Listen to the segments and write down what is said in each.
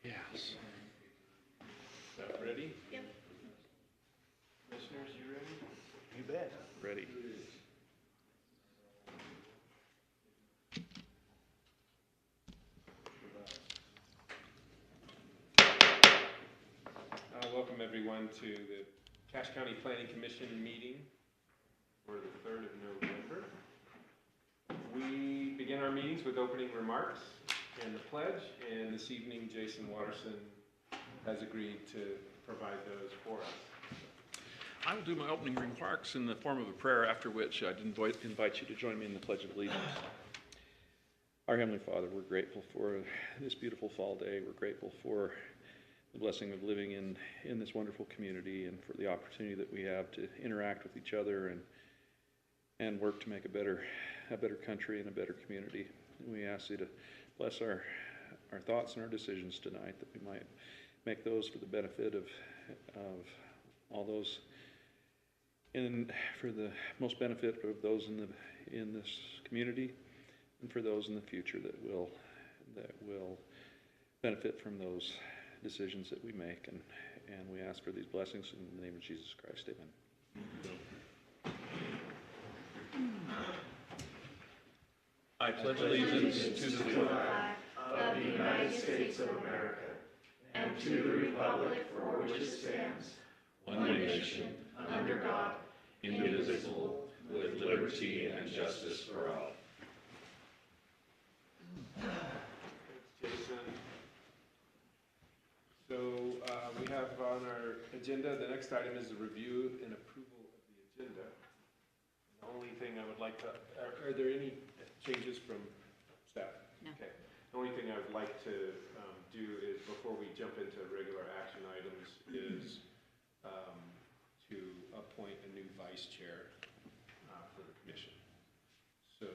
Yes. Ready? Yep. Commissioners, you ready? You bet. Ready. Welcome everyone to the Cache County Planning Commission meeting for the 3rd of November. We begin our meetings with opening remarks and the pledge, and this evening Jason Watterson has agreed to provide those for us. I will do my opening remarks in the form of a prayer, after which I'd invite you to join me in the Pledge of Allegiance. Our Heavenly Father, we're grateful for this beautiful fall day. We're grateful for the blessing of living in this wonderful community, and for the opportunity that we have to interact with each other and work to make a better country and a better community. And we ask you to bless our thoughts and our decisions tonight, that we might make those for the benefit of all those, and for the most benefit of those in this community, and for those in the future that will benefit from those decisions that we make. And we ask for these blessings in the name of Jesus Christ. Amen. I pledge allegiance to the flag of the United States of America and to the republic for which it stands, one nation, under God, indivisible, with liberty and justice for all. Jason. So we have on our agenda, the next item is the review and approval of the agenda. The only thing I would like to, are there any changes from staff? No. Okay. The only thing I would like to do is, before we jump into regular action items, is to appoint a new vice chair for the commission. So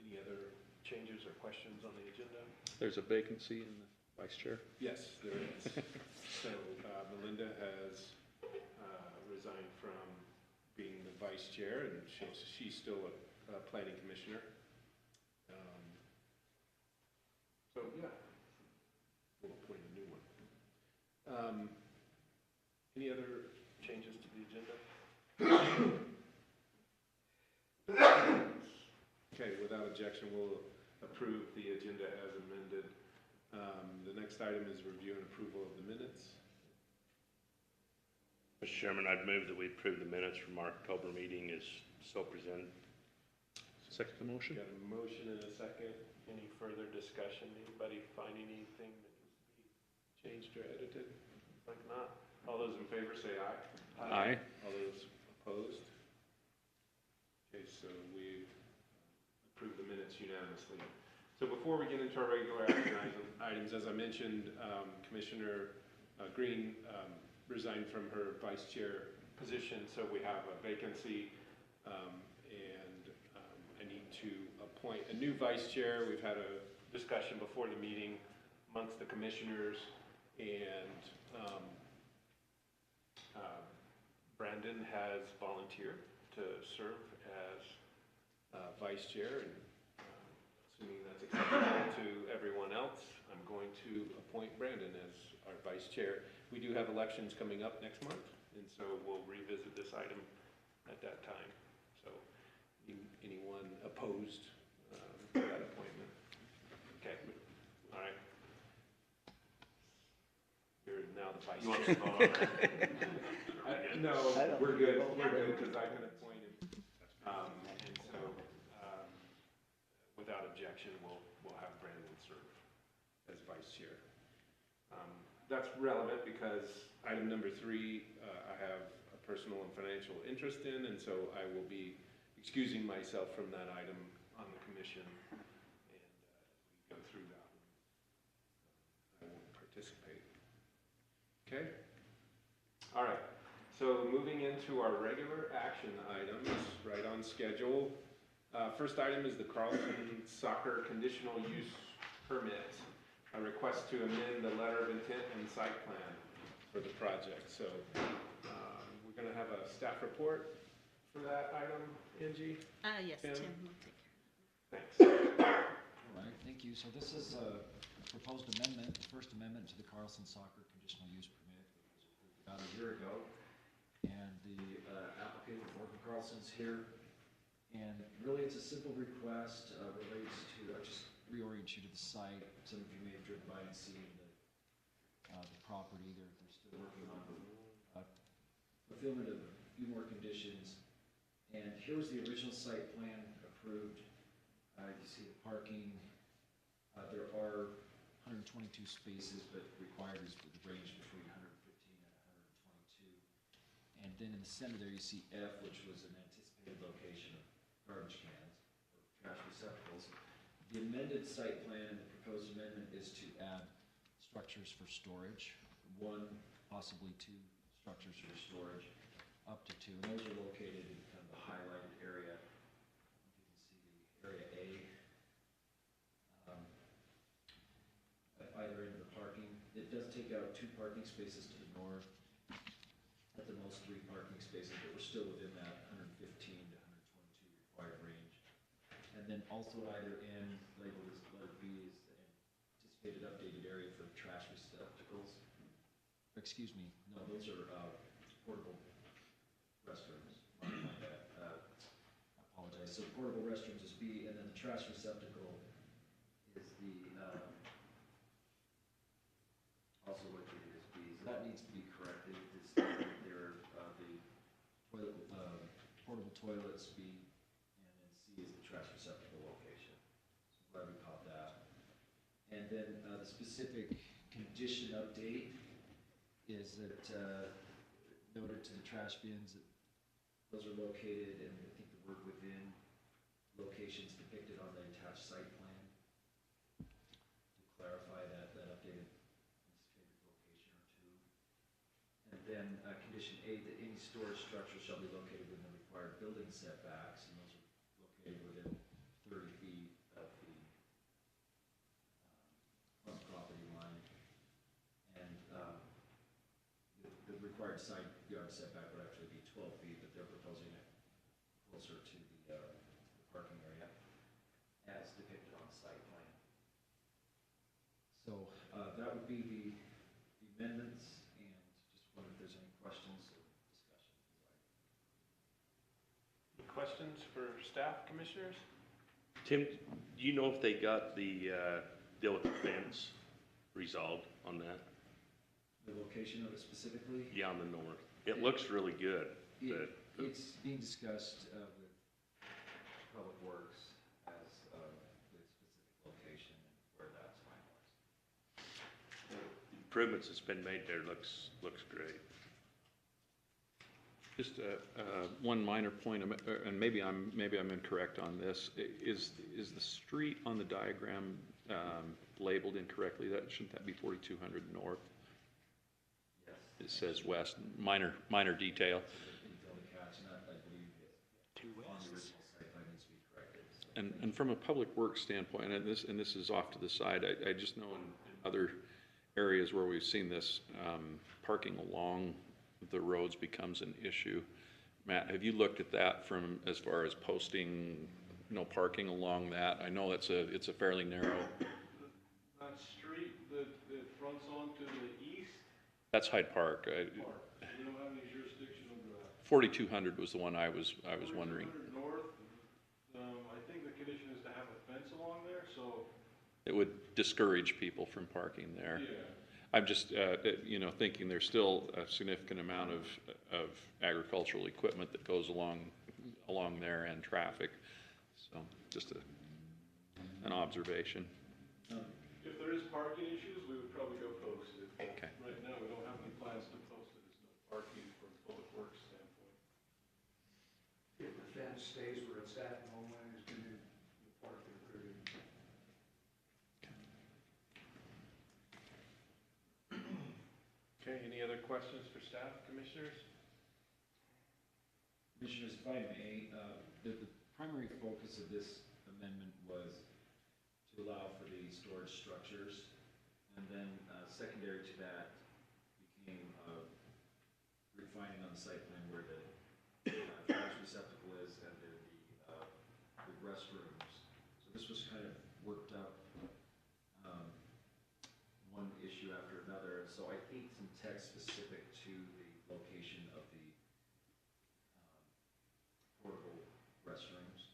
any other changes or questions on the agenda? There's a vacancy in the vice chair. Yes, there is. So Melinda has resigned from being the vice chair, and she's still a planning commissioner. So yeah, we'll appoint a new one. Any other changes to the agenda? Okay, without objection, we'll approve the agenda as amended. The next item is review and approval of the minutes. Mr. Chairman, I'd move that we approve the minutes from our October meeting as so presented. Second the motion. Got a motion and a second. Any further discussion? Anybody find anything that needs to be changed or edited? Like not. All those in favor say aye. Aye. All those opposed? Okay, so we approve the minutes unanimously. So before we get into our regular action items, as I mentioned, Commissioner Green resigned from her vice chair position, so we have a vacancy, and I need to appoint a new vice chair. We've had a discussion before the meeting amongst the commissioners, and Brandon has volunteered to serve as vice chair, and assuming that's acceptable to everyone else, I'm going to appoint Brandon as our vice chair. We do have elections coming up next month, and so we'll revisit this item at that time. So anyone opposed to that appointment? Okay, all right. You're now the vice chair. No, we're good. We're good, because I can appoint him. And so, without objection, we'll have Brandon serve as vice chair. That's relevant because item number 3, I have a personal and financial interest in, and so I will be excusing myself from that item on the commission. And as we go through that one, I won't participate. Okay? All right. So moving into our regular action items, right on schedule. First item is the Carlton Soccer Conditional Use Permit. A request to amend the letter of intent and site plan for the project. So we're going to have a staff report for that item, Angie? Yes, Tim? Tim will take care of Thanks. All right, thank you. So this is proposed amendment, the first amendment to the Carlson Soccer conditional use permit, which was approved about a year ago. And the applicant, Morgan Carlson's here. And really, it's a simple request, relates to, I'll just reorient you to the site. Some of you may have driven by and seen the property. They're still working on fulfillment of a few more conditions. And here's the original site plan approved. You see the parking. There are 122 spaces, but required is the range between 115 and 122. And then in the center there, you see F, which was an anticipated location of garbage cans or trash receptacles. The amended site plan, the proposed amendment is to add structures for storage, one, possibly two structures for storage, up to two. And those are located in kind of the highlighted area. You can see the area A. At either end of the parking. It does take out 2 parking spaces to the north. At the most 3 parking spaces, but we're still within that 115 to 122 required range. And then also either end, labeled as letter B, is the anticipated updated area for trash receptacles. Excuse me, no, those are portable restrooms. My bad. I apologize. So portable restrooms is B, and then the trash receptacle is the also located as B. So that needs to be corrected. It's there, the toilet, portable toilets B, and then C is the trash receptacle location. So I'm glad we caught that. And then the specific condition update is that noted to the trash bins that those are located, and I think the word within locations depicted on the attached site plan to clarify that updated anticipated location or two. And then condition 8, that any storage structure shall be located within the required building setbacks, and those are located within 30 feet of the front property line. And the required side yard setback would actually be 12 feet, but they're proposing it closer to the parking area as depicted on the site plan. So that would be the amendments, and just wonder if there's any questions or discussion. Any questions for staff, commissioners? Tim, do you know if they got the deal with the fence resolved on that? The location of it specifically? Yeah, on the north. It looks really good, but It's being discussed with Public Works as the specific location and where that's finalized. the improvements that's been made there looks great. Just one minor point, and maybe I'm incorrect on this. Is the street on the diagram labeled incorrectly? Shouldn't that be 4200 north? Yes. It says west. Minor detail. Detail to catch, and I believe on the original site plan needs to be corrected. So. And from a public works standpoint, and this is off to the side, I just know in other areas where we've seen this, parking along the roads becomes an issue. Matt, have you looked at that from as far as posting no parking along that? I know it's a fairly narrow. That street that fronts onto the east That's Hyde Park. part, we don't have any jurisdiction over that. 4200 was the one I was wondering. 4200 north, I think the condition is to have a fence along there, so, It would discourage people from parking there. yeah. I'm just, thinking there's still a significant amount of agricultural equipment that goes along there and traffic. So just an observation. If there is parking issues, we would probably go post it. Okay. Right now, we don't have any plans to post it, there's no parking from a public works standpoint. If the fence stays where it's at, no one is going to park there. Okay, any other questions for staff, commissioners? Commissioners, if I may, the primary focus of this amendment was to allow for the storage structures, and then secondary to that became refining on the site plan where the trash receptacle is and the restrooms. So this was kind of worked up issue after another, and so I think some text specific to the location of the portable restrooms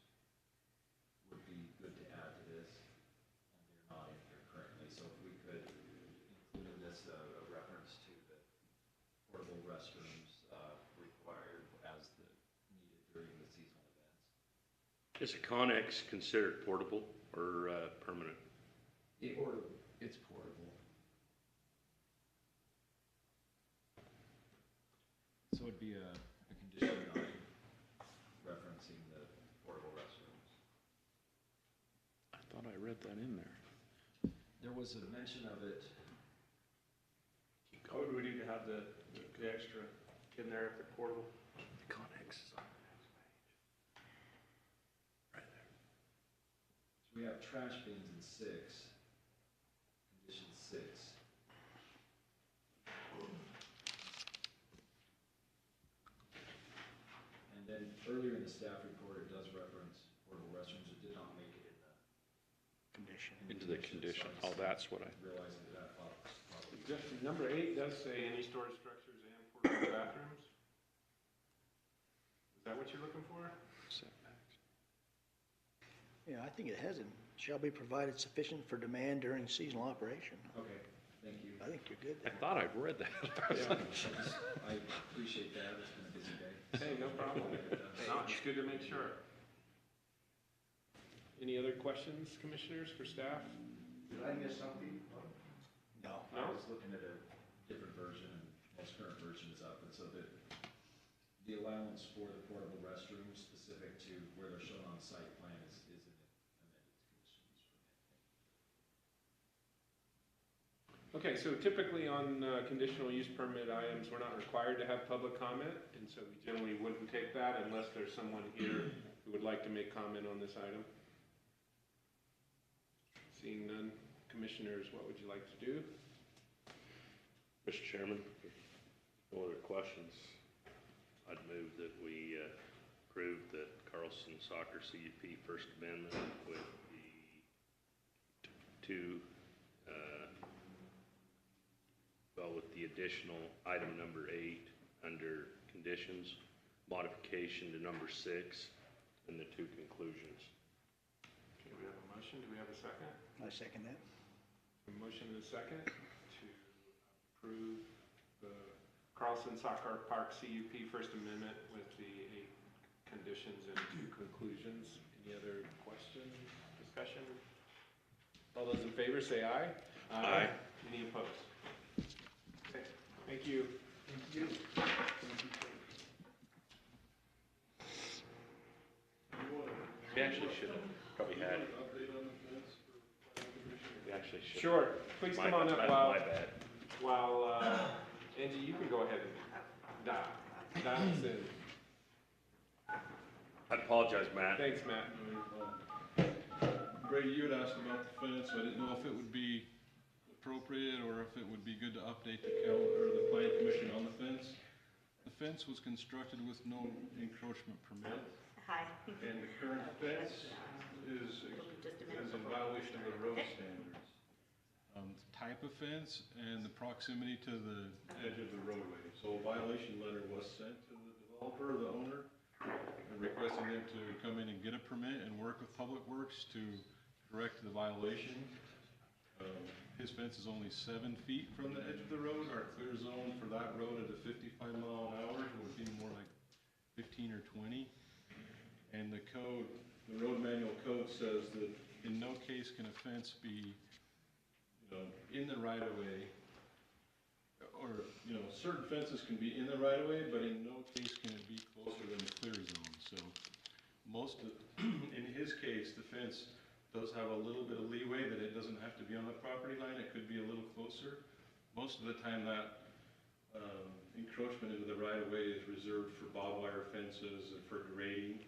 would be good to add to this, and they're not in here currently, so if we could include in this a reference to the portable restrooms required as needed during the seasonal events. Is a Connex considered portable or permanent? It's portable. So it'd be a condition 9 referencing the portable restrooms. I thought I read that in there. There was a mention of it. Why would we need to have the extra in there if they're portable? Connex is on the next page. Right there. So we have trash bins in 6, condition 6. And then earlier in the staff report, it does reference portable restrooms. It did not make it in the Condition. Into the condition. so I Oh, that's what I, realizing that probably. Number 8 does say any storage structures and portable bathrooms. Is that what you're looking for? setbacks. Yeah, I think it has it. Shall be provided sufficient for demand during seasonal operation. Okay, thank you. I think you're good I there. thought I'd read that. I appreciate that. It's been a busy day. Hey, no problem. No, it's good to make sure. Any other questions, commissioners, for staff? Did I miss something? No. I was looking at a different version, and most current version is up, and so the allowance for the portable restrooms specific to where they're shown on the site plan is in the amended conditions. Okay, so typically on conditional use permit items, we're not required to have public comment, and so we generally wouldn't take that unless there's someone here who would like to make comment on this item. Seeing none, commissioners, what would you like to do? Mr. Chairman, no other questions. I'd move that we approve the Carlson Soccer CUP First Amendment with the with the additional item number 8 under conditions, modification to number 6, and the 2 conclusions. Okay, we have a motion. Do we have a second? I second that. A motion and a second to approve the Carlson Soccer Park CUP First Amendment with the 8 conditions and 2 conclusions. Any other questions, discussion? All those in favor say aye. Aye. Any opposed? Okay, thank you. Thank you. We actually should have probably had, we actually should. Sure, please come on up My bad. while Angie, you can go ahead and dial us in. I apologize, Matt. Thanks, Matt. Brady, you had asked about the fence, so I didn't know if it would be appropriate or if it would be good to update the plan commission on the fence. The fence was constructed with no encroachment permit, Hi. and the current fence is in violation of the road standards. The type of fence and the proximity to the edge of the roadway. So a violation letter was sent to the developer, the owner, requesting them to come in and get a permit and work with Public Works to correct the violation. His fence is only 7 feet from the edge of the road. Our clear zone for that road at a 55 mile an hour would be more like 15 or 20. And the code, the road manual code says that in no case can a fence be, in the right of way, or, certain fences can be in the right of way, but in no case can it be closer than the clear zone. So in his case, the fence does have a little bit of leeway that it doesn't have to be on the property line. It could be a little closer. Most of the time that encroachment into the right of way is reserved for barbed wire fences and for grading.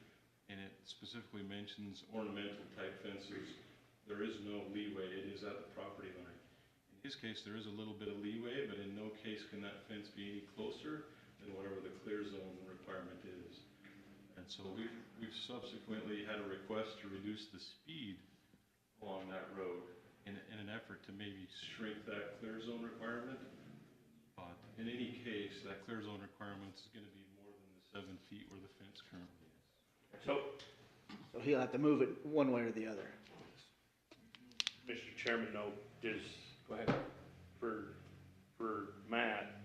And it specifically mentions ornamental type fences. There is no leeway. It is at the property line. In his case, there is a little bit of leeway, but in no case can that fence be any closer than whatever the clear zone requirement is. And so we've subsequently had a request to reduce the speed along that road in an effort to maybe shrink that clear zone that clear zone requirement is gonna be more than the 7 feet where the fence currently is. So, So he'll have to move it one way or the other. Mr. Chairman, no, Go ahead. for Matt,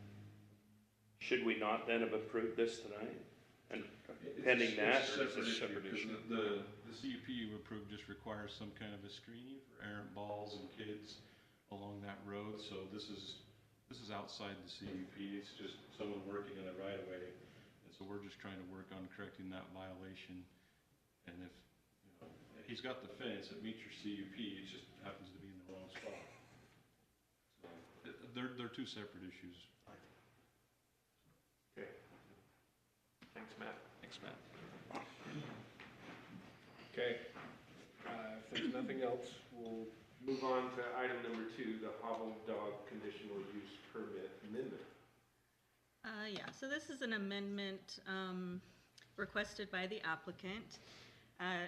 should we not then have approved this tonight? And pending that, It's or a is this separate separate issue, issue? 'cause the CUP you approved just requires some kind of a screening for errant balls and kids along that road, so this is outside the CUP, it's just someone working in the right of way. And so we're just trying to work on correcting that violation. And if, you know, he's got the fence, it meets your CUP, it just happens to be in the wrong spot. So, they're two separate issues. Okay. Thanks, Matt. Thanks, Matt. Okay, if there's nothing else, we'll move on to item number 2, the Hobble Dog Conditional Use Permit Amendment. Yeah, so this is an amendment requested by the applicant.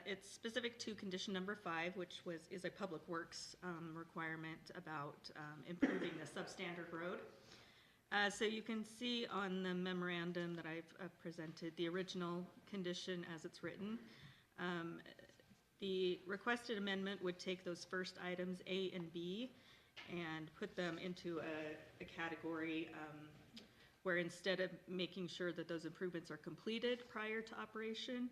It's specific to condition number 5, which is a public works requirement about improving the substandard road. So you can see on the memorandum that I've presented, the original condition as it's written. The requested amendment would take those first items, A and B, and put them into a category where instead of making sure that those improvements are completed prior to operation,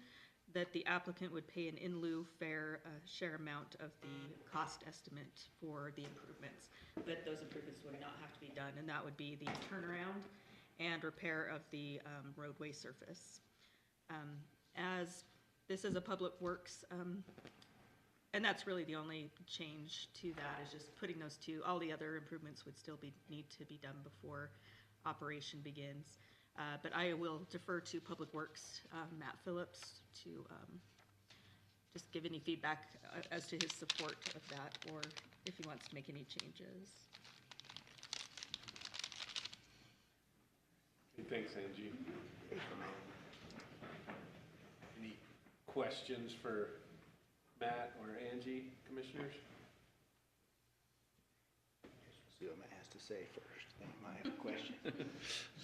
that the applicant would pay an in lieu fair share amount of the cost estimate for the improvements. But those improvements would not have to be done, and that would be the turnaround and repair of the roadway surface. As this is a public works, and that's really the only change to that, is just putting those two. All the other improvements would still need to be done before operation begins. But I will defer to Public Works, Matt Phillips, to just give any feedback as to his support of that, or if he wants to make any changes. Thanks, Angie. Any questions for Matt or Angie, commissioners? See what Matt has to say first, then I might have a question.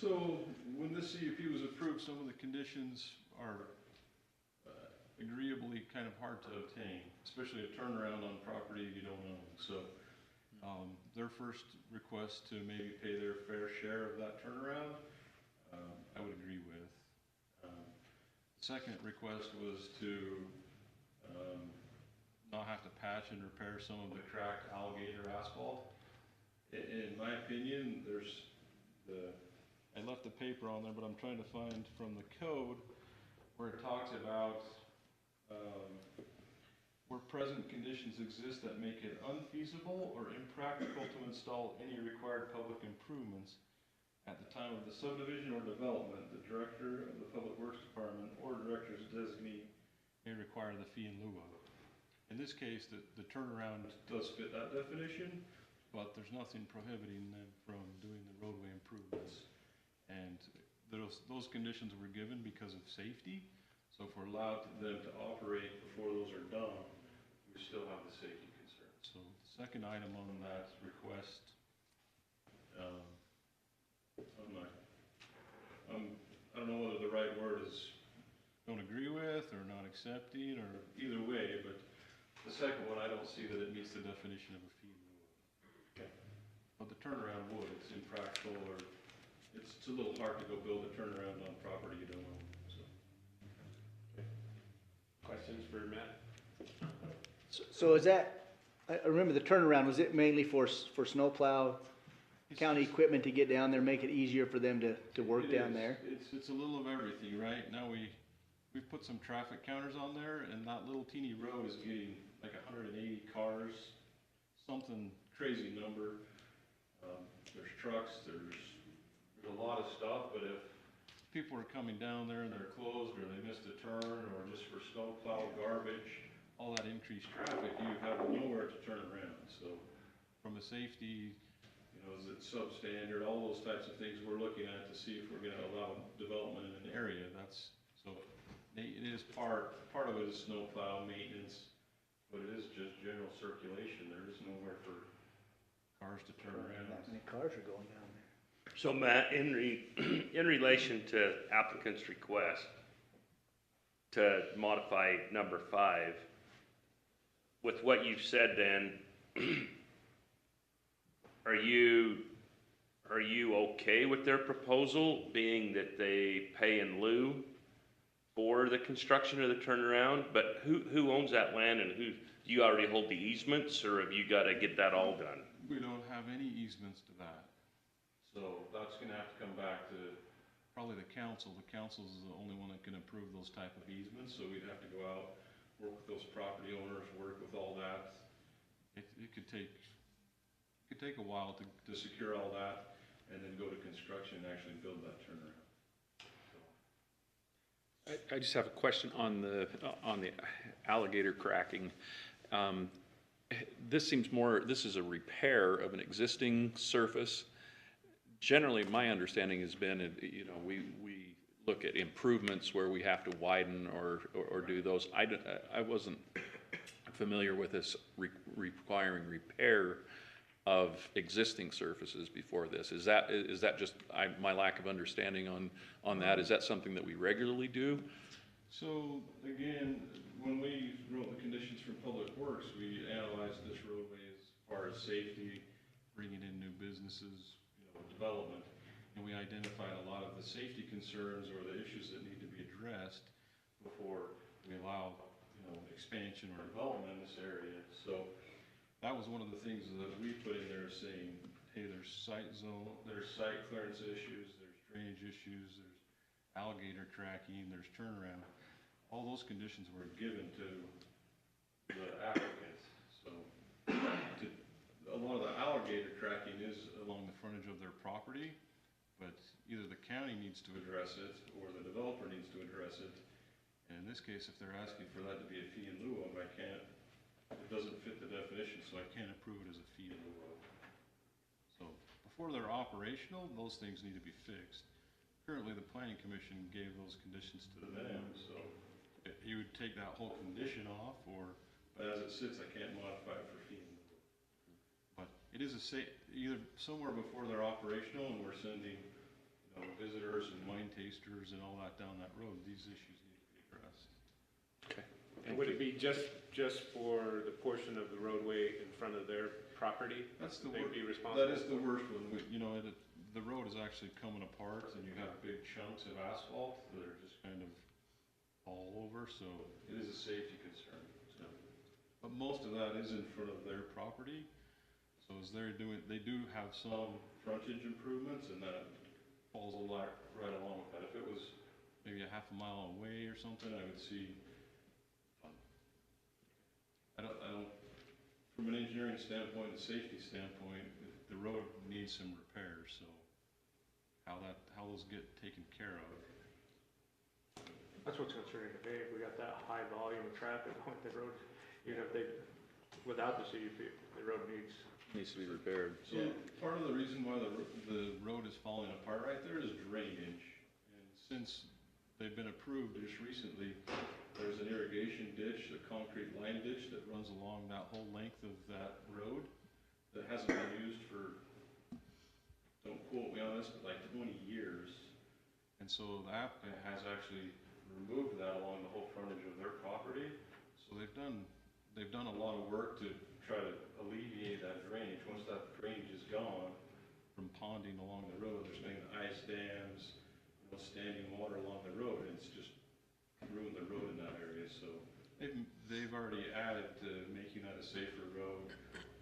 So when this CUP was approved, some of the conditions are agreeably kind of hard to obtain, especially a turnaround on property you don't own. So their first request to maybe pay their fair share of that turnaround, I would agree with. Second request was to not have to patch and repair some of the cracked alligator asphalt. In my opinion, I left the paper on there, but I'm trying to find from the code where it talks about where present conditions exist that make it unfeasible or impractical to install any required public improvements at the time of the subdivision or development, the director of the Public Works Department or director's designee may require the fee in lieu of. In this case, the turnaround does fit that definition, but there's nothing prohibiting them from doing the roadway improvements. And those conditions were given because of safety. So if we're allowed them to operate before those are done, we still have the safety concerns. So the second item on that request, I don't know whether the right word is don't agree with or not accepting or either way, but the second one, I don't see that it meets the definition of a fee in lieu of. Okay. But the turnaround would, it's impractical, or it's a little hard to go build a turnaround on property you don't own, so. Questions for Matt? So is that, I remember the turnaround, was it mainly for snowplow county equipment to get down there, make it easier for them to work It down is. there? It's a little of everything, right? Now we've put some traffic counters on there, and that little teeny road is getting like 180 cars, something crazy number. There's trucks, there's a lot of stuff, but if people are coming down there and they're closed, or they missed a turn, or just for snowplow, garbage, all that increased traffic, you have nowhere to turn around. So from a safety, is it substandard, all those types of things we're looking at to see if we're gonna allow development in an area. So it is part of it is snowplow maintenance, but it is just general circulation. There is nowhere for cars to turn around. Not many cars are going down there. So Matt, in relation to applicant's request to modify number 5, with what you've said then, are you okay with their proposal, being that they pay in lieu for the construction of the turnaround? But who owns that land, and do you already hold the easements, or have you gotta get that all done? We don't have any easements to that. So that's gonna have to come back to probably the council. The council is the only one that can approve those type of easements, so we'd have to go out, work with those property owners, work with all that. It could take a while to secure all that, and then go to construction and actually build that turnaround. I just have a question on the alligator cracking. This is a repair of an existing surface. Generally, my understanding has been, you know, we look at improvements where we have to widen or do those. I wasn't familiar with this requiring repair of existing surfaces before this. Is that just my lack of understanding on that? Is that something that we regularly do? So again, when we wrote the conditions for Public Works, we analyzed this roadway as far as safety, bringing in new businesses, development, and we identified a lot of the safety concerns or the issues that need to be addressed before we allow, expansion or development in this area. So that was one of the things that we put in there, saying, hey, there's site clearance issues, there's drainage issues, there's alligator tracking, there's turnaround. All those conditions were given to the applicants. So a lot of the alligator tracking is along the frontage of their property, but either the county needs to address it or the developer needs to address it. And in this case, if they're asking for that to be a fee in lieu of, it doesn't fit the definition, so I can't approve it as a fee in lieu of. So before they're operational, those things need to be fixed. Currently, the planning commission gave those conditions to them, so you would take that whole condition off, but as it sits, I can't modify it for fee in lieu. But it is either somewhere before they're operational and we're sending, visitors and wine tasters and all that down that road, these issues need to be addressed. Okay. And would it be just for the portion of the roadway in front of their property? That's the They'd be worst. responsible That is the for? worst one. The road is actually coming apart, and you have big chunks of asphalt that are just kind of all over, so it is a safety concern. So. But most of that is in front of their property, so as they do have some frontage improvements, and that falls a lot right along with that. If it was maybe a half a mile away or something, I would see. I don't. From an engineering standpoint and safety standpoint, the road needs some repairs. So how those get taken care of. That's what's concerning to me. If we got that high volume of traffic on the road, even if without the CUP, the road Needs to be repaired. So part of the reason why the road is falling apart right there is drainage. And since they've been approved just recently, there's an irrigation ditch, a concrete line ditch that runs along that whole length of that road that hasn't been used for, don't quote me on this, but like 20 years. And so the applicant has actually removed that along the whole frontage of their property. So they've done a lot of work to try to alleviate that drainage. Once that drainage is gone from ponding along the road, there's been ice dams, standing water along the road, and it's just ruined the road in that area. So they've already added to making that a safer road.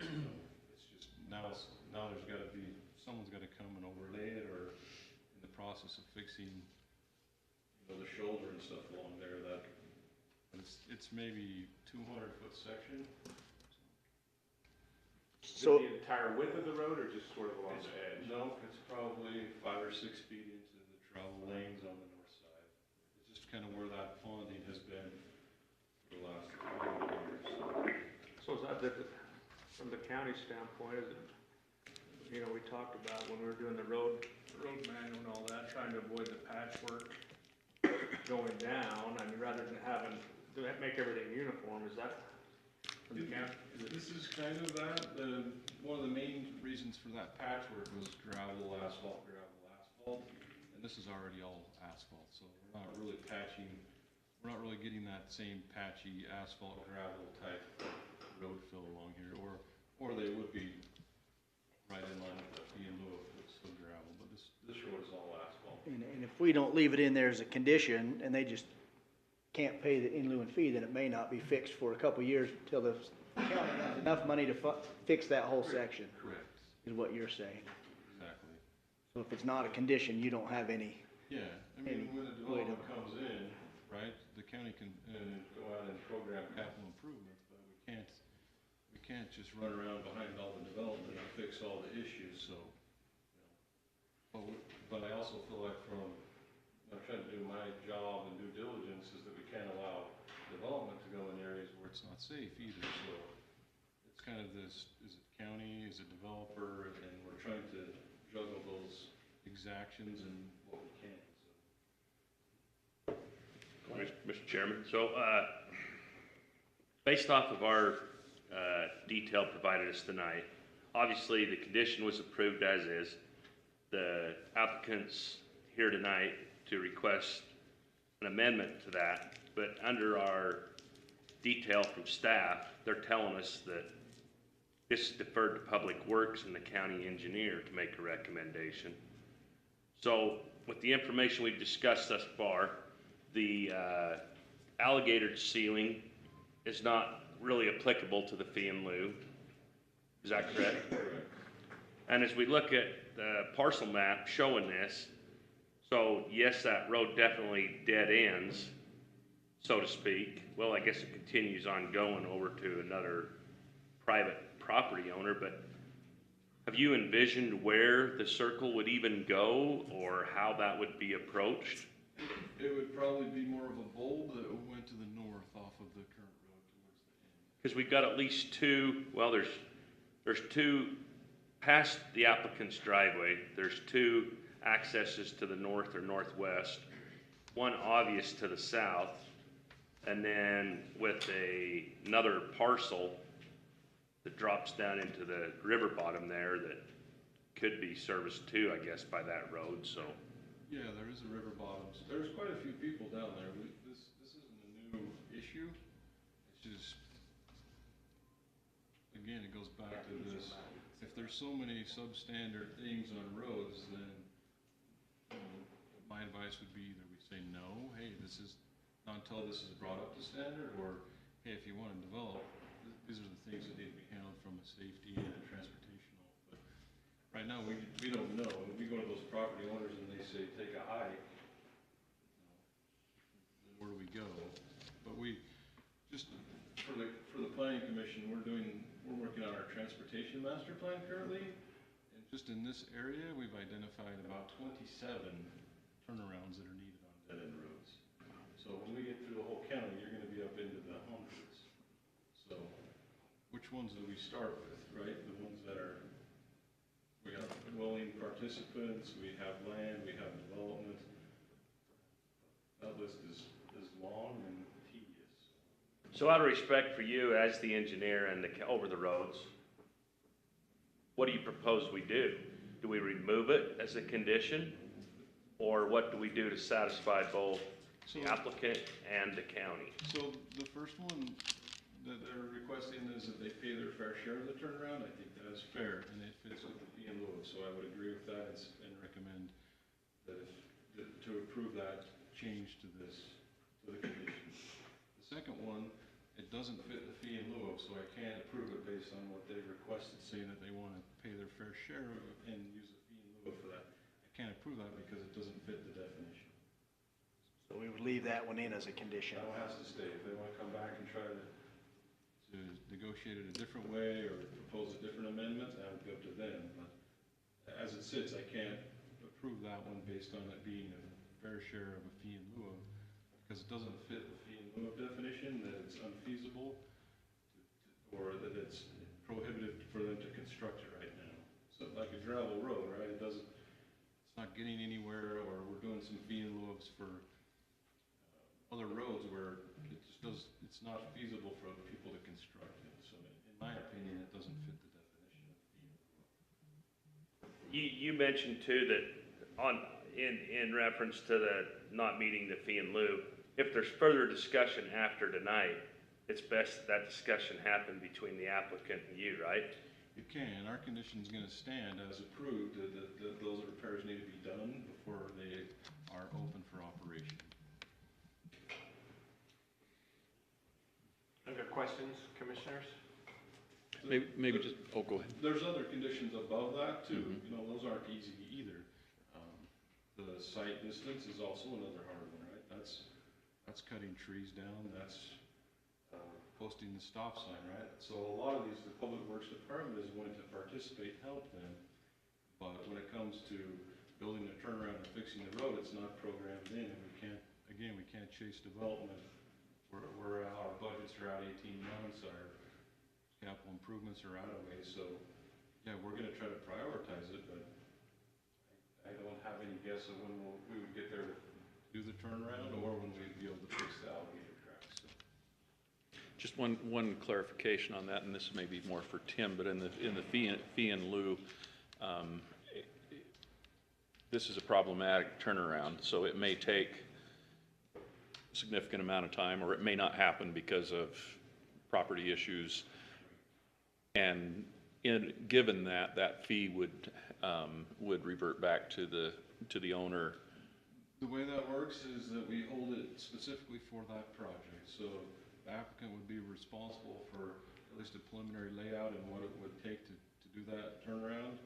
It's just now there's got to be, someone's got to come and overlay it, or in the process of fixing the shoulder and stuff along there. It's maybe 200-foot section. So, the entire width of the road, or just sort of along the edge? No, it's probably 5 or 6 feet into the travel lanes on the north side. It's just kind of where that ponding has been for the last 20 years. So is that from the county standpoint, is it, we talked about when we were doing the road manual and all that, trying to avoid the patchwork going down. I mean, rather than make everything uniform, is that from the county? This is kind of that. One of the main reasons for that patchwork was asphalt gravel. asphalt, and this is already all asphalt, so we're not really patching, we're not really getting that same patchy asphalt gravel type road fill along here, or they would be right in line with the fee in lieu of some gravel, but this road is all asphalt. And if we don't leave it in there as a condition, and they just can't pay the in lieu and fee, then it may not be fixed for a couple of years until the county has enough money to fix that whole section, Correct, is what you're saying. exactly. So if it's not a condition, you don't have any, Yeah, I mean, when a Wait a- development comes in, right, the county can, go out and program capital improvements, but we can't just run around behind all the development and fix all the issues, so. But I also feel like I'm trying to do my job and due diligence is that we can't allow development to go in areas where it's not safe either, so. It's kind of this, is it county, is it developer, and we're trying to juggle those exactions and what we can, so. Mr. Chairman, so, based off of our, detail provided us tonight, obviously the condition was approved as is. The applicant's here tonight to request an amendment to that, but under our detail from staff, they're telling us that this is deferred to Public Works and the county engineer to make a recommendation. So with the information we've discussed thus far, the alligator ceiling is not really applicable to the fee in lieu. Is that correct? And as we look at the parcel map showing this, so yes, that road definitely dead ends, so to speak. Well, I guess it continues on going over to another private property owner, but have you envisioned where the circle would even go or how that would be approached? It would probably be more of a bulb that went to the north off of the current road towards the end. Because we've got at least two, well, there's two, past the applicant's driveway, there's two accesses to the north or northwest, one obvious to the south, and then with another parcel that drops down into the river bottom there that could be serviced too, I guess, by that road, so. Yeah, there is a river bottoms. There's quite a few people down there. This isn't a new issue. It's just, again, it goes back to this. If there's so many substandard things on roads, then my advice would be either we say no, hey, this is, not until this is brought up to standard, or hey, if you want to develop, these are the things that need to be handled from a safety and a transportational. But right now, we don't know. We go to those property owners and they say, take a hike. Then where do we go? But we, just for the planning commission, we're working on our transportation master plan currently. And just in this area, we've identified about 27 turnarounds that are needed on dead-end roads. So when we get through the whole county, you're gonna be up into the hundreds. So which ones do we start with, right? The ones that are, we have willing participants, we have land, we have development. That list is long and tedious. So out of respect for you as the engineer and over the roads, what do you propose we do? Do we remove it as a condition? Or what do we do to satisfy both the applicant and the county? So the first one that they're requesting is that they pay their fair share of the turnaround. I think that is fair and it fits with the fee in lieu. So I would agree with that and recommend that to approve that change to the condition. The second one, it doesn't fit the fee in lieu of, so I can't approve it based on what they requested, saying that they want to pay their fair share of it and use a fee in lieu for that. I can't approve that because it doesn't fit the definition. so we would leave that one in as a condition. That one has to stay. If they want to come back and try to negotiate it a different way or propose a different amendment, that would be up to them. But as it sits, I can't approve that one based on it being a fair share of a fee in lieu of, because it doesn't fit the fee in lieu of definition, that it's unfeasible, or that it's prohibitive for them to construct it right now. So like a gravel road, right? It's not getting anywhere, or we're doing some fee in lieu ofs for other roads where it's not feasible for other people to construct it. So in my opinion, it doesn't fit the definition of fee in lieu. You mentioned too that in reference to the not meeting the fee in lieu, if there's further discussion after tonight, it's best that discussion happen between the applicant and you, right? It can, our condition's gonna stand as approved, that those repairs need to be done before they are open for operation. Other questions, commissioners? Maybe just, oh, go ahead. There's other conditions above that too, you know, those aren't easy either. The site distance is also another hard one, right? That's cutting trees down, that's posting the stop sign, right? So a lot of these, the Public Works Department is going to participate, help them, but when it comes to building a turnaround and fixing the road, it's not programmed in, and we can't chase development. Our budgets are out 18 months, our capital improvements are out of way, so, yeah, we're gonna try to prioritize it, but I don't have any guess of when we would get there to do the turnaround, or when we'd be able to fix the alligator tracks, so. Just one clarification on that, and this may be more for Tim, but in the fee in lieu, this is a problematic turnaround, so it may take a significant amount of time, or it may not happen because of property issues. And given that fee would revert back to the owner. The way that works is that we hold it specifically for that project, so the applicant would be responsible for at least a preliminary layout and what it would take to do that turnaround.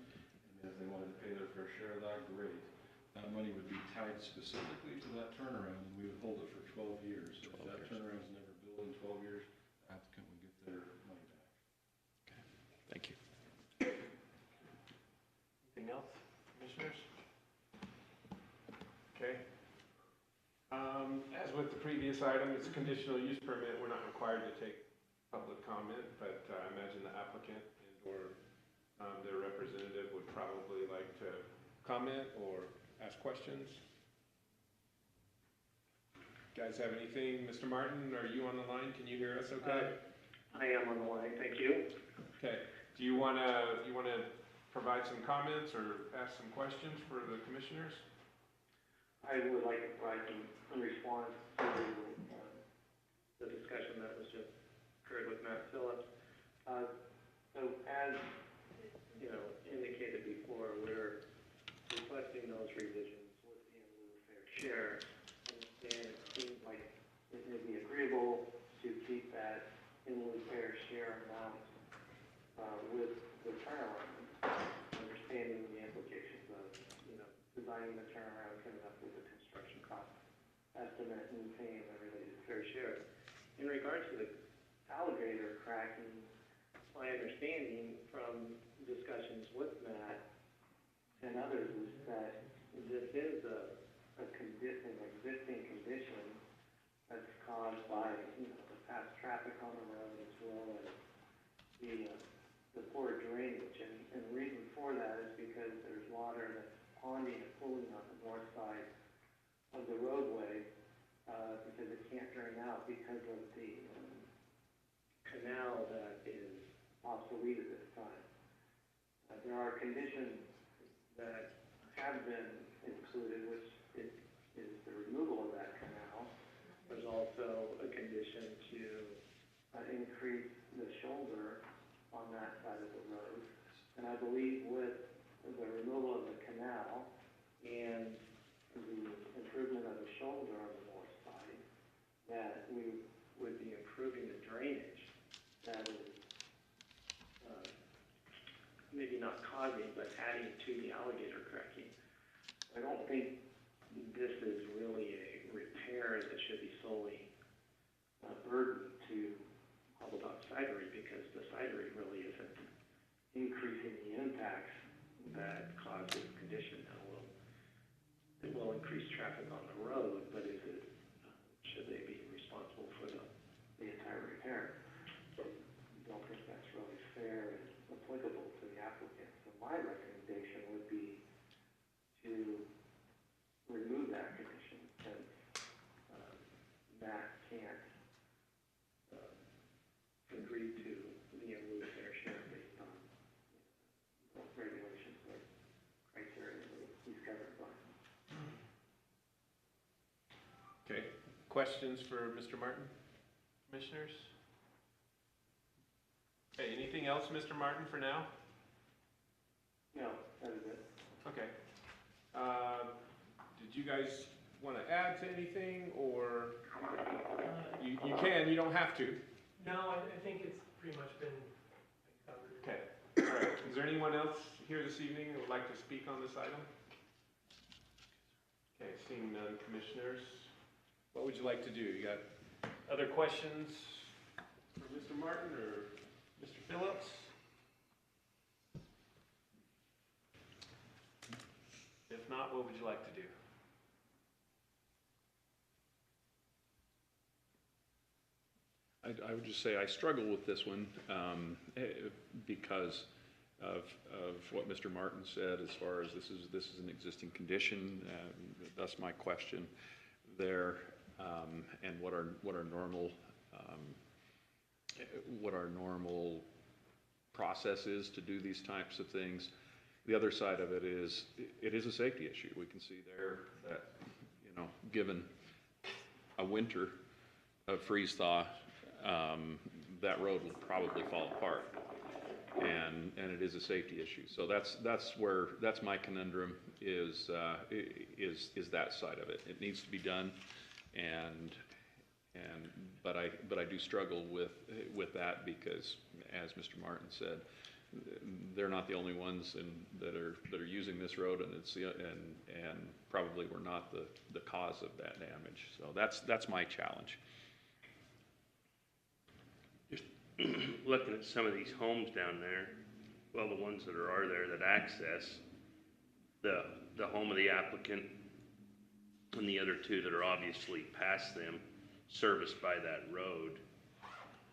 And if they wanted to pay their fair share of that, great. That money would be tied specifically to that turnaround, and we would hold it for 12 years. So if that turnaround's never built in 12 years, the applicant would get their money back. Thank you. Anything else, commissioners? Okay. As with the previous item, it's a conditional use permit. We're not required to take public comment, but I imagine the applicant and/or their representative would probably like to comment or ask questions. Guys have anything? Mr. Martin, are you on the line? Can you hear us okay? I am on the line, thank you. Okay. Do you wanna provide some comments or ask some questions for the commissioners? I would like to provide some response to the discussion that was just occurred with Matt Phillips. So as, you know, indicated before, we're requesting those revisions with the in lieu fair share. And it seems like it may be agreeable to keep that in lieu fair share amount with the turnaround, understanding the implications of, you know, designing the turnaround, coming up with a construction cost estimate and paying the related fair share. In regards to the alligator cracking, my understanding from discussions with Matt and others is that this is an existing condition that's caused by, you know, the past traffic on the road as well as the poor drainage. And the reason for that is because there's water that's ponding and pooling on the north side of the roadway, because it can't drain out because of the canal that is obsolete at this time. There are conditions that have been included, which is the removal of that canal. There's also a condition to increase the shoulder on that side of the road. And I believe with the removal of the canal and the improvement of the shoulder on the north side, that we would be improving the drainage that is maybe not causing, but adding to the alligator cracking. I don't think this is really a repair that should be solely a burden to Hubbledock Cidery, because the cidery really isn't increasing the impacts that cause this condition. Now, it will increase traffic on the road, but is it, should they be responsible for the entire repair? I don't think that's really fair and applicable to the applicant. So my recommendation would be to remove that condition, since Matt can't agree to the in lieu fair share based on regulations or criteria that he's governed by. Okay, questions for Mr. Martin, commissioners? Okay, anything else, Mr. Martin, for now? No, that is it. Okay. Did you guys want to add to anything, or you can, you don't have to. No, I think it's pretty much been covered. Okay, all right. Is there anyone else here this evening who would like to speak on this item? Okay, seeing none, commissioners, what would you like to do? You got other questions for Mr. Martin or Mr. Phillips? If not, what would you like to do? I would just say I struggle with this one because of what Mr. Martin said as far as this is an existing condition. That's my question there, and what our normal process is to do these types of things. The other side of it is a safety issue. We can see there that, you know, given a winter of freeze thaw, that road will probably fall apart, and it is a safety issue. So that's my conundrum is that side of it. It needs to be done, but I do struggle with that because, as Mr. Martin said, they're not the only ones that are using this road, and probably we're not the cause of that damage. So that's my challenge. Looking at some of these homes down there, well, the ones that are there that access the home of the applicant and the other two that are obviously past them, serviced by that road,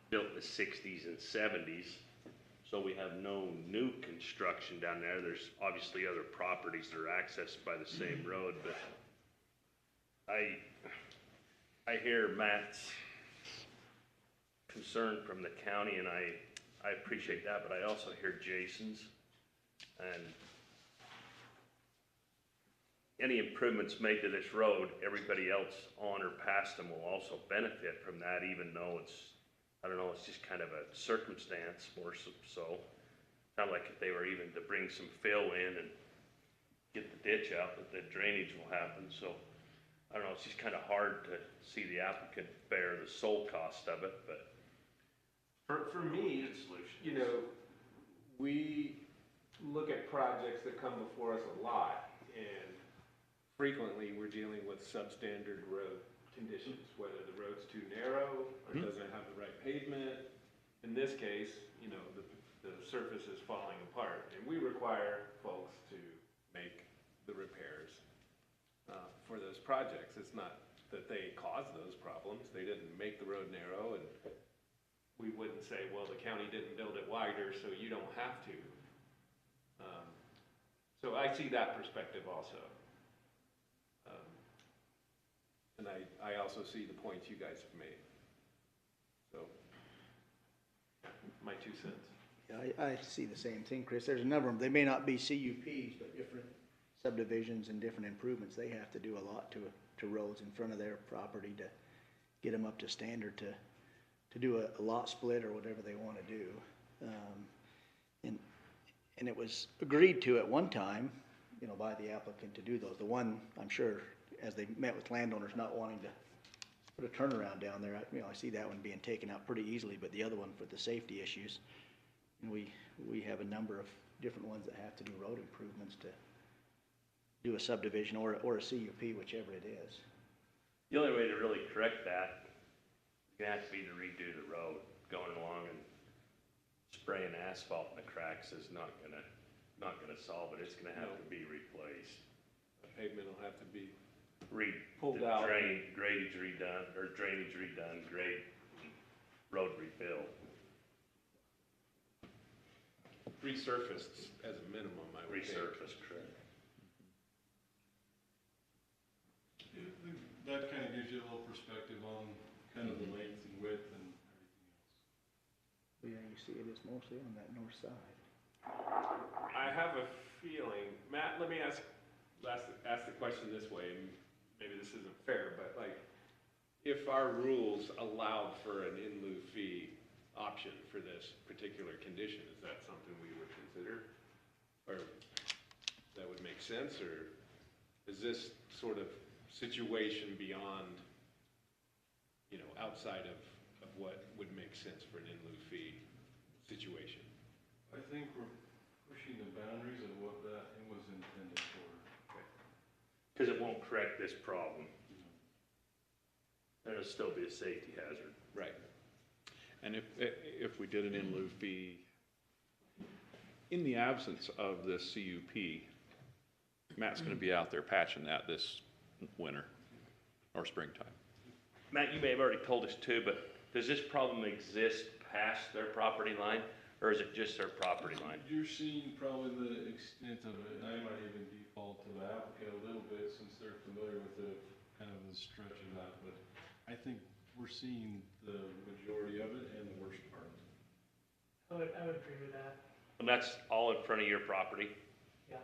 built in the 60s and 70s. So we have no new construction down there. There's obviously other properties that are accessed by the same road, but I hear Matt's concern from the county, and I appreciate that, but I also hear Jason's, and any improvements made to this road, everybody else on or past them will also benefit from that, even though it's, I don't know, it's just kind of a circumstance more so. Kind of like if they were even to bring some fill in and get the ditch out, that the drainage will happen. So I don't know, it's just kind of hard to see the applicant bear the sole cost of it, but For me, you know, we look at projects that come before us a lot, and frequently we're dealing with substandard road conditions, whether the road's too narrow or doesn't have the right pavement. In this case, you know, the surface is falling apart, and we require folks to make the repairs for those projects. It's not that they caused those problems. They didn't make the road narrow, and we wouldn't say, well, the county didn't build it wider, so you don't have to. So I see that perspective also. And I also see the points you guys have made. So, my 2 cents. Yeah, I see the same thing, Chris. There's a number of them. They may not be CUPs, but different subdivisions and different improvements. They have to do a lot to roads in front of their property to get them up to standard to do a lot split or whatever they want to do. And it was agreed to at one time, you know, by the applicant to do those. The one, I'm sure, as they met with landowners not wanting to put a turnaround down there, I see that one being taken out pretty easily, but the other one for the safety issues, and we have a number of different ones that have to do road improvements to do a subdivision or a CUP, whichever it is. the only way to really correct that is gonna have to be to redo the road. Going along and spraying asphalt in the cracks is not gonna solve it. It's gonna have to be replaced. The pavement will have to be Pulled out. Drainage redone, road rebuilt. resurfaced as a minimum, I would think. Resurfaced, correct. That kind of gives you a little perspective on kind of the length and width and everything else. Yeah, you see it is mostly on that north side. I have a feeling, Matt, let me ask the question this way, and maybe this isn't fair, but like, if our rules allowed for an in lieu fee option for this particular condition, is that something we would consider? Or that would make sense, or is this sort of situation beyond, you know, outside of what would make sense for an in lieu fee situation? I think we're pushing the boundaries of what that was intended for. Because it won't correct this problem. And it'll still be a safety hazard. Right. And if we did an in lieu fee, in the absence of this CUP, Matt's gonna be out there patching that this winter or springtime. Matt, you may have already told us too, but does this problem exist past their property line, or is it just their property line? You're seeing probably the extent of it, and I might even default to the applicant a little bit since they're familiar with the kind of the stretch of that, but I think we're seeing the majority of it and the worst part. I would agree with that, And that's all in front of your property? yeah.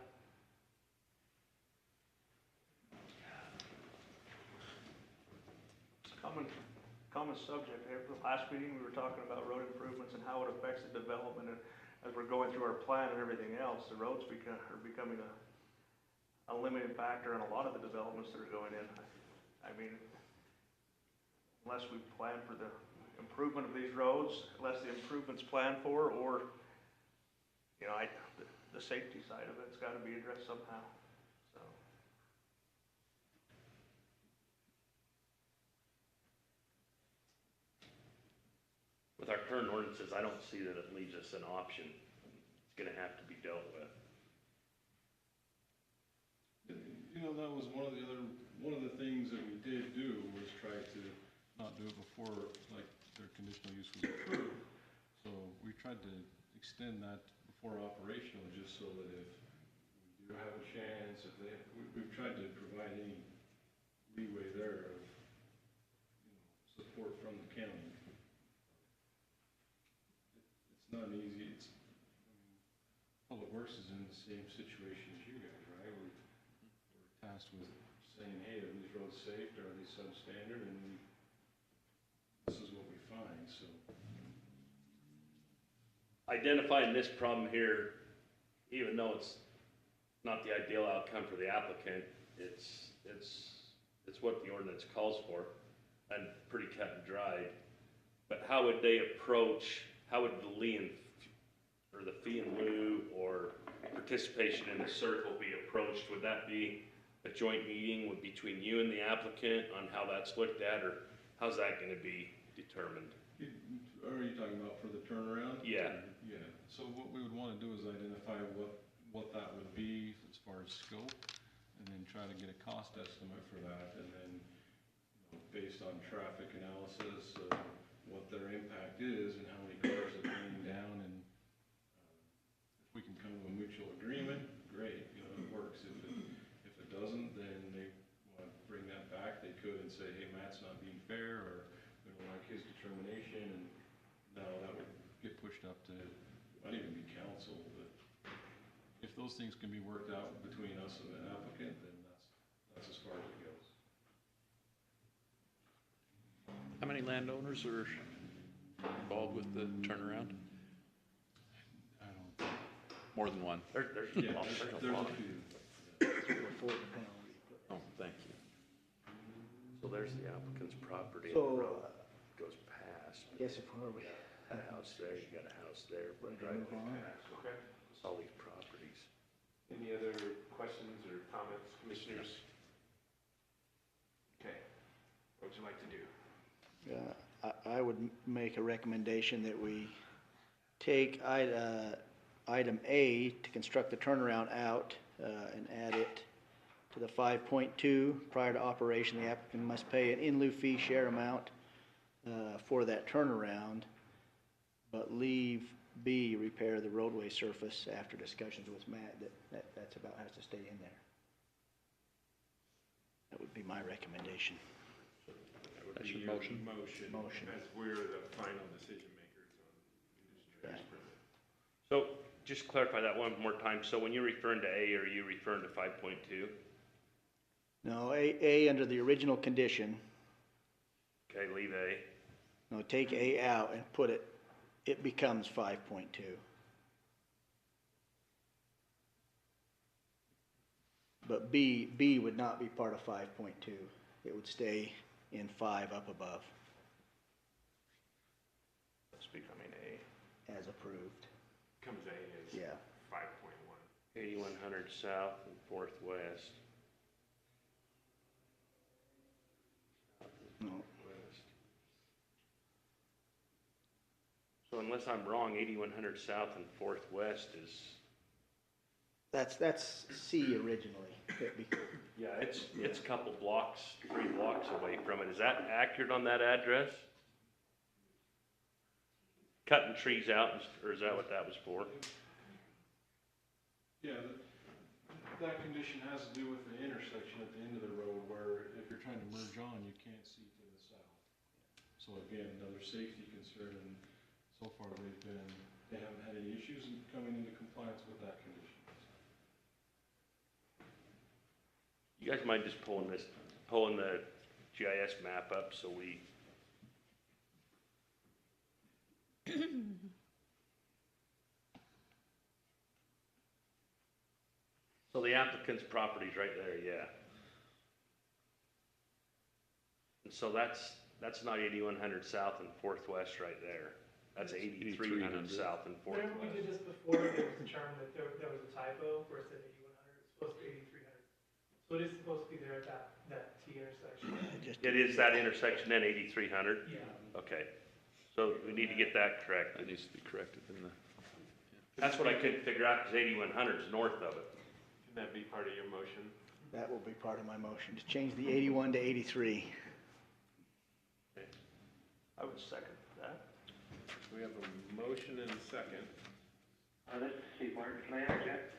It's a common subject. The last meeting, we were talking about road improvements and how it affects the development, and as we're going through our plan and everything else, the roads are becoming a limiting factor in a lot of the developments that are going in. I mean, unless we plan for the improvement of these roads, unless the improvement's planned for, or, you know, the safety side of it's gotta be addressed somehow, so. With our current ordinances, I don't see that it leaves us an option. It's gonna have to be dealt with. You know, that was one of the things that we did do was try to not do it before, like, their conditional use was approved. So we tried to extend that before operational, just so that if we do have a chance, we've tried to provide any leeway there of, you know, support from the county. It's not easy, Public Works is in the same situation as you guys, right? We're tasked with saying, hey, are these roads safe, are they substandard, and this is what we find, so. Identifying this problem here, even though it's not the ideal outcome for the applicant, it's what the ordinance calls for, and pretty cut and dried. But how would they approach, how would the or the fee in lieu or participation in the circle be approached? Would that be a joint meeting between you and the applicant on how that's looked at, or how's that gonna be determined? Are you talking about for the turnaround? Yeah. Yeah, so what we would wanna do is identify what that would be as far as scope, and then try to get a cost estimate for that, and then, you know, based on traffic analysis, what their impact is and how many cars are coming down, and if we can come to a mutual agreement, great, you know, it works. If it doesn't, then they wanna bring that back, they could and say, hey, Matt's not being fair, or we don't like his determination, and now that would get pushed up to, might even be council, but if those things can be worked out between us and the applicant, then that's as far as it goes. How many landowners are involved with the turnaround? I don't, More than one? yeah, there's a few. Oh, thank you. So there's the applicant's property, and So, the road goes past. Yes, if we A house there, you got a house there, but driveway past, Okay. all these properties. Any other questions or comments, commissioners? Okay, what would you like to do? I would make a recommendation that we take item A to construct the turnaround out and add it to the 5.2. Prior to operation, the applicant must pay an in lieu fee share amount for that turnaround, but leave B, repair the roadway surface after discussions with Matt, that's about, has to stay in there. That would be my recommendation. That would That's be your your motion? motion, as we're the final decision makers on conditional use permit. So just clarify that one more time. So when you're referring to A, are you referring to 5.2? No, A, under the original condition, Okay, leave A. No, take A out and put it, it becomes 5.2. But B would not be part of 5.2. It would stay in 5 up above That's becoming A. as approved. Comes A is Yeah. 5.1. 8100 south and 4th west. No, West. So unless I'm wrong, 8100 south and 4th west is, that's C originally. yeah, it's a couple blocks, 3 blocks away from it. Is that accurate on that address? Cutting trees out, or is that what that was for? Yeah, that condition has to do with the intersection at the end of the road where if you're trying to merge on, you can't see to the south. So again, another safety concern, and so far they haven't had any issues in coming into compliance with that condition. You guys mind just pulling the GIS map up so we. So the applicant's property's right there, yeah. And so that's not 8100 south and 4th west right there. That's 8300 south and 4th Remember we west. did this before, there was determined that there was a typo where it said 8100, it's supposed to be 8300. So it is supposed to be there at that T intersection. It is that intersection then 8300? Yeah. Okay. So we need to get that corrected. That needs to be corrected in the, That's what I couldn't figure out, because 8100 is north of it. Can that be part of your motion? That will be part of my motion, to change the 81 to 83. I would second that. We have a motion and a second. This is Steve Martin, can I interject?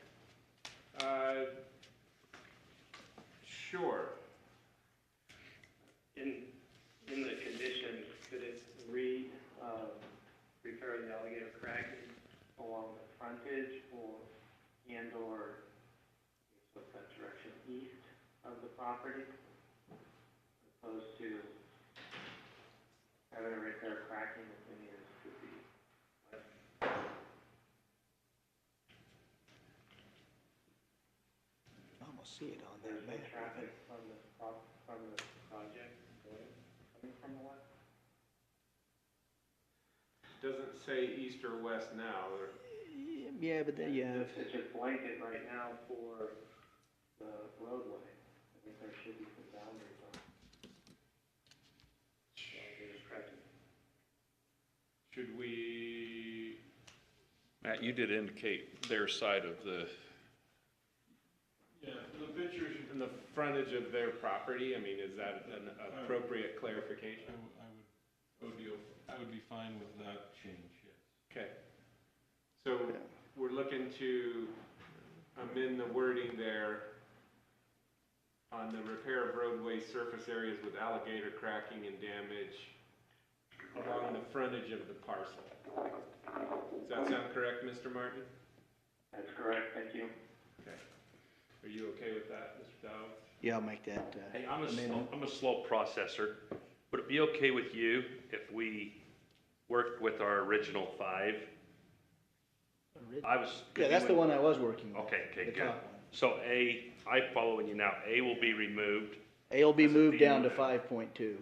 Sure. In the condition, could it read, repair the alligator cracking along the frontage or what's that direction, east of the property? Opposed to having a repair cracking if any is to be west. I almost see it on There's that no map. traffic from the project coming from the west. Doesn't say east or west now. Yeah, but then you have, It's just blanket right now for the roadway. I think there should be some boundaries on it. Should we, Matt, you did indicate their side of the, Yeah, the pictures, in the frontage of their property, I mean, is that an appropriate clarification? I would be fine with that change, yes. Okay. So we're looking to amend the wording there on the repair of roadway surface areas with alligator cracking and damage along the frontage of the parcel. Does that sound correct, Mr. Martin? That's correct, thank you. Okay. Are you okay with that, Mr. Dow? yeah, I'll make that Hey, amendment. I'm a slow processor. Would it be okay with you if we worked with our original 5? Yeah, that's the one I was working with. Okay, the good. top one. So A, I'm following you now. A will be removed. A will be That's a moved fee down to in lieu. 5.2,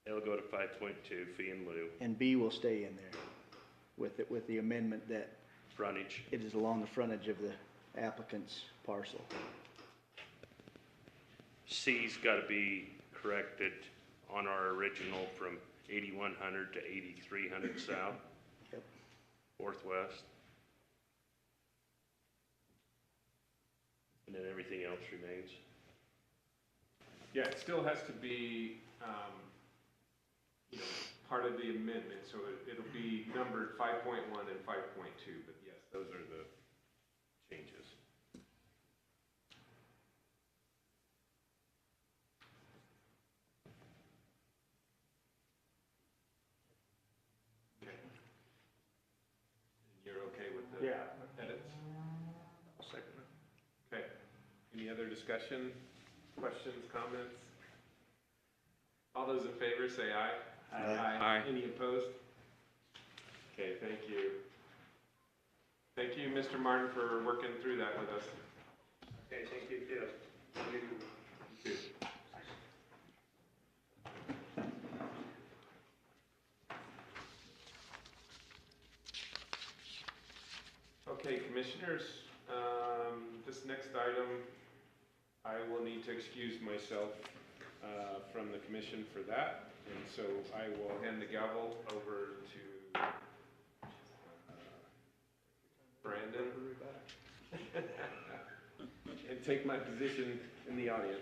It'll go to 5.2, fee in lieu, and B will stay in there with the amendment that frontage. it is along the frontage of the applicant's parcel. C's gotta be corrected on our original from 8100 to 8300 south. Yep. 4th west. And then everything else remains. Yeah, it still has to be, part of the amendment, so it'll be numbered 5.1 and 5.2, but yes, those are the changes. Okay. You're okay with the edits? I'll second that. Okay. Any other discussion, questions, comments? All those in favor say aye. Aye. Any opposed? Okay, thank you. Thank you, Mr. Martin, for working through that with us. Okay, thank you too. Thank you. Okay, commissioners, this next item, I will need to excuse myself from the commission for that. And so I will hand the gavel over to Brandon and take my position in the audience.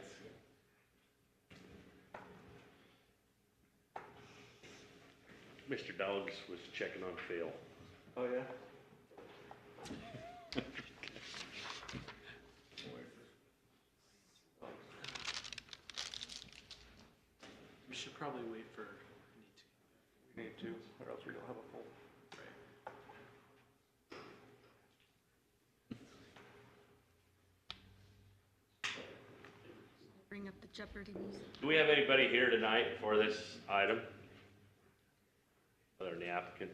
Mr. Dogs was checking on Phil. Oh, yeah? We should probably wait for Need to, or else we don't have a full. Bring up the Jeopardy music. Do we have anybody here tonight for this item? Other than the applicant?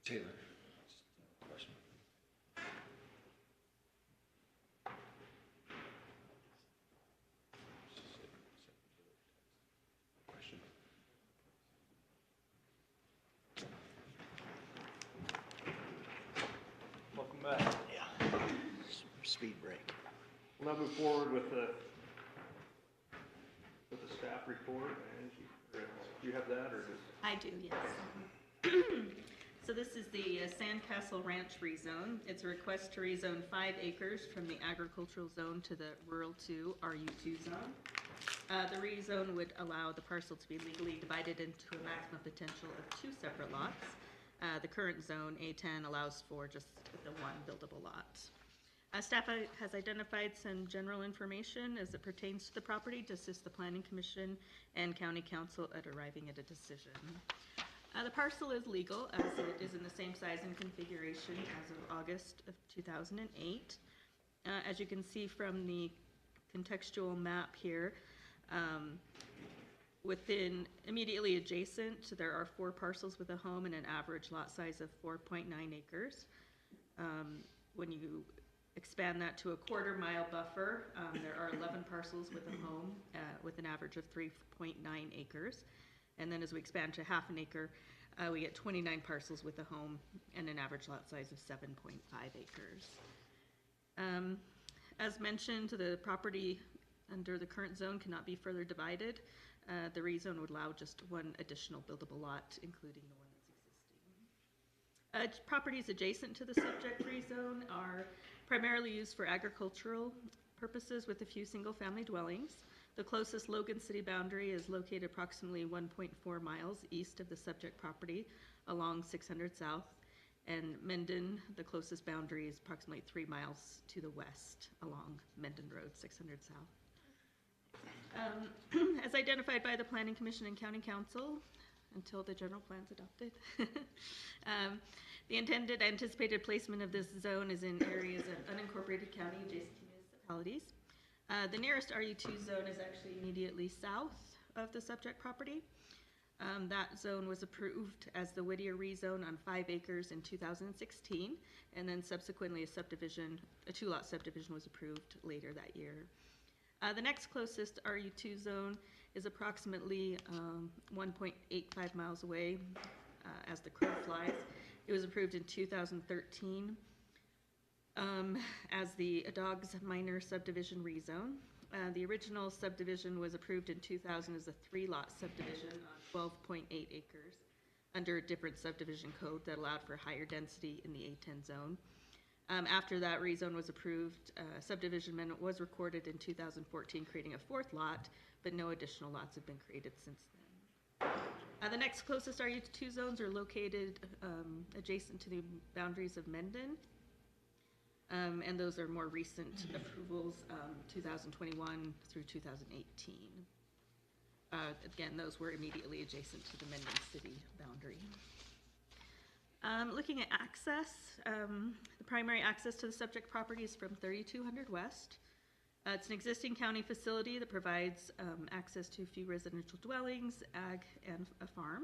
Taylor. Question. Question. Welcome back. Yeah. Speed break. We'll now move forward with the staff report, and you have that, or just? I do, yes. So this is the Sandcastle Ranch rezone. It's a request to rezone 5 acres from the agricultural zone to the rural 2 RU2 zone. The rezone would allow the parcel to be legally divided into a maximum potential of 2 separate lots. The current zone, A10, allows for just the 1 buildable lot. Staff has identified some general information as it pertains to the property to assist the Planning Commission and County Council at arriving at a decision. The parcel is legal as it is in the same size and configuration as of August of 2008. As you can see from the contextual map here, within immediately adjacent, there are 4 parcels with a home and an average lot size of 4.9 acres. When you expand that to a quarter-mile buffer, there are 11 parcels with a home with an average of 3.9 acres. And then as we expand to half an acre, we get 29 parcels with a home and an average lot size of 7.5 acres. As mentioned, the property under the current zone cannot be further divided. The rezone would allow just 1 additional buildable lot, including the one that's existing. Properties adjacent to the subject rezone are primarily used for agricultural purposes with a few single-family dwellings. The closest Logan City boundary is located approximately 1.4 miles east of the subject property along 600 South, and Mendon, the closest boundary, is approximately 3 miles to the west along Mendon Road, 600 South. As identified by the Planning Commission and County Council, until the general plan's adopted, the intended anticipated placement of this zone is in areas of unincorporated county adjacent to municipalities. The nearest RU2 zone is actually immediately south of the subject property. That zone was approved as the Whittier rezone on 5 acres in 2016, and then subsequently a 2-lot subdivision was approved later that year. The next closest RU2 zone is approximately 1.85 miles away as the crow flies. It was approved in 2013 as the Dogs Minor subdivision rezone. The original subdivision was approved in 2000 as a 3-lot subdivision on 12.8 acres under a different subdivision code that allowed for higher density in the A10 zone. After that rezone was approved, subdivision amendment was recorded in 2014, creating a 4th lot, but no additional lots have been created since then. The next closest RU2 zones are located adjacent to the boundaries of Mendon. And those are more recent approvals, 2021 through 2018. Again, those were immediately adjacent to the Mendon City boundary. Looking at access, the primary access to the subject property is from 3200 West. It's an existing county facility that provides access to a few residential dwellings, ag, and a farm.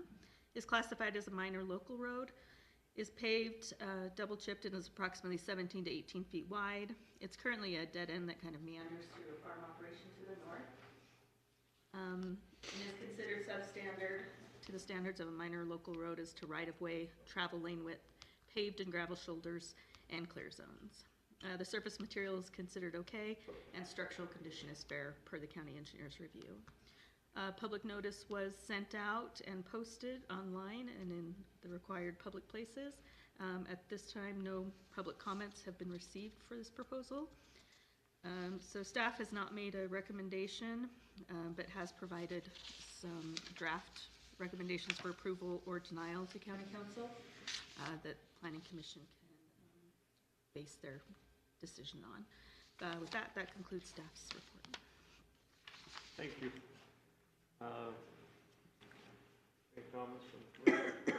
Is classified as a minor local road. Is paved, double chipped, and is approximately 17 to 18 feet wide. It's currently a dead end that kind of meanders through a farm operation to the north. And is considered substandard to the standards of a minor local road as to right-of-way, travel lane width, paved and gravel shoulders, and clear zones. The surface material is considered okay, and structural condition is fair per the county engineer's review. Public notice was sent out and posted online and in the required public places. At this time, no public comments have been received for this proposal. So staff has not made a recommendation, but has provided some draft recommendations for approval or denial to County Council that Planning Commission can base their decision on. With that, that concludes staff's report. Thank you. Any comments from the commission?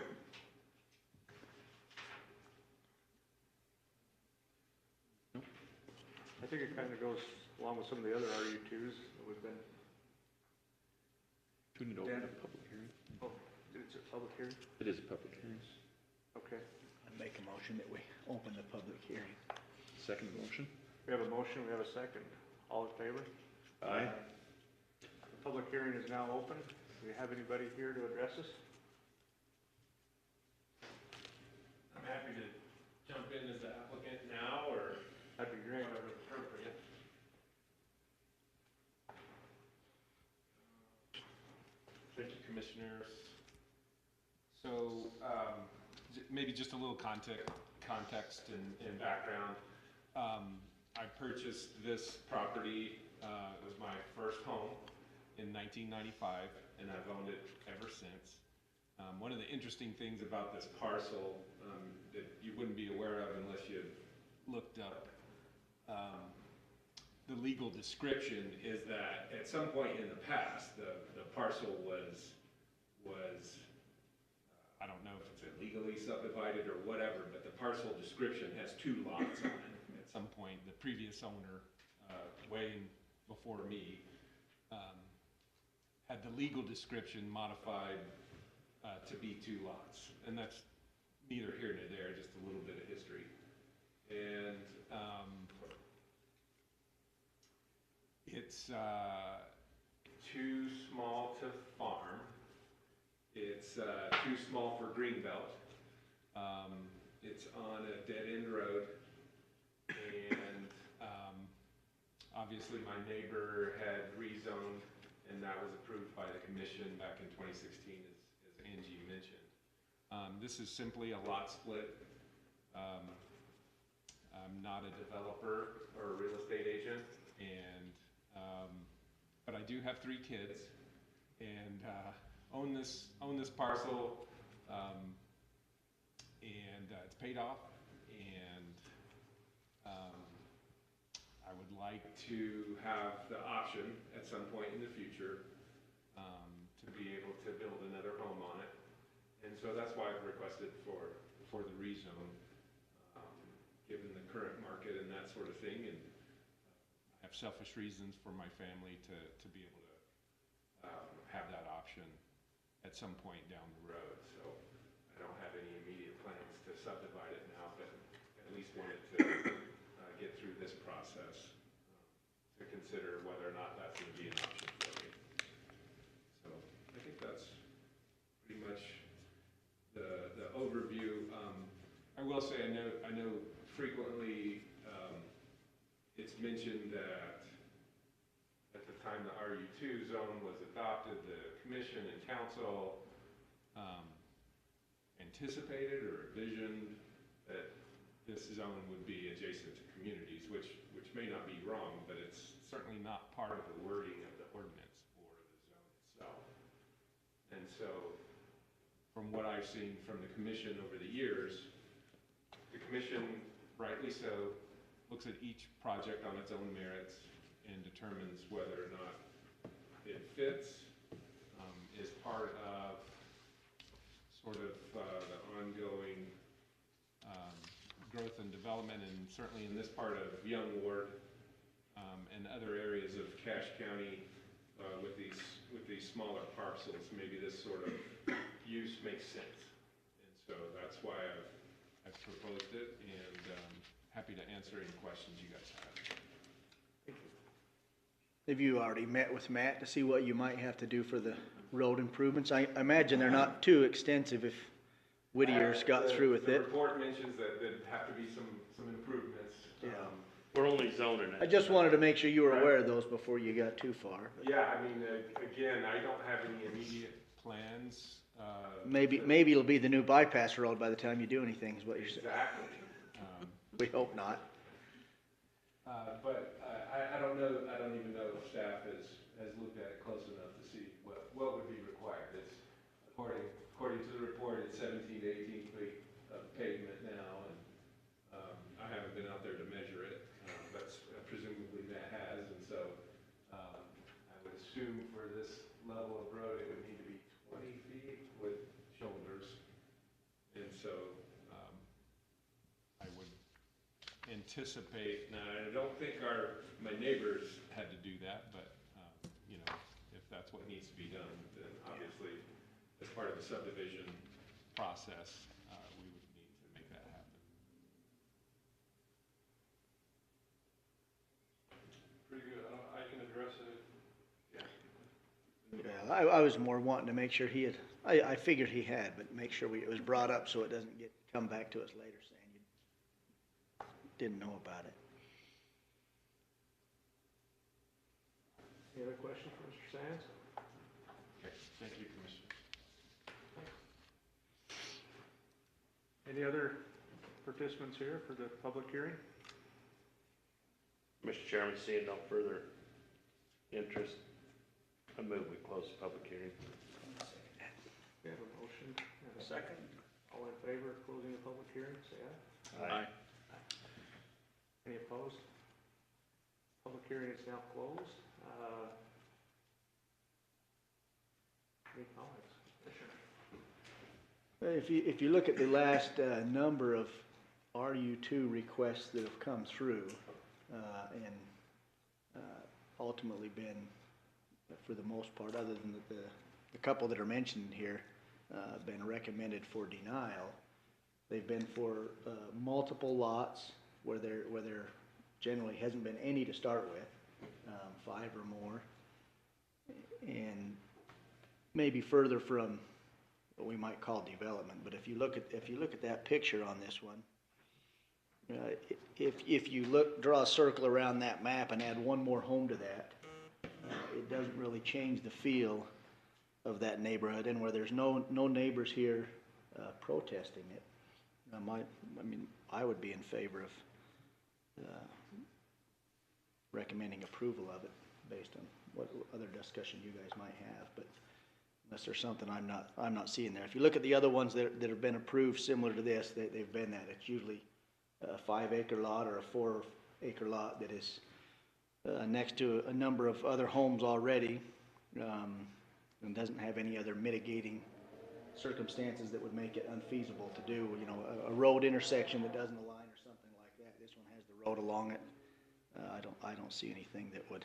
I think it kind of goes along with some of the other RU2s that we've been. Do we need to open a public hearing? Oh, it's a public hearing? It is a public hearing. Okay. I'd make a motion that we open the public hearing. Second motion? We have a motion, we have a second. All in favor? Aye. The public hearing is now open. Do we have anybody here to address us? I'm happy to jump in as the applicant now, or That'd be great. whatever appropriate. Thank you, commissioners. So, maybe just a little context and background. I purchased this property, it was my first home in 1995, and I've owned it ever since. One of the interesting things about this parcel that you wouldn't be aware of unless you looked up the legal description is that at some point in the past, the parcel was I don't know if it's illegally subdivided or whatever, but the parcel description has 2 lots on it. At some point, the previous owner, way before me, had the legal description modified to be 2 lots. And that's neither here nor there, just a little bit of history. And it's too small to farm. It's too small for greenbelt. It's on a dead-end road, and obviously my neighbor had rezoned, and that was approved by the commission back in 2016, as Angie mentioned. This is simply a lot split. I'm not a developer or a real estate agent, and but I do have 3 kids, and own this parcel, and it's paid off, and I would like to have the option at some point in the future to be able to build another home on it, and so that's why I've requested for the rezone, given the current market and that sort of thing, and I have selfish reasons for my family to be able to have that option at some point down the road. So I don't have any immediate plans to subdivide it now, but at least wanted to get through this process to consider whether or not that's going to be an option for me. So I think that's pretty much the overview. I will say I know frequently it's mentioned that at the time the RU2 zone was adopted, the commission and council anticipated or envisioned that this zone would be adjacent to communities, which may not be wrong, but it's certainly not part of the wording of the ordinance or the zone itself. And so, from what I've seen from the commission over the years, the commission, rightly so, looks at each project on its own merits and determines whether or not it fits, is part of sort of the ongoing growth and development, and certainly in this part of Young Ward, and other areas of Cache County, with these smaller parcels, maybe this sort of use makes sense. And so that's why I've proposed it, and happy to answer any questions you guys have. Have you already met with Matt to see what you might have to do for the road improvements? I imagine they're not too extensive if Whittier's got through with The it. report mentions that there'd have to be some improvements. Yeah. We're only zoning it. I just wanted to make sure you were aware of those before you got too far. but Yeah, I mean, again, I don't have any immediate plans. Maybe it'll be the new bypass road by the time you do anything, is what you're saying. Exactly. We hope not. But I don't know, I don't even know if staff has looked at it close enough to see what would be required. It's according to the report, it's 17 to 18 feet of pavement now, and I haven't been out there to measure it. That's presumably Matt has, and so I would assume for this level of road, it would need to be 20 feet with shoulders. And so I would anticipate, now I don't think my neighbors had to do that, but you know, if that's what needs to be done, then obviously as part of the subdivision process, we would need to make that happen. Pretty good, I can address it. Yeah, I was more wanting to make sure he had, I figured he had, but make sure it was brought up so it doesn't come back to us later saying you didn't know about it. Any other questions for Mr. Sands? Okay, thank you, Commissioner. Any other participants here for the public hearing? Mr. Chairman, seeing no further interest, I move we close the public hearing. We have a motion and a second. All in favor of closing the public hearing, say aye. Aye. Any opposed? Public hearing is now closed. Any comments? Commissioner? If you look at the last number of RU2 requests that have come through, and ultimately been, for the most part, other than the couple that are mentioned here, been recommended for denial, they've been for multiple lots where there generally hasn't been any to start with, 5 or more, and maybe further from what we might call development. But if you look at that picture on this one, if you draw a circle around that map and add one more home to that, it doesn't really change the feel of that neighborhood, and where there's no neighbors here protesting it. I would be in favor of recommending approval of it based on what other discussion you guys might have, but unless there's something I'm not seeing there. If you look at the other ones that have been approved similar to this, they've been that. It's usually a 5-acre lot or a 4-acre lot that is next to a number of other homes already, and doesn't have any other mitigating circumstances that would make it unfeasible to do, you know, a road intersection that doesn't align or something like that. This one has the road along it. I don't see anything that would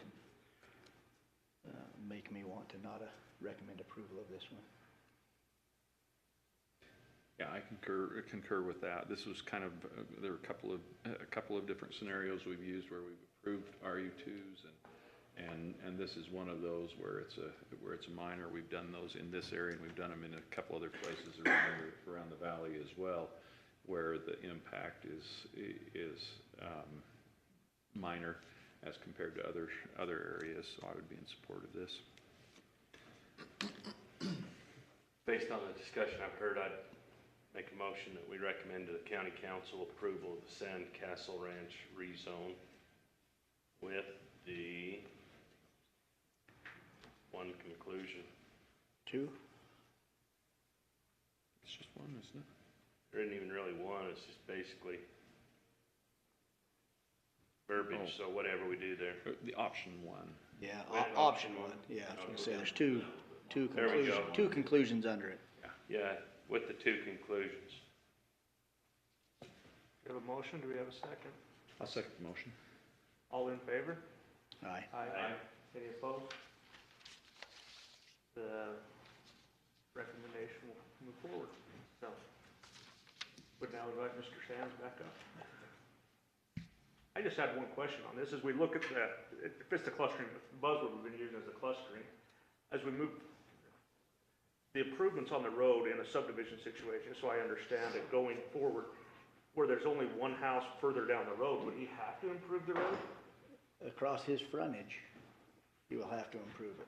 make me want to not recommend approval of this one. Yeah, I concur with that. This was kind of, there were a couple of different scenarios we've used where we've approved RU2s, and this is one of those where it's a minor. We've done those in this area, and we've done them in a couple other places around the valley as well, where the impact is minor as compared to other areas. So I would be in support of this. Based on the discussion I've heard, I'd make a motion that we recommend to the county council approval of the Sand Castle Ranch rezone with the one conclusion. 2? It's just one, isn't it? There isn't even really one, it's just basically verbiage, so whatever we do there. The option 1. Yeah, Right, option option 1. one. Yeah, I was gonna Okay. say there's two There we conclusions, go. 2 conclusions under it. Yeah, with the 2 conclusions. We have a motion, do we have a second? I'll second the motion. All in favor? Aye. Aye. Any opposed? The recommendation will move forward, so. Would now invite Mr. Sands back up. I just had one question on this, as we look at if it's the clustering, the buzzword we've been using as the clustering, as we move the improvements on the road in a subdivision situation, so I understand it going forward, where there's only one house further down the road, would he have to improve the road? Across his frontage, he will have to improve it.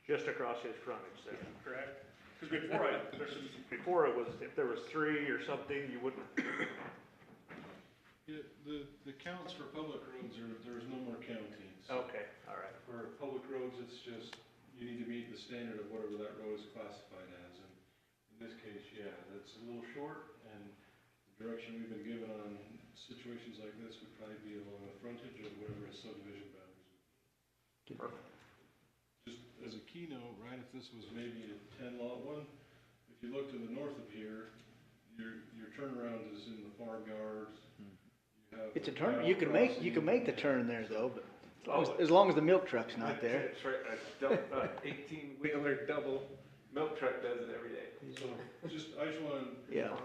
Just across his frontage then, correct? Because before it was, if there was 3 or something, you wouldn't. Yeah, the counts for public roads there's no more counting. So Okay, all right. for public roads, it's just, you need to meet the standard of whatever that road is classified as. And in this case, yeah, that's a little short, and the direction we've been given on situations like this would probably be along the frontage of whatever his subdivision boundaries would be. Just as a keynote, right, if this was maybe a 10-lot one, if you look to the north of here, your turnaround is in the farmyards. You have It's a the turn, cattle you can make the crossing. turn there though, but as long as the milk truck's not there. That's right, a 18-wheeler double milk truck does it every day. So, I just want Yeah.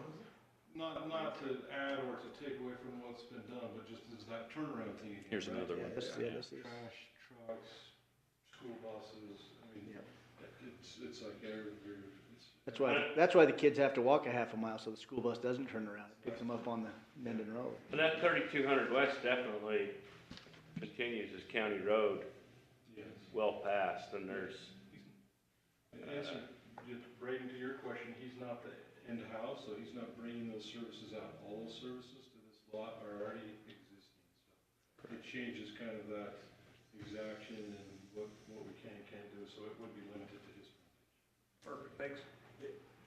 not to add or to take away from what's been done, but just as that turnaround thing. again, Here's right? another one. This is- Trash trucks, school buses, I mean, it's like That's why the kids have to walk a half a mile so the school bus doesn't turn around. It picks them up on the Menden Road. And that 3200 west definitely continues as county road yes. well past, and there's, Answer, Braden, to your question, he's not the end house, so he's not bringing those services out. All those services to this lot are already existing, so it changes kind of that exaction and what we can and can't do, so it would be limited to his. Perfect, thanks.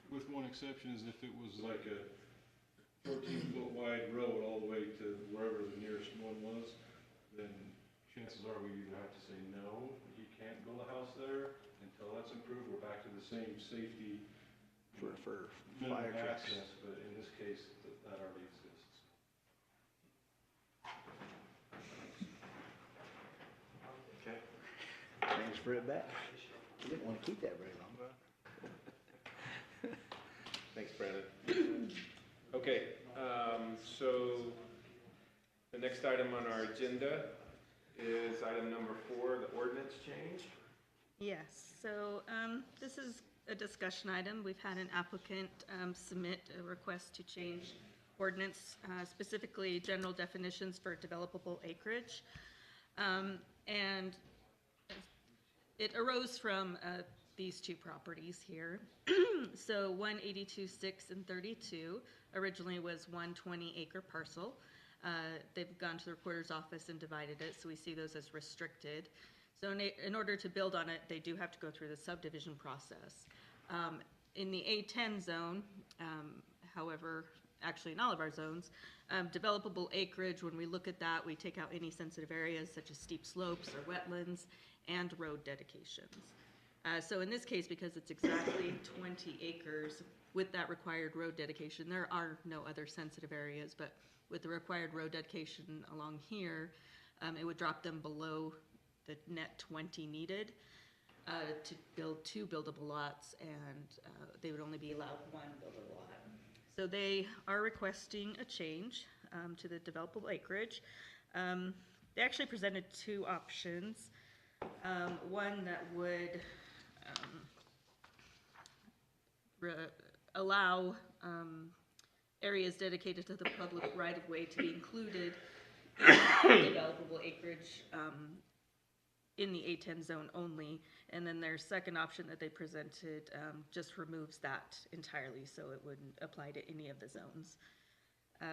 With one exception, is if it was like a 14-foot wide road all the way to wherever the nearest one was, then chances are we either have to say no, he can't build a house there until that's improved. We're back to the same safety For minimum fire trucks. access, but in this case, that already exists. Okay. Transfer it back. You didn't want to keep that very long. Thanks, Brandon. Okay, so the next item on our agenda is item number 4, the ordinance change. Yes, so this is a discussion item. We've had an applicant submit a request to change ordinance, specifically general definitions for developable acreage. And it arose from these 2 properties here. So 182.6 and 32 originally was 120-acre parcel. They've gone to the recorder's office and divided it, so we see those as restricted. So in order to build on it, they do have to go through the subdivision process. In the A10 zone, however, actually in all of our zones, developable acreage, when we look at that, we take out any sensitive areas such as steep slopes or wetlands and road dedications. So in this case, because it's exactly 20 acres with that required road dedication, there are no other sensitive areas, but with the required road dedication along here, it would drop them below the net 20 needed to build 2 buildable lots, and they would only be allowed 1 buildable lot. So they are requesting a change to the developable acreage. They actually presented 2 options. One that would allow areas dedicated to the public right-of-way to be included in developable acreage in the A10 zone only. And then their second option that they presented just removes that entirely, so it wouldn't apply to any of the zones.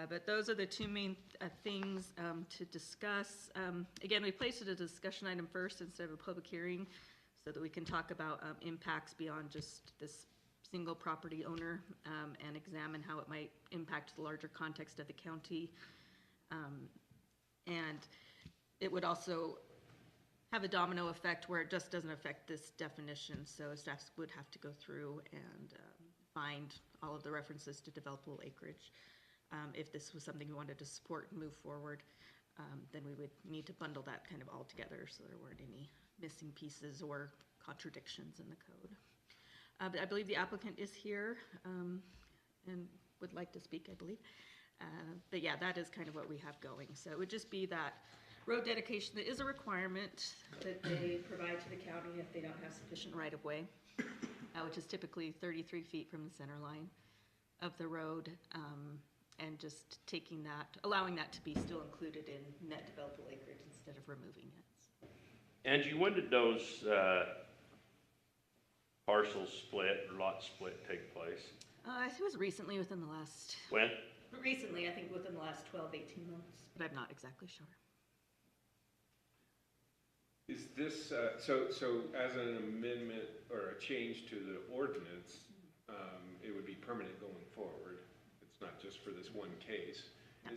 But those are the 2 main things to discuss. Again, we placed it as a discussion item first instead of a public hearing so that we can talk about impacts beyond just this single property owner and examine how it might impact the larger context of the county. And it would also have a domino effect where it just doesn't affect this definition, so staff would have to go through and find all of the references to developable acreage. If this was something we wanted to support and move forward, then we would need to bundle that kind of all together so there weren't any missing pieces or contradictions in the code. But I believe the applicant is here and would like to speak, I believe. But yeah, that is kind of what we have going. So it would just be that road dedication that is a requirement that they provide to the county if they don't have sufficient right-of-way, which is typically 33 feet from the center line of the road, and just taking that, allowing that to be still included in net developable acreage instead of removing it. Angie, when did those parcels split or lot split take place? I think it was recently within the last, When? recently, I think within the last 12, 18 months, but I'm not exactly sure. Is this, so as an amendment or a change to the ordinance, it would be permanent going forward? It's not just for this one case. No.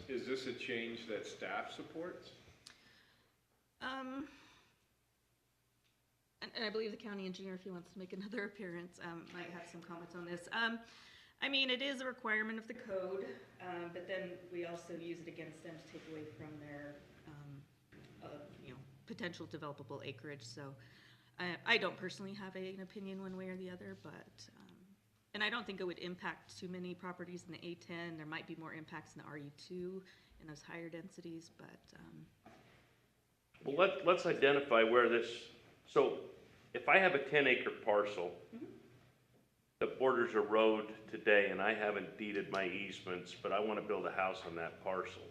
Is this a change that staff supports? And I believe the county engineer, if he wants to make another appearance, might have some comments on this. I mean, it is a requirement of the code, but then we also use it against them to take away from their, potential developable acreage. So I don't personally have an opinion one way or the other, but, and I don't think it would impact too many properties in the A10. There might be more impacts in the RU2 in those higher densities, but. Well, let's identify where this, so if I have a 10-acre parcel that borders a road today and I haven't deeded my easements, but I want to build a house on that parcel,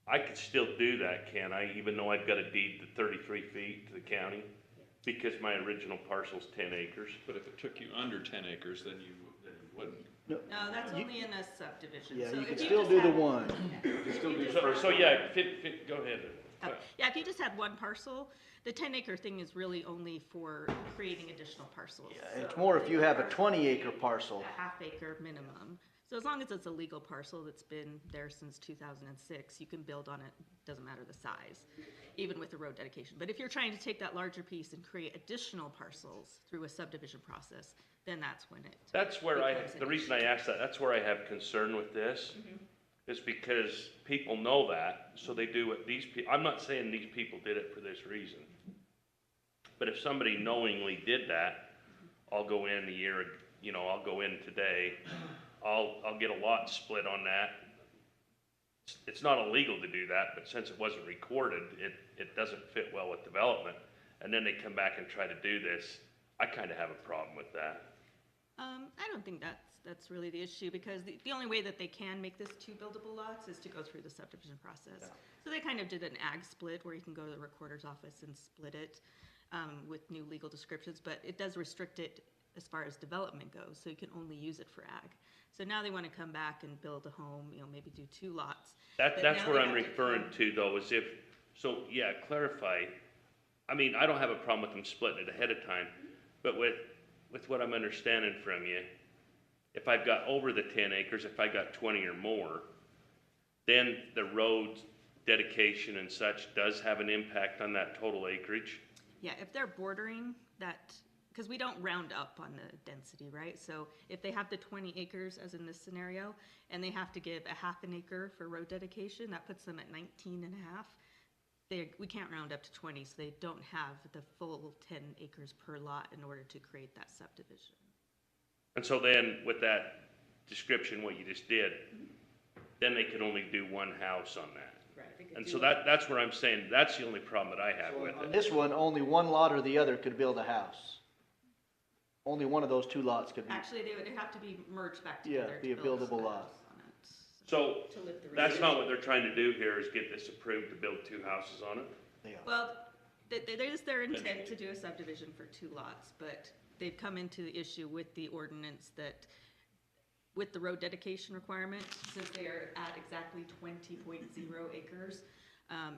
I could still do that, can I, even though I've got to deed the 33 feet to the county? Because my original parcel's 10 acres. But if it took you under 10 acres, then you wouldn't. No, that's only in a subdivision. Yeah, So you if can just still do the had- one. So yeah, go ahead. Yeah, if you just had one parcel, the 10-acre thing is really only for creating additional parcels. Yeah, it's more if you have a 20-acre parcel. A half-acre minimum. So as long as it's a legal parcel that's been there since 2006, you can build on it, doesn't matter the size, even with the road dedication. But if you're trying to take that larger piece and create additional parcels through a subdivision process, then that's when it. That's where becomes an the reason I issue. asked that, that's where I have concern with this, is because people know that, so they do what these people, I'm not saying these people did it for this reason. But if somebody knowingly did that, I'll go in I'll go in today, I'll get a lot split on that. It's not illegal to do that, but since it wasn't recorded, it doesn't fit well with development. And then they come back and try to do this, I kind of have a problem with that. I don't think that's really the issue, because the only way that they can make this 2 buildable lots is to go through the subdivision process. Yeah. So they kind of did an ag split where you can go to the recorder's office and split it with new legal descriptions, but it does restrict it as far as development goes, so you can only use it for ag. So now they want to come back and build a home, maybe do 2 lots. But That's now where they I'm have to referring come- to though, is clarify. I mean, I don't have a problem with them splitting it ahead of time, but with what I'm understanding from you, if I've got over the 10 acres, if I got 20 or more, then the road dedication and such does have an impact on that total acreage. Yeah, if they're bordering that, because we don't round up on the density, right? So if they have the 20 acres, as in this scenario, and they have to give a half an acre for road dedication, that puts them at 19 and a half. We can't round up to 20, so they don't have the full 10 acres per lot in order to create that subdivision. And so then with that description, what you just did, then they could only do one house on that. Right. And so that's where I'm saying, that's the only problem that I have with On it. this one, only one lot or the other could build a house. Only one of those 2 lots could be, Actually, they would have to be merged back Yeah, together. be to a build buildable a lot. house on it. So To live the that's rest. not what they're trying to do here, is get this approved to build 2 houses on it? yeah. Well, there's their intent to do a subdivision for 2 lots, but they've come into the issue with the ordinance that, with the road dedication requirement, since they are at exactly 20.0 acres,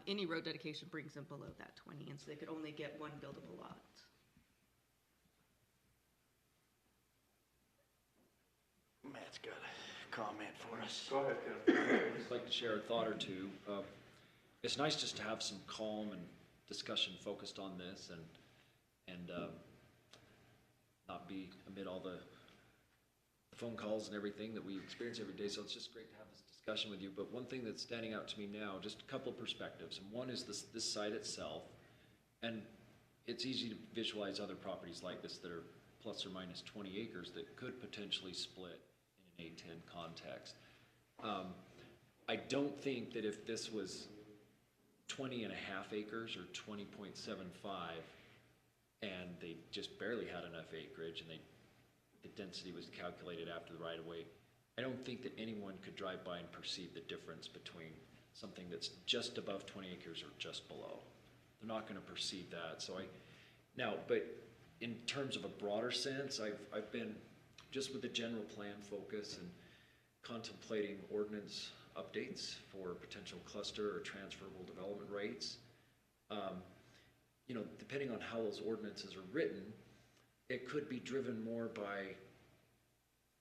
any road dedication brings them below that 20, and so they could only get 1 buildable lot. Matt's got a comment for us. Go ahead, Tim. I'd just like to share a thought or two. It's nice just to have some calm and discussion focused on this and not be amid all the phone calls and everything that we experience every day, so it's just great to have this discussion with you. But one thing that's standing out to me now, just a couple of perspectives, and one is this site itself, and it's easy to visualize other properties like this that are plus or minus 20 acres that could potentially split in an A10 context. I don't think that if this was 20 and a half acres or 20.75 and they just barely had enough acreage and the density was calculated after the right of way, I don't think that anyone could drive by and perceive the difference between something that's just above 20 acres or just below. They're not going to perceive that. So but in terms of a broader sense, I've been just with the general plan focus and contemplating ordinance updates for potential cluster or transferable development rates. Depending on how those ordinances are written, it could be driven more by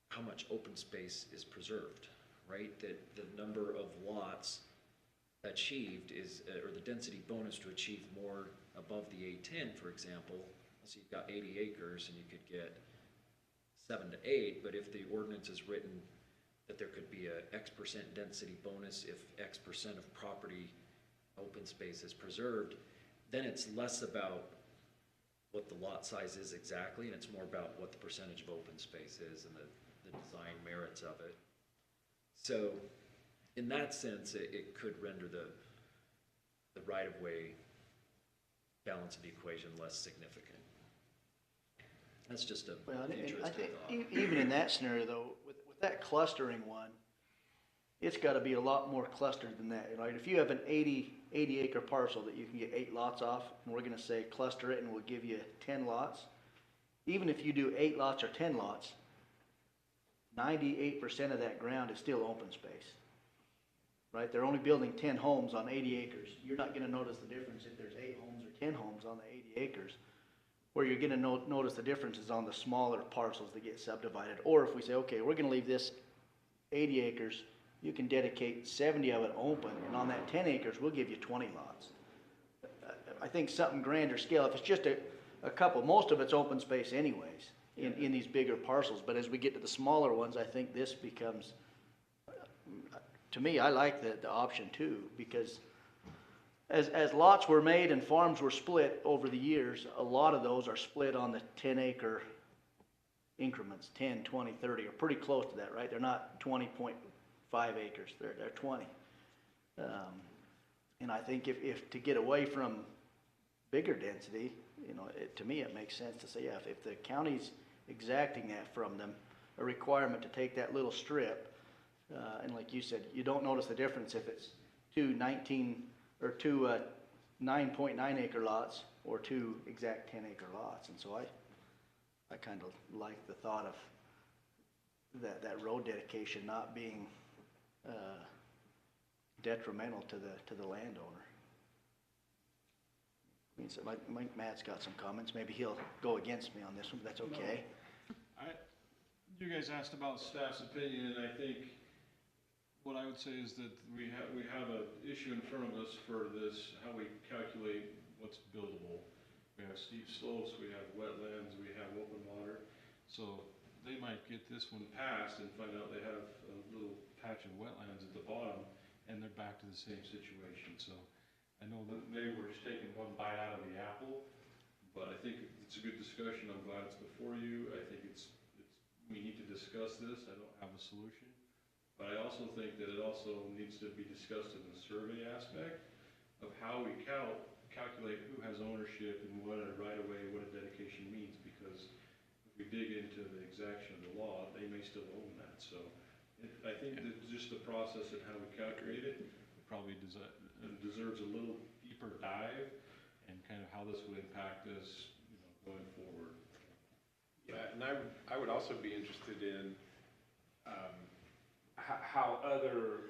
how much open space is preserved, right? That the number of lots achieved is, or the density bonus to achieve more above the A10, for example. So you've got 80 acres and you could get 7 to 8, but if the ordinance is written that there could be a X% density bonus if X% of property open space is preserved, then it's less about what the lot size is exactly, and it's more about what the percentage of open space is and the design merits of it. So in that sense, it could render the right-of-way balance of the equation less significant. That's just a Well, and I futuristic think thought. even in that scenario though, with that clustering one, it's gotta be a lot more clustered than that, right? If you have an 80 acre parcel that you can get 8 lots off, and we're gonna say cluster it and we'll give you 10 lots, even if you do 8 lots or 10 lots, 98% of that ground is still open space, right? They're only building 10 homes on 80 acres. You're not gonna notice the difference if there's 8 homes or 10 homes on the 80 acres. Where you're gonna notice the difference is on the smaller parcels that get subdivided. Or if we say, okay, we're gonna leave this 80 acres, you can dedicate 70 of it open, and on that 10 acres, we'll give you 20 lots. I think something grander scale, if it's just a couple, most of it's open space anyways, in these bigger parcels. But as we get to the smaller ones, I think this becomes, to me, I like the option too, because as lots were made and farms were split over the years, a lot of those are split on the 10 acre increments, 10, 20, 30, or pretty close to that, right? They're not 20.5 acres, they're 20. And I think if to get away from bigger density, to me it makes sense to say, yeah, if the county's exacting that from them, a requirement to take that little strip, and like you said, you don't notice the difference if it's two 9.9 acre lots or 2 exact 10 acre lots. And so I kind of like the thought of that road dedication not being detrimental to the landowner. I mean, so Matt's got some comments. Maybe he'll go against me on this one, but that's okay. You guys asked about staff's opinion, and I think what I would say is that we have an issue in front of us for this, how we calculate what's buildable. We have steep slopes, we have wetlands, we have open water. So they might get this one passed and find out they have a little patch of wetlands at the bottom, and they're back to the same situation. So I know that maybe we're just taking one bite out of the apple, but I think it's a good discussion. I'm glad it's before you. I think we need to discuss this. I don't have a solution. But I also think that it also needs to be discussed in the survey aspect of how we calculate who has ownership and what a right-of-way, what a dedication means, because if we dig into the exaction of the law, they may still own that. So I think that just the process and how we calculate it probably deserves a little deeper dive and kind of how this would impact us, going forward. Yeah, and I would also be interested in how other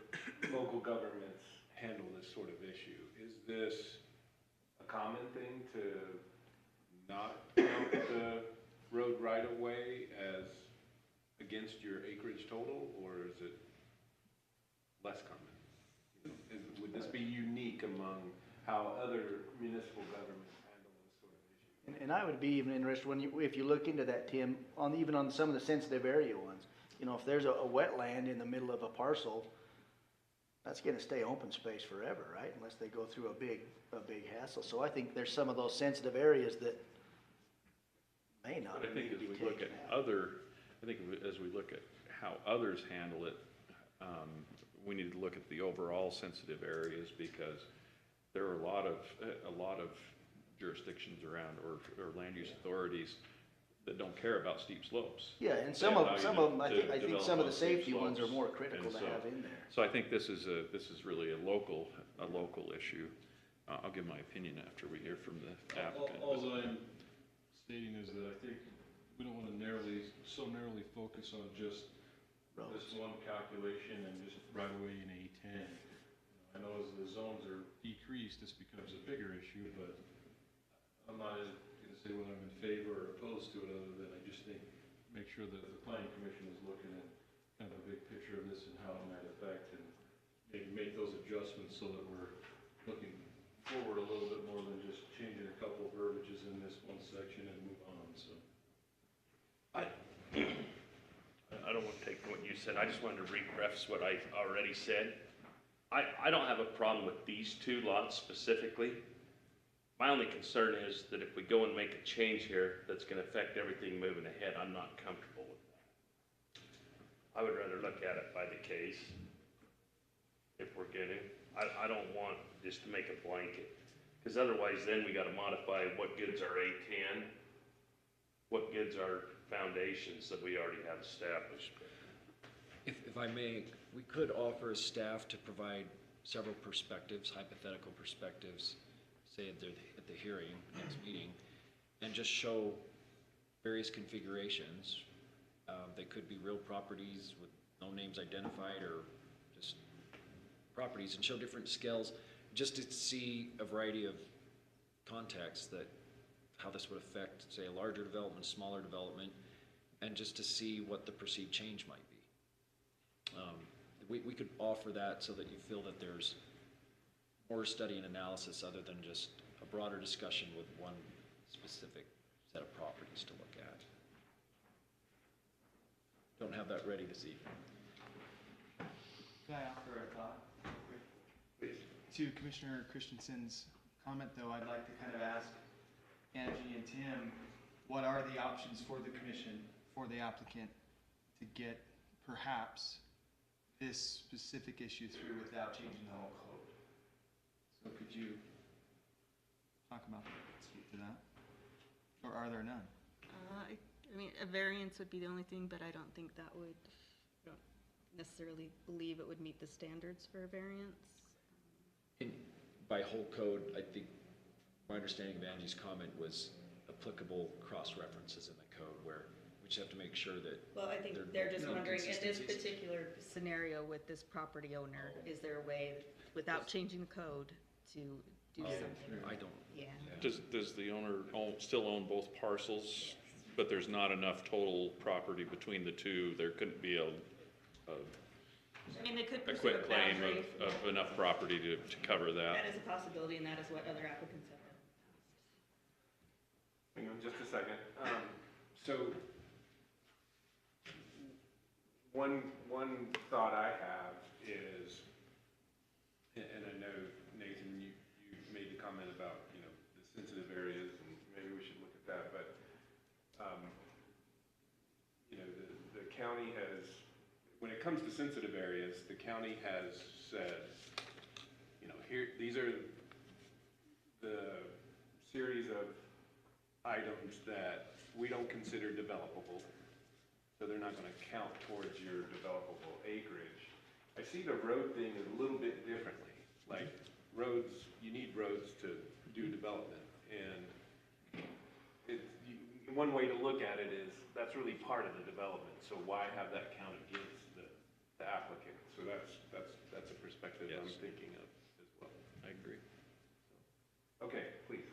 local governments handle this sort of issue. Is this a common thing to not count the road right-of-way as against your acreage total, or is it less common? Would this be unique among how other municipal governments handle this sort of issue? And I would be even interested if you look into that, Tim, even on some of the sensitive area ones. you know, if there's a wetland in the middle of a parcel, that's gonna stay open space forever, right? Unless they go through a big hassle. So I think there's some of those sensitive areas that may not But I think need as to be we look taken at out. as we look at how others handle it, we need to look at the overall sensitive areas, because there are a lot of jurisdictions around, or land use authorities that don't care about steep slopes. Yeah, and They some allow of you them, I to think develop some of on the steep safety ones are slopes. more critical And to so- have in there. So I think this is really a local issue. I'll give my opinion after we hear from the applicant. All I'm stating is that I think we don't wanna so narrowly focus on just this one calculation and just right away in A10. I know as the zones are decreased, this becomes a bigger issue, but I'm not gonna say whether I'm in favor or opposed to it, other than I just think, make sure that the planning commission is looking at kind of a big picture of this and how it might affect, and maybe make those adjustments so that we're looking forward a little bit more than just changing a couple of verbiages in this one section and move on, so. I don't want to take what you said, I just wanted to re-preface what I already said. I don't have a problem with these two lots specifically. My only concern is that if we go and make a change here that's gonna affect everything moving ahead, I'm not comfortable with that. I would rather look at it by the case, if we're getting. I don't want just to make a blanket, because otherwise then we gotta modify what gives our A10, what gives our foundations that we already have established. If I may, we could offer as staff to provide several perspectives, hypothetical perspectives, say at the hearing, next meeting, and just show various configurations. They could be real properties with no names identified, or just properties, and show different scales, just to see a variety of contexts that, how this would affect, say, a larger development, smaller development, and just to see what the perceived change might be. We could offer that so that you feel that there's more study and analysis other than just a broader discussion with one specific set of properties to look at. Don't have that ready this evening. Can I offer a thought? Please. To Commissioner Christensen's comment, though, I'd like to kind of ask Angie and Tim, what are the options for the commission, for the applicant, to get perhaps this specific issue through without changing the whole code? So could you talk about that, speak to that? Or are there none? I mean, a variance would be the only thing, but I don't think that would, I don't necessarily believe it would meet the standards for a variance. By whole code, I think, my understanding of Angie's comment was applicable cross-references in the code, where we just have to make sure that. Well, I think There- they're just no wondering, in this inconsistencies. particular scenario with this property owner, is there a way, without changing the code, to do something? I don't, Yeah. Does the owner still own both parcels, but there's not enough total property between the two? There couldn't be a I mean, they could a pursue a quick claim boundary. of enough property to cover that. That is a possibility, and that is what other applicants have done. Hang on just a second. So, one thought I have is, and I know, Nathan, you made the comment about, the sensitive areas, and maybe we should look at that, but, the county has, when it comes to sensitive areas, the county has said, here, these are the series of items that we don't consider developable, so they're not gonna count towards your developable acreage. I see the road thing a little bit differently, like roads, you need roads to do development, and one way to look at it is, that's really part of the development, so why have that count against the applicant? So that's a perspective I'm Yes. thinking of as well. I agree. Okay, please.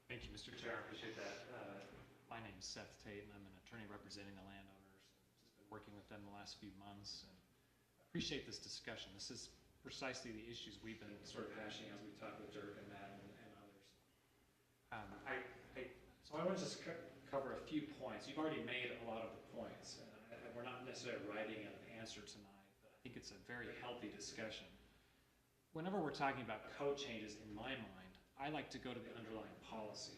Thank you, Mr. Chair, I appreciate that. My name is Seth Tate, and I'm an attorney representing the landowners. Just been working with them the last few months, and I appreciate this discussion. This is precisely the issues we've been sort of hashing as we talk with Dirk and Matt and others. So I want to just cover a few points. You've already made a lot of the points, and I we're not necessarily writing an answer tonight, but I think it's a very healthy discussion. Whenever we're talking about code changes, in my mind, I like to go to the underlying policy.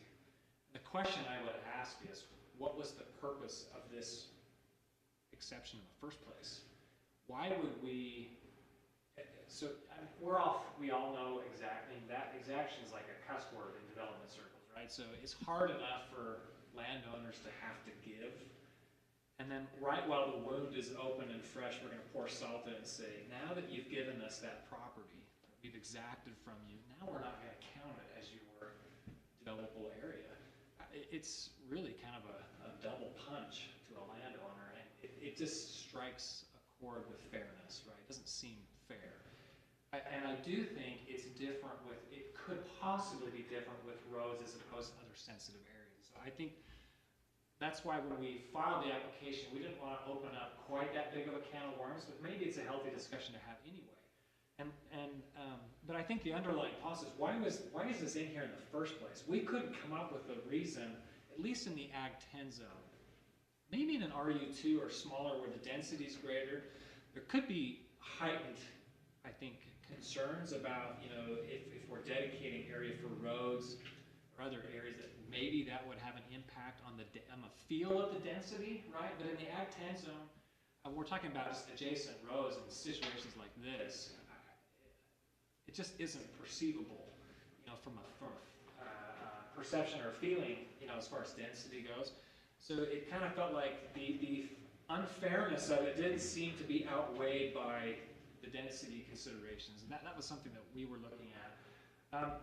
The question I would ask is, what was the purpose of this exception in the first place? Why would we, so I mean, we all know exactly, that exaction is like a cuss word in development circles, right? So it's hard enough for landowners to have to give. And then right while the wound is open and fresh, we're gonna pour salt in and say, now that you've given us that property, we've exacted from you, now we're not gonna count it as your developable area. It's really kind of a double punch to a landowner, and it just strikes a chord with fairness, right? It doesn't seem fair. And I do think it's different with, it could possibly be different with roads as opposed to other sensitive areas. So I think that's why when we filed the application, we didn't want to open up quite that big of a can of worms, but maybe it's a healthy discussion to have anyway. But I think the underlying policy is, why is this in here in the first place? We couldn't come up with a reason, at least in the Ag 10 zone. Maybe in an RU2 or smaller where the density is greater, there could be heightened, I think, concerns about, you know, if we're dedicating area for roads or other areas, that maybe that would have an impact on the feel of the density, right? But in the Ag 10 zone, we're talking about just adjacent roads and situations like this. It just isn't perceivable, you know, from a perception or feeling, you know, as far as density goes. So it kind of felt like the unfairness of it didn't seem to be outweighed by the density considerations, and that was something that we were looking at.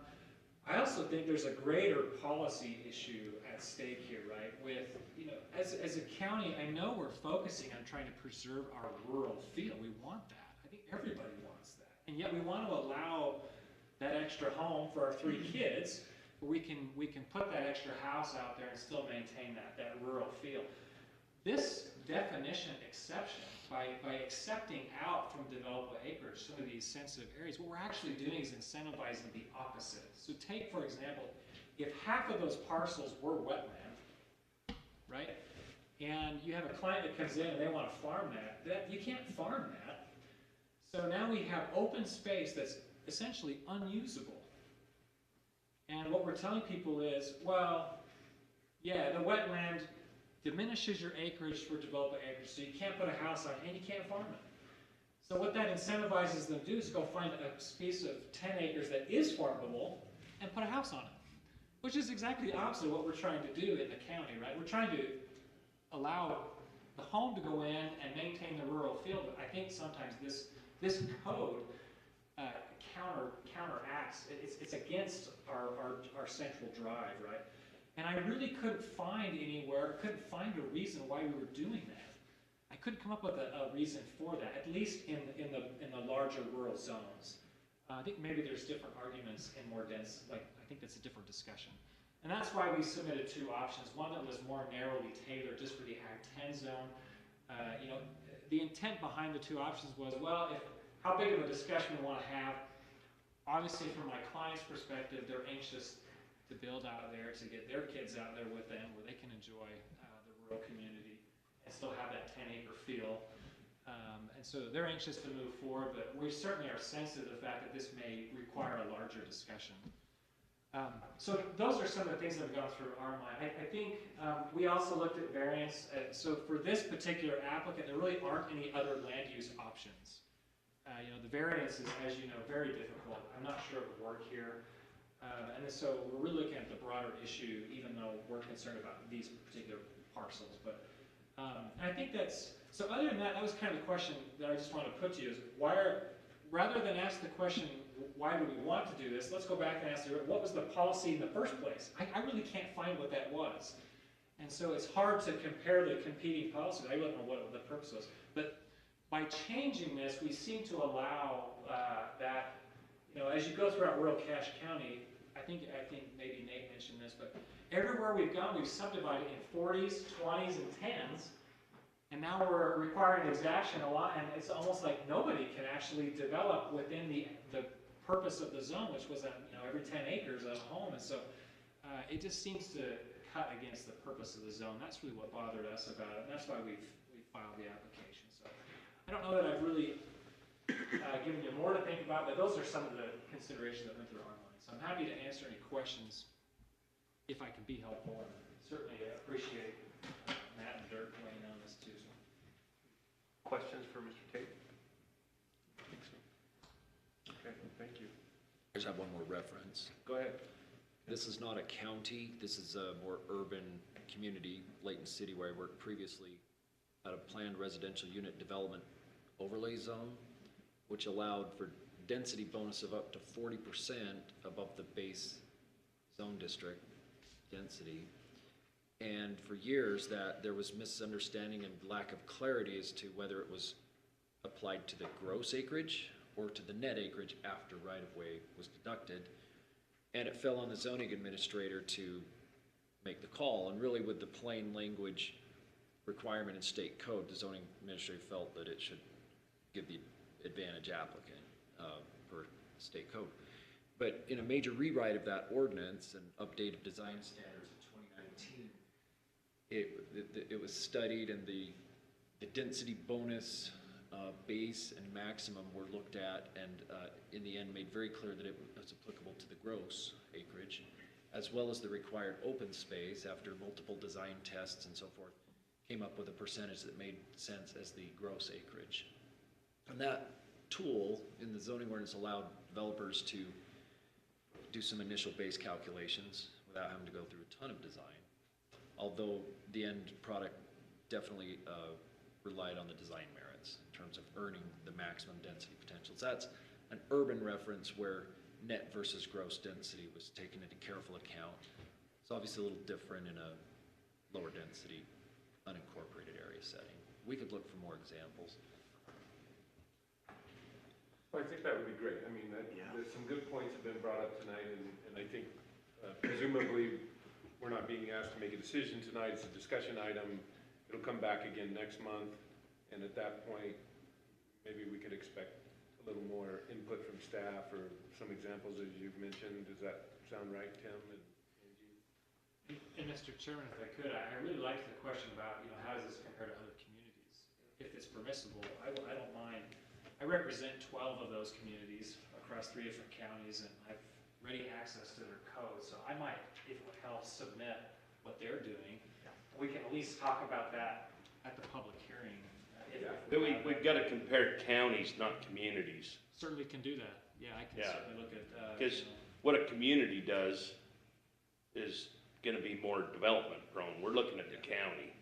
I also think there's a greater policy issue at stake here, right? With, you know, as a county, I know we're focusing on trying to preserve our rural feel. We want that. I think everybody wants that. And yet we want to allow that extra home for our 3 kids, where we can put that extra house out there and still maintain that rural feel. This definition exception, by accepting out from developable acreage some of these sensitive areas, what we're actually doing is incentivizing the opposite. So take, for example, if half of those parcels were wetland, right? And you have a client that comes in and they want to farm that you can't farm that. So now we have open space that's essentially unusable. And what we're telling people is, well, yeah, the wetland diminishes your acreage for developable acreage, so you can't put a house on it and you can't farm it. So what that incentivizes them to do is go find a piece of 10 acres that is farmable and put a house on it, which is exactly the opposite of what we're trying to do in the county, right? We're trying to allow the home to go in and maintain the rural field, but I think sometimes this code counteracts, it's against our central drive, right? And I really couldn't find a reason why we were doing that. I couldn't come up with a reason for that, at least in the larger rural zones. I think maybe there's different arguments in more dense, I think that's a different discussion. And that's why we submitted 2 options. One that was more narrowly tailored just for the Ag 10 zone. You know, the intent behind the 2 options was, well, how big of a discussion we want to have. Obviously, from my client's perspective, they're anxious to build out there, to get their kids out there with them, where they can enjoy the rural community and still have that 10-acre feel. And so they're anxious to move forward, but we certainly are sensitive to the fact that this may require a larger discussion. So those are some of the things that have gone through our mind. I think we also looked at variance. So for this particular applicant, there really aren't any other land use options. You know, the variance is, as you know, very difficult. I'm not sure it would work here. And so we're really looking at the broader issue, even though we're concerned about these particular parcels. But and I think that's, so other than that, that was kind of the question that I just wanted to put to you is, rather than ask the question, why do we want to do this, let's go back and ask, what was the policy in the first place? I really can't find what that was. And so it's hard to compare the competing policies. I don't know what the purpose was. But by changing this, we seem to allow that, you know, as you go throughout rural Cache County, I think maybe Nate mentioned this, but everywhere we've gone, we've subdivided in 40s, 20s, and 10s, and now we're requiring exaction a lot, and it's almost like nobody can actually develop within the purpose of the zone, which was that, you know, every 10 acres of a home, and so it just seems to cut against the purpose of the zone. That's really what bothered us about it, and that's why we've filed the application. So I don't know that I've really given you more to think about, but those are some of the considerations that went through our mind. So I'm happy to answer any questions if I can be helpful, and certainly appreciate Matt and Dirk weighing on this too. Questions for Mr. Tate? Okay, thank you. I just have one more reference. Go ahead. This is not a county, this is a more urban community, Layton City, where I worked previously, at a planned residential unit development overlay zone, which allowed for density bonus of up to 40% above the base zone district density. And for years that there was misunderstanding and lack of clarity as to whether it was applied to the gross acreage or to the net acreage after right-of-way was deducted. And it fell on the zoning administrator to make the call. And really with the plain language requirement in state code, the zoning administrator felt that it should give the advantage applicant per state code. But in a major rewrite of that ordinance and updated design standards in 2019, it was studied, and the density bonus base and maximum were looked at, and in the end made very clear that it was applicable to the gross acreage, as well as the required open space after multiple design tests and so forth, came up with a percentage that made sense as the gross acreage. And that tool in the zoning ordinance allowed developers to do some initial base calculations without having to go through a ton of design, although the end product definitely relied on the design merits in terms of earning the maximum density potentials. That's an urban reference where net versus gross density was taken into careful account. It's obviously a little different in a lower density unincorporated area setting. We could look for more examples. Well, I think that would be great. I mean, there's some good points have been brought up tonight, and I think presumably we're not being asked to make a decision tonight. It's a discussion item. It'll come back again next month, and at that point, maybe we could expect a little more input from staff or some examples as you've mentioned. Does that sound right, Tim and Angie? And Mr. Chairman, if I could, I really liked the question about, how does this compare to other communities? If it's permissible, I don't mind. I represent 12 of those communities across 3 different counties, and I've ready access to their code, so I might, if it would help, submit what they're doing. We can at least talk about that at the public hearing. We've got to compare counties, not communities. Certainly can do that. Yeah, I can Yeah. certainly look at, Because what a community does is going to be more development prone. We're looking at the county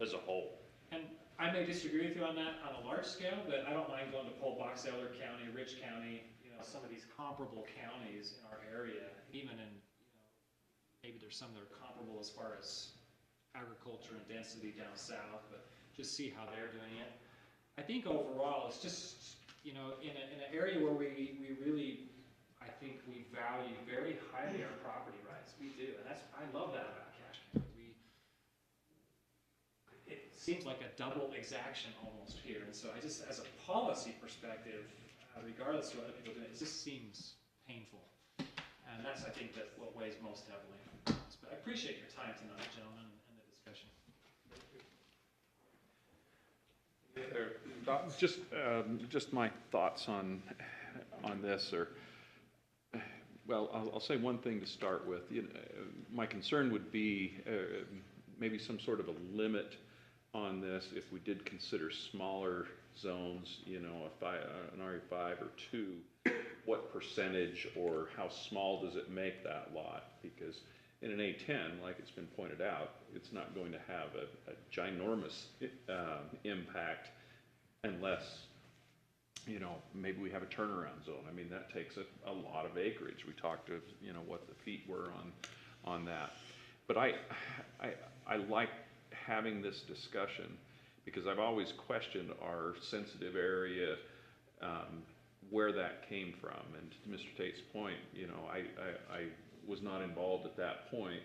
as a whole. And I may disagree with you on that on a large scale, but I don't mind going to Pole Box Elder County, Rich County, some of these comparable counties in our area, even in, maybe there's some that are comparable as far as agriculture and density down south, but just see how they're doing it. I think overall, it's just, in an area where we really, I think we value very highly our property rights. We do, and I love that about Cache County. It seems like a double exaction almost here, and so I just, as a policy perspective, regardless of what other people do, it just seems painful. And that's, I think, what weighs most heavily. But I appreciate your time tonight, gentlemen, and the discussion. Any other thoughts? Just my thoughts on this, well, I'll say one thing to start with. My concern would be maybe some sort of a limit on this if we did consider smaller zones, an RE5 or 2, what percentage or how small does it make that lot? Because in an A10, like it's been pointed out, it's not going to have a ginormous impact unless, maybe we have a turnaround zone. I mean, that takes a lot of acreage. We talked of, what the feet were on that. But I like having this discussion because I've always questioned our sensitive area, where that came from. And to Mr. Tate's point, I was not involved at that point.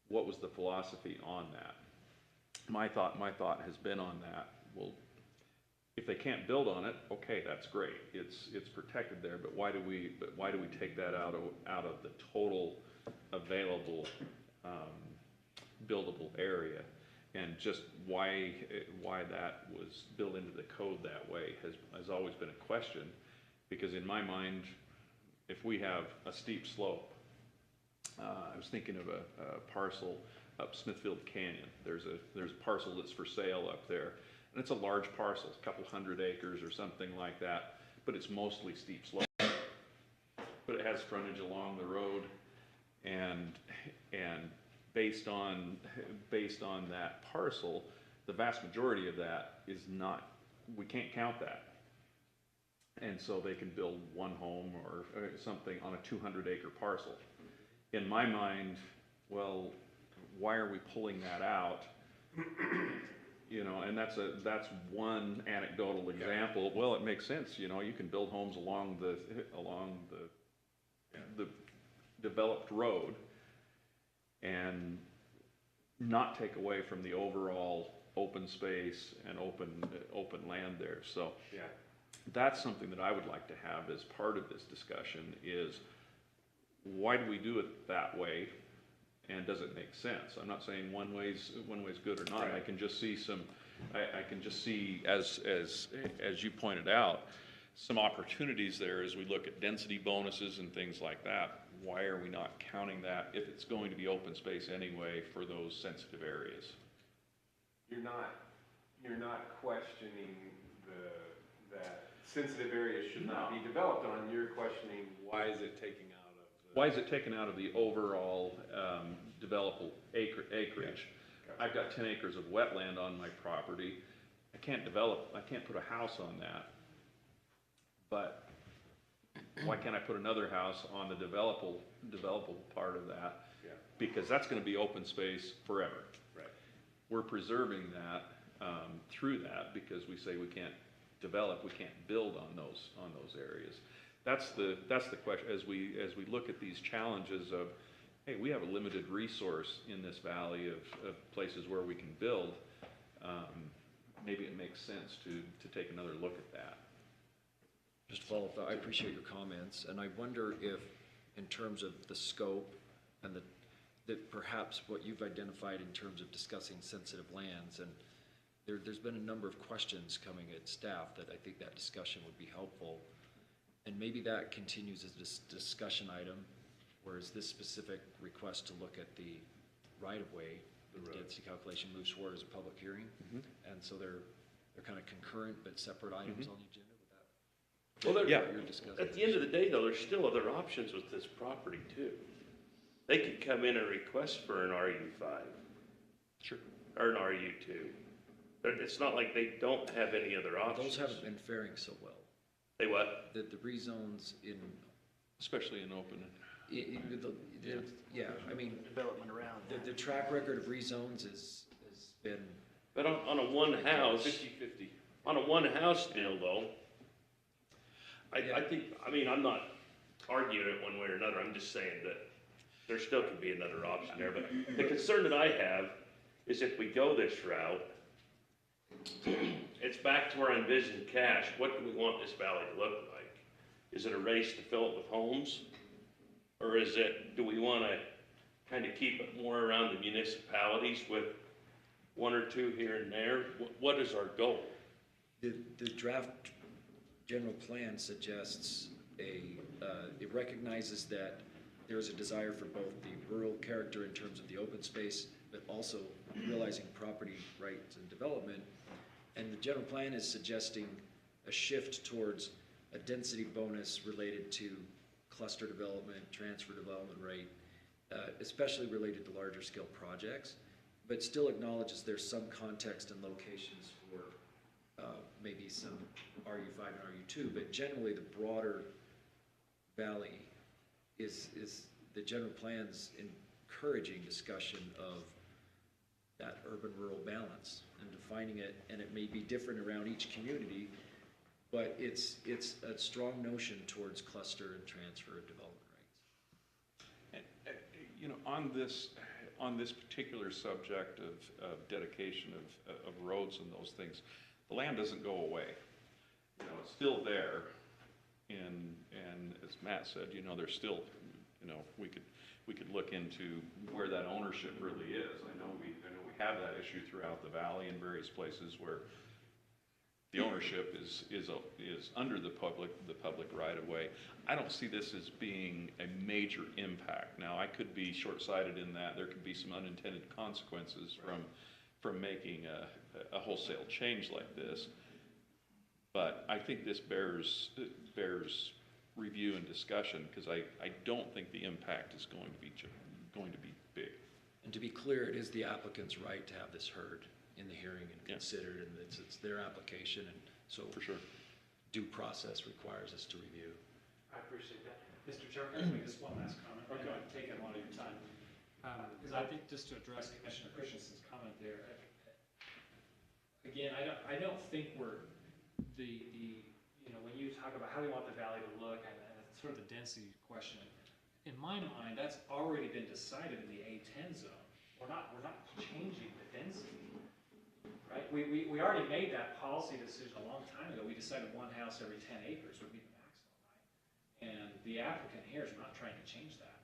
What was the philosophy on that? My thought has been on that. Well, if they can't build on it, okay, that's great. It's protected there. But why do we take that out of the total available buildable area? And just why that was built into the code that way has always been a question, because in my mind, if we have a steep slope, I was thinking of a parcel up Smithfield Canyon. There's a parcel that's for sale up there, and it's a large parcel, a couple 100 acres or something like that, but it's mostly steep slope. But it has frontage along the road, and based on that parcel, the vast majority of that is not, we can't count that. And so they can build one home or something on a 200-acre parcel. In my mind, well, why are we pulling that out? You know, and that's one anecdotal example. Well, it makes sense. You know, you can build homes along the developed road and not take away from the overall open space and open land there. So Yeah. that's something that I would like to have as part of this discussion is, why do we do it that way, and does it make sense? I'm not saying one way's good or not. Right. I can just see I can just see, as you pointed out, some opportunities there as we look at density bonuses and things like that. Why are we not counting that if it's going to be open space anyway for those sensitive areas? You're not questioning that sensitive areas should not be developed on. You're questioning, why is it taking out of the... Why is it taken out of the overall developable acreage? Gotcha. I've got 10 acres of wetland on my property. I can't put a house on that. But why can't I put another house on the developable part of that? Yeah. Because that's gonna be open space forever. Right. We're preserving that through that, because we say we can't develop, we can't build on those areas. That's the question, as we look at these challenges of, hey, we have a limited resource in this valley of places where we can build. Maybe it makes sense to take another look at that. Just to follow up, I appreciate your comments, and I wonder if, in terms of the scope and that perhaps what you've identified in terms of discussing sensitive lands, and there's been a number of questions coming at staff that I think that discussion would be helpful, and maybe that continues as this discussion item, whereas this specific request to look at the right-of-way, the density calculation moves forward as a public hearing, and so they're kind of concurrent but separate items on the agenda. Well, Yeah. at the end of the day, though, there's still other options with this property too. They could come in and request for an RU5. Sure. Or an RU2. It's not like they don't have any other options. Those haven't been faring so well. They what? The rezones in, Especially in open. yeah, I mean, Development around the track record of rezones has been, But on a one house, 50-50. on a one house deal though, I think, I mean, I'm not arguing it one way or another, I'm just saying that there still could be another option there, but the concern that I have is if we go this route, it's back to our envisioned cache. What do we want this valley to look like? Is it a race to fill it with homes? Or do we wanna kind of keep it more around the municipalities with one or two here and there? What is our goal? the draft general plan suggests it recognizes that there is a desire for both the rural character in terms of the open space, but also realizing property rights and development. And the general plan is suggesting a shift towards a density bonus related to cluster development, transfer development rate, especially related to larger scale projects, but still acknowledges there's some context and locations for maybe some RU5 and RU2, but generally the broader valley is the general plan's encouraging discussion of that urban-rural balance and defining it, and it may be different around each community, but it's a strong notion towards cluster and transfer of development rights. And, you know, on this particular subject of dedication of roads and those things, the land doesn't go away. You know, it's still there, and as Matt said, you know, there's still, you know, we could look into where that ownership really is. I know we have that issue throughout the valley in various places where the ownership is under the public right of way. I don't see this as being a major impact. Now, I could be short-sighted in that there could be some unintended consequences from making a wholesale change like this. But I think this bears review and discussion, because I don't think the impact is going to be big. And to be clear, it is the applicant's right to have this heard in the hearing and Yeah. considered, and it's their application, and so For sure. due process requires us to review. I appreciate that. Mr. Chairman, can I make just one last comment? I know I've taken a lot of your time. Because I think just to address Commissioner Christensen's comment there, again, I don't think we're when you talk about how do you want the valley to look and sort of the density question, in my mind, that's already been decided in the A10 zone. We're not changing the density, right? We already made that policy decision a long time ago. We decided one house every 10 acres would be the maximum, right? And the applicant here is not trying to change that.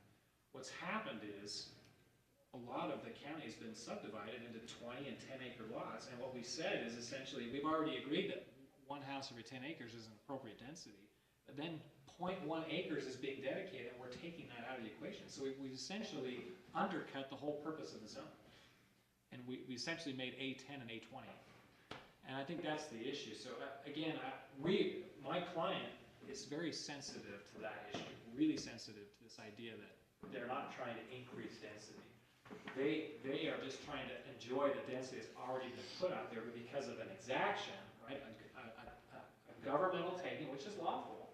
What's happened is a lot of the county has been subdivided into 20 and 10 acre lots, and what we said is essentially, we've already agreed that one house every 10 acres is an appropriate density, but then 0.1 acres is being dedicated, and we're taking that out of the equation. So we essentially undercut the whole purpose of the zone. And we essentially made A10 and A20. And I think that's the issue. So again, my client is very sensitive to that issue, really sensitive to this idea that they're not trying to increase density. They are just trying to enjoy the density that's already been put out there, but because of an exaction, right, a governmental taking, which is lawful,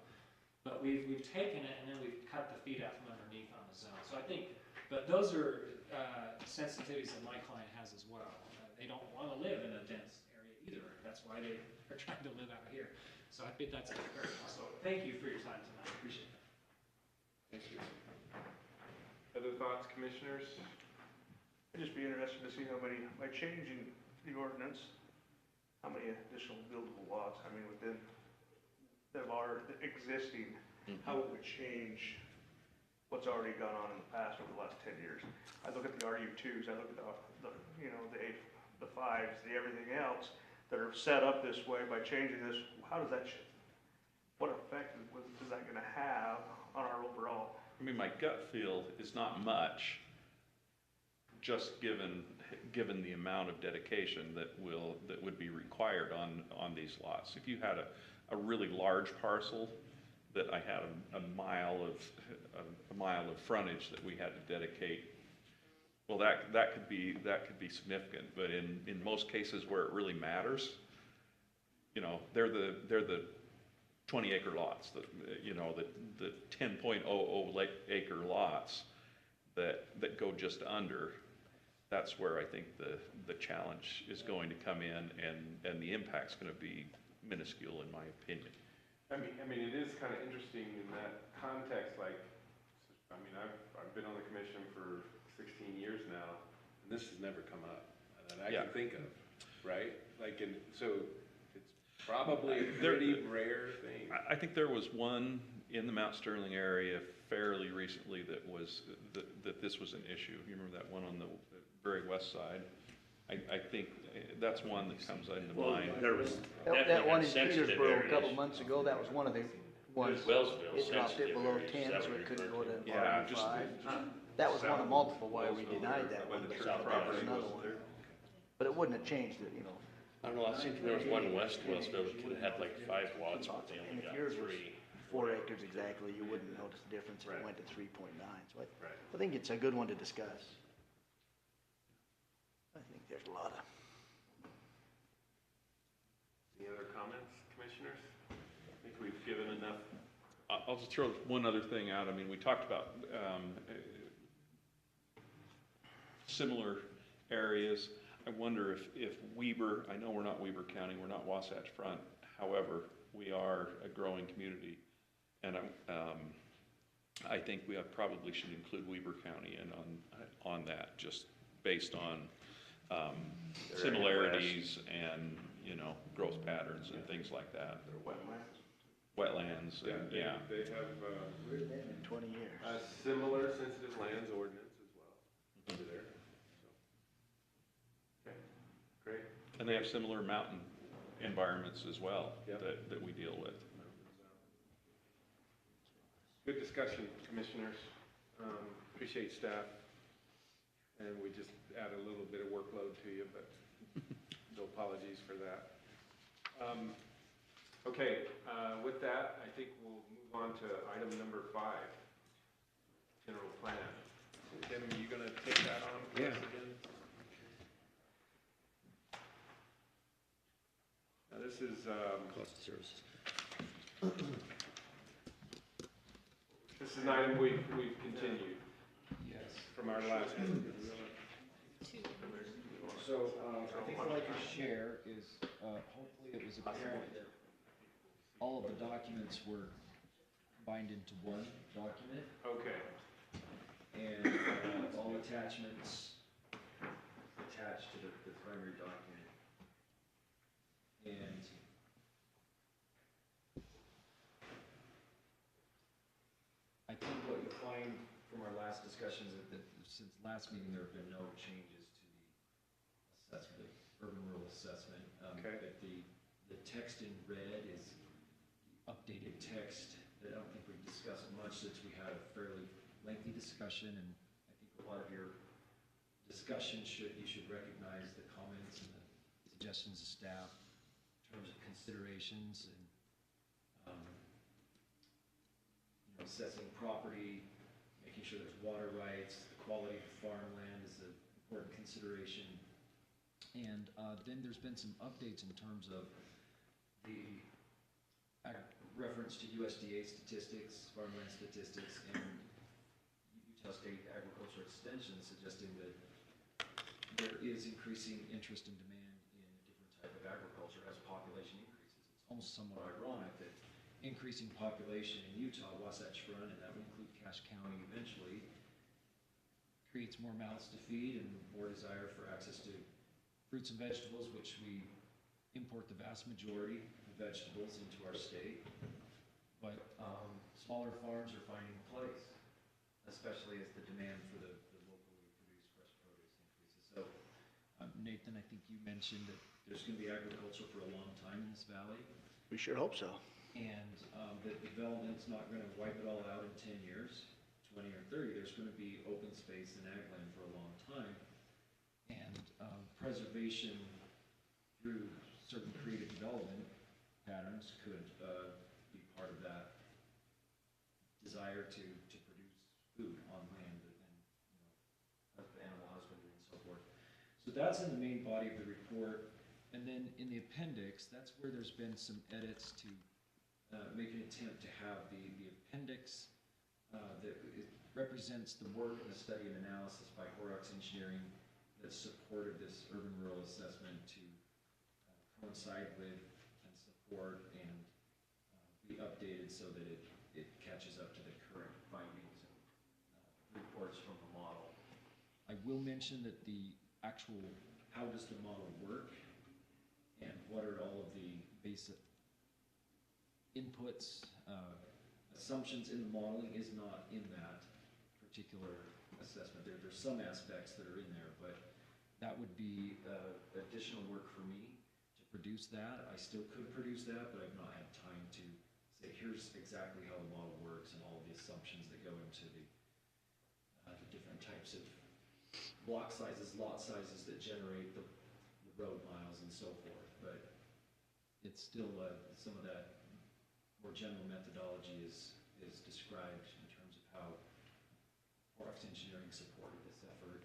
but we've taken it and then we've cut the feet out from underneath on the zone. So I think, but those are sensitivities that my client has as well. They don't want to live in a dense area either. That's why they are trying to live out here. So I think that's fair. So thank you for your time tonight. Appreciate that. Thank you. Other thoughts, commissioners? I'd just be interested to see how many, by changing the ordinance, how many additional buildable lots, I mean, within that are existing, how it would change what's already gone on in the past over the last 10 years. I look at the RU2s, I look at the 5s, the everything else that are set up this way. By changing this, how does that, what effect is that gonna have on our overall? I mean, my gut feel is not much, just given the amount of dedication that would be required on these lots. If you had a really large parcel that I had a mile of frontage that we had to dedicate, well, that could be significant. But in most cases where it really matters, they're the 20 acre lots, the 10.00 acre lots that go just under. That's where I think the challenge is going to come in, and the impact's going to be minuscule in my opinion. I mean, it is kind of interesting in that context. I've been on the commission for 16 years now, and this has never come up that I can think of, right? So it's probably a pretty rare thing. I think there was one in the Mount Sterling area fairly recently that this was an issue. You remember that one on the very west side? I think that's one that comes into mind. There was That one in sensitive Petersburg a areas. couple months ago, that was one of the ones, Wellsville, it dropped it sensitive below areas. 10, Is that so what it you're couldn't go to Yeah, just RU5. That was one of multiple why we denied that one, but South that was property another wasn't one. there. But it wouldn't have changed it, I don't know, I think there was one west Wellsville that could have had like 5 lots, but they And only if got yours was 3. 4 acres exactly, you wouldn't notice the difference if it Right. went to 3.9. So Right. I think it's a good one to discuss. I think there's a lot of. Any other comments, commissioners? I think we've given enough. I'll just throw one other thing out. I mean, we talked about similar areas. I wonder if Weber, I know we're not Weber County, we're not Wasatch Front, however, we are a growing community, and I think we probably should include Weber County in on that, just based on similarities and, growth patterns and things like that. Wetlands, and, yeah. They have Where's that in 20 years? a similar sensitive lands ordinance as well over there. And they have similar mountain environments as well Yep. that we deal with. Good discussion, commissioners. Appreciate staff. And we just add a little bit of workload to you, but no apologies for that. Okay, with that, I think we'll move on to item number 5, general plan. Tim, are you gonna take that on for us again? Now, this is, Cost of services. this is an item we've continued Yes. from our last meeting. So, I think what I can share is, hopefully it was apparent that all of the documents were combined into one document, Okay, and all attachments attached to the primary document. And I think what you'll find from our last discussions is that since last meeting, there have been no changes to the assessment, urban rural assessment. Okay. But the text in red is the updated text that I don't think we've discussed much since we had a fairly lengthy discussion, and I think a lot of your discussion you should recognize the comments and the suggestions of staff in terms of considerations and, assessing property, making sure there's water rights, the quality of farmland is an important consideration. And then there's been some updates in terms of the reference to USDA statistics, farmland statistics, and Utah State Agriculture Extension suggesting that there is increasing interest and demand in a different type of agriculture as population increases. It's almost somewhat ironic that increasing population in Utah, Wasatch Front, and that would include Cache County eventually, creates more mouths to feed and more desire for access to fruits and vegetables, which we import the vast majority of vegetables into our state. But smaller farms are finding a place, especially as the demand for the locally produced fresh produce increases. So Nathan, I think you mentioned that there's going to be agriculture for a long time in this valley. We sure hope so. And that development's not gonna wipe it all out in 10 years, 20 or 30. There's gonna be open space and ag land for a long time. And preservation through certain creative development patterns could be part of that desire to produce food on land and, animal husbandry and so forth. So that's in the main body of the report. And then in the appendix, that's where there's been some edits to make an attempt to have the appendix that it represents the work and the study and analysis by Horrocks Engineering that supported this urban rural assessment to coincide with and support and be updated so that it catches up to the current findings and reports from the model. I will mention that the actual, how does the model work and what are all of the basic inputs, assumptions in the modeling is not in that particular assessment. There's some aspects that are in there, but that would be additional work for me to produce that. I still could produce that, but I've not had time to say, here's exactly how the model works and all of the assumptions that go into the different types of block sizes, lot sizes that generate the road miles and so forth. But it's still some of that more general methodology is described in terms of how Horrocks Engineering supported this effort.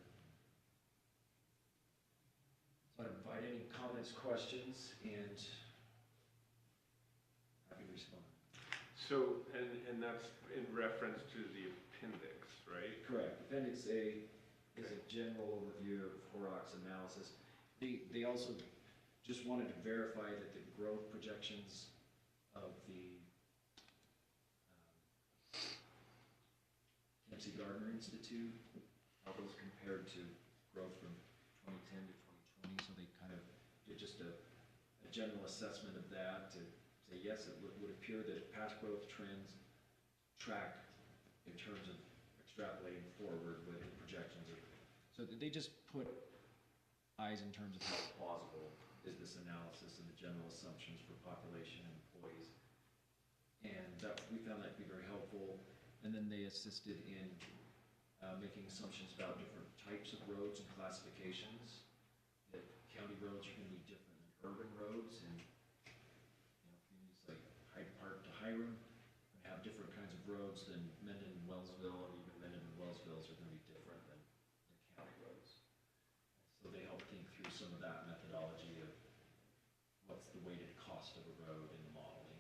So I invite any comments, questions, and happy to respond. so, and that's in reference to the appendix, right? Correct. Appendix A is a general overview of Horrocks analysis. They also just wanted to verify that the growth projections of the Dempsey Gardner Institute, how those compared to growth from 2010 to 2020, so they kind of did just a general assessment of that to say, yes, it would appear that past growth trends track in terms of extrapolating forward with the projections. So they just put eyes in terms of how plausible is this analysis and the general assumptions for population and employees. And that, we found that to be very helpful. And then they assisted in making assumptions about different types of roads and classifications. That county roads are gonna be different than urban roads, and, you know, communities like Hyde Park to Hiram have different kinds of roads than Mendon and Wellsville, and even Mendon and Wellsville's are gonna be different than county roads. So they helped think through some of that methodology of what's the weighted cost of a road in the modeling.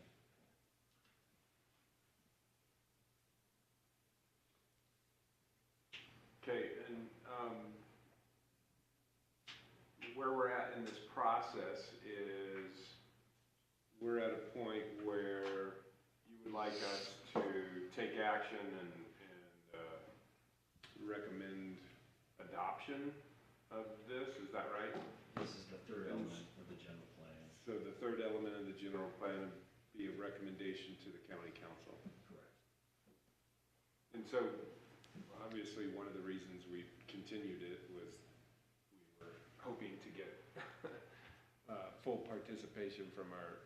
Okay, and where we're at in this process is we're at a point where you would like us to take action and recommend adoption of this, is that right? This is the third element of the general plan. So the third element of the general plan would be a recommendation to the county council. Correct. And so, obviously, one of the reasons we continued it was we were hoping to get full participation from our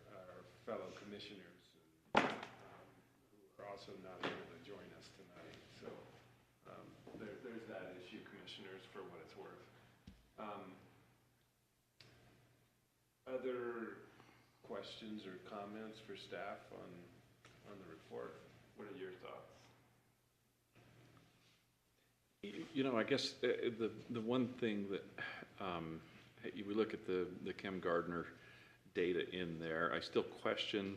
fellow commissioners who are also not able to join us tonight. So there's that issue, commissioners, for what it's worth. Other questions or comments for staff on the report? What are your thoughts? You know, I guess the one thing that, we look at the Chem Gardner data in there, I still question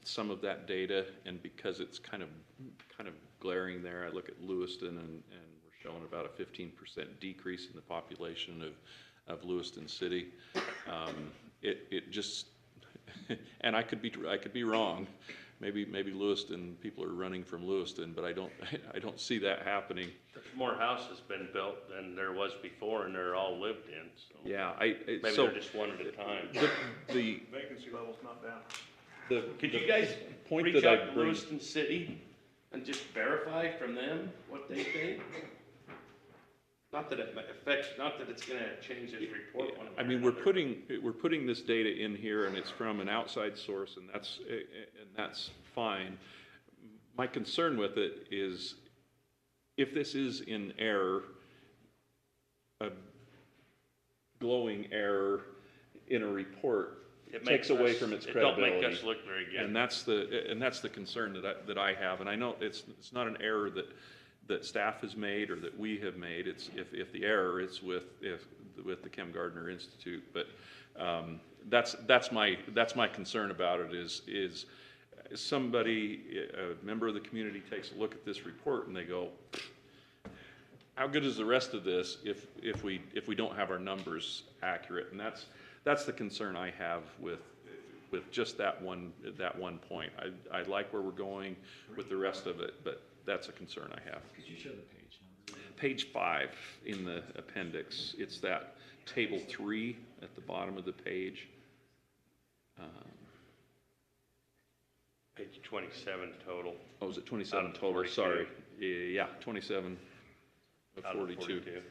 some of that data, and because it's kind of glaring there, I look at Lewiston and we're showing about a 15% decrease in the population of Lewiston City. It just, and I could be wrong. Maybe Lewiston, people are running from Lewiston, but I don't see that happening. There's more houses been built than there was before, and they're all lived in, so. Yeah, Maybe so they're just one at a time. the Vacancy level's not down. Could you guys point reach that I out to bring- Lewiston City and just verify from them what they think? Not that it affects, not that it's gonna change this report one way I mean, or we're another. putting this data in here, and it's from an outside source, and that's fine. My concern with it is, if this is in error, a glowing error in a report It takes makes away us- from its It don't credibility. make us look very good. And that's the concern that I have, and I know it's not an error that staff has made or that we have made. It's, if the error, it's with the Chem Gardner Institute, but that's my concern about it is somebody, a member of the community takes a look at this report and they go, how good is the rest of this if we don't have our numbers accurate? And that's the concern I have with just that one point. I like where we're going with the rest of it, but that's a concern I have. Could you show the page number? Page 5 in the appendix, it's that table 3 at the bottom of the page. Page 27 total. Oh, is it 27 Out of total? 42. Sorry. Yeah, 27 of Out of 42.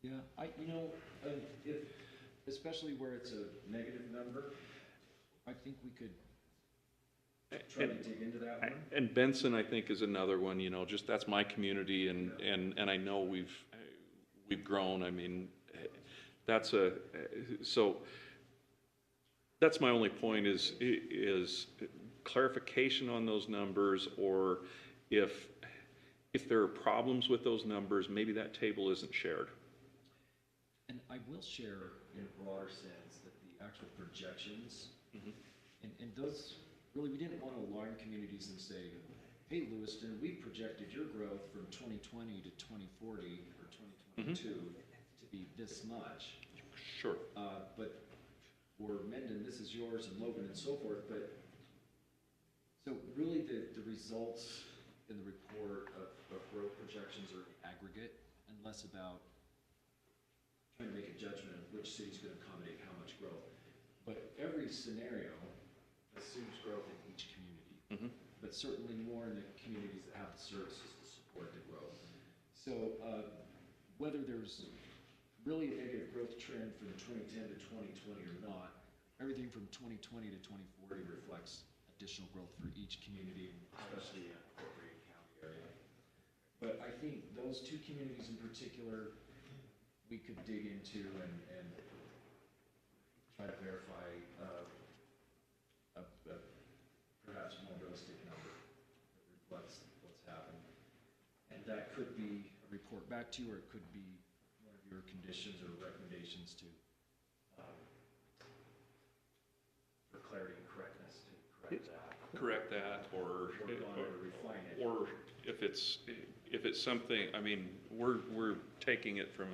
Yeah, if, especially where it's a negative number, I think we could try to dig into that one. And Benson, I think, is another one, you know, just that's my community, and I know we've grown. I mean, so that's my only point is clarification on those numbers, or if there are problems with those numbers, maybe that table isn't shared. And I will share in a broader sense that the actual projections, and those, really, we didn't want to alarm communities and say, hey, Lewiston, we projected your growth from 2020 to 2040 or 2022 to be this much. Sure. But for Mendon, this is yours, and Logan and so forth, but, so really the results in the report of growth projections are aggregate and less about trying to make a judgment of which city's gonna accommodate how much growth. But every scenario assumes growth in each community, but certainly more in the communities that have the services to support the growth. So whether there's really a negative growth trend from 2010 to 2020 or not, everything from 2020 to 2040 reflects additional growth for each community, especially in the Green County area. But I think those two communities in particular, we could dig into and try to verify a perhaps more realistic number that reflects what's happened. And that could be a report back to you, or it could be one of your conditions or recommendations to, for clarity and correctness, to correct that. Correct that, or Work on it or refine it. or if it's something, I mean, we're taking it from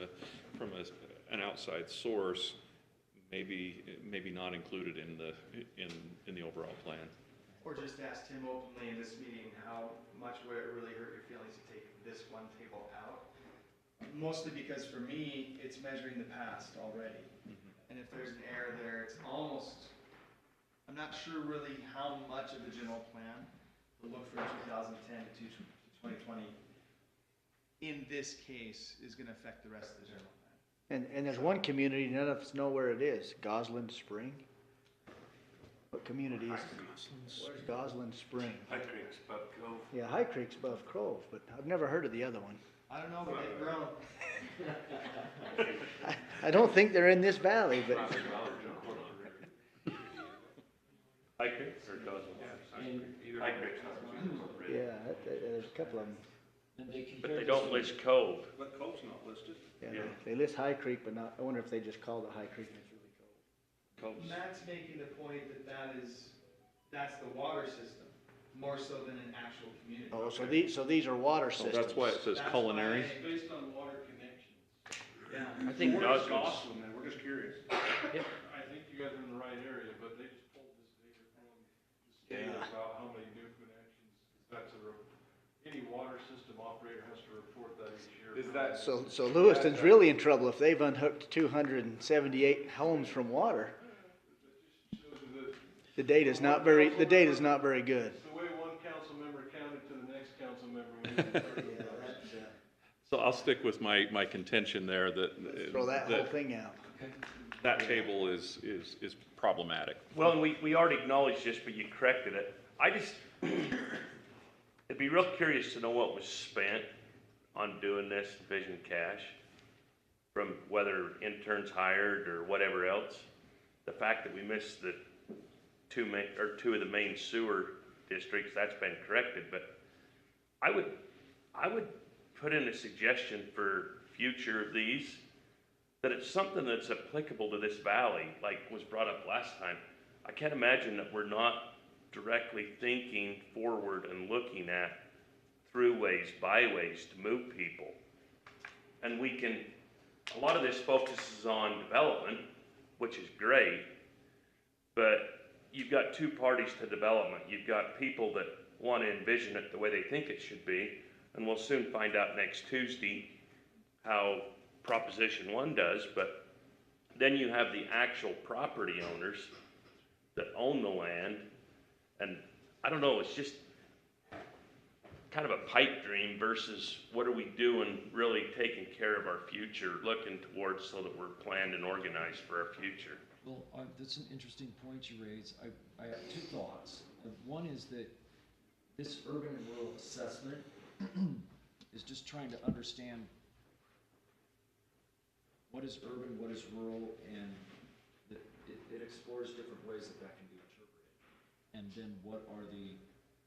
an outside source, maybe not included in the overall plan. Or just ask Tim openly in this meeting, how much would it really hurt your feelings to take this one table out? Mostly because for me, it's measuring the past already. And if there's an error there, it's almost, I'm not sure really how much of the general plan, the look from 2010 to 2020, in this case, is gonna affect the rest of the general plan. And there's one community, none of us know where it is, Gosland Spring. What community is? Where's Gosland Spring? High Creek's above Cove. Yeah, High Creek's above Cove, but I've never heard of the other one. I don't know, but they've grown. I don't think they're in this valley, but High Creek or Gosling? High Creek's not. yeah, there's a couple of them. And they But compare they this don't to- list Cove. But Cove's not listed. Yeah, they list High Creek, but not, I wonder if they just called it High Creek and it's really Cove. Cove's. Matt's making the point that that's the water system, more so than an actual community. Oh, so these are water So systems. that's why it says That's culinary. why- Based on water connections. Yeah. I think Where's Goslin's, Gosling then? We're just curious. I think you guys are in the right area, but they just pulled this data from the state Yeah. about how many new connections. That's any water system operator has to report that each year. Is that- So Lewiston's really in trouble if they've unhooked 278 homes from water. Shows you that The data's not very good. it's the way one council member counted to the next council member. when he was serving. So I'll stick with my contention there that. Throw that whole thing out. That table is problematic. well, and we already acknowledged this, but you corrected it. I just, it'd be real curious to know what was spent on doing this Vision Cash, from whether interns hired or whatever else. The fact that we missed the two of the main sewer districts, that's been corrected, but I would put in a suggestion for future of these, that it's something that's applicable to this valley, like was brought up last time. I can't imagine that we're not directly thinking forward and looking at throughways, byways to move people. And a lot of this focuses on development, which is great, but you've got two parties to development. You've got people that want to envision it the way they think it should be, and we'll soon find out next Tuesday how Proposition 1 does, but then you have the actual property owners that own the land, and I don't know, it's just kind of a pipe dream versus what are we doing really taking care of our future, looking towards so that we're planned and organized for our future. Well, that's an interesting point you raise. I have two thoughts. One is that this urban and rural assessment is just trying to understand what is urban, what is rural, and it explores different ways that can be interpreted. And then what are the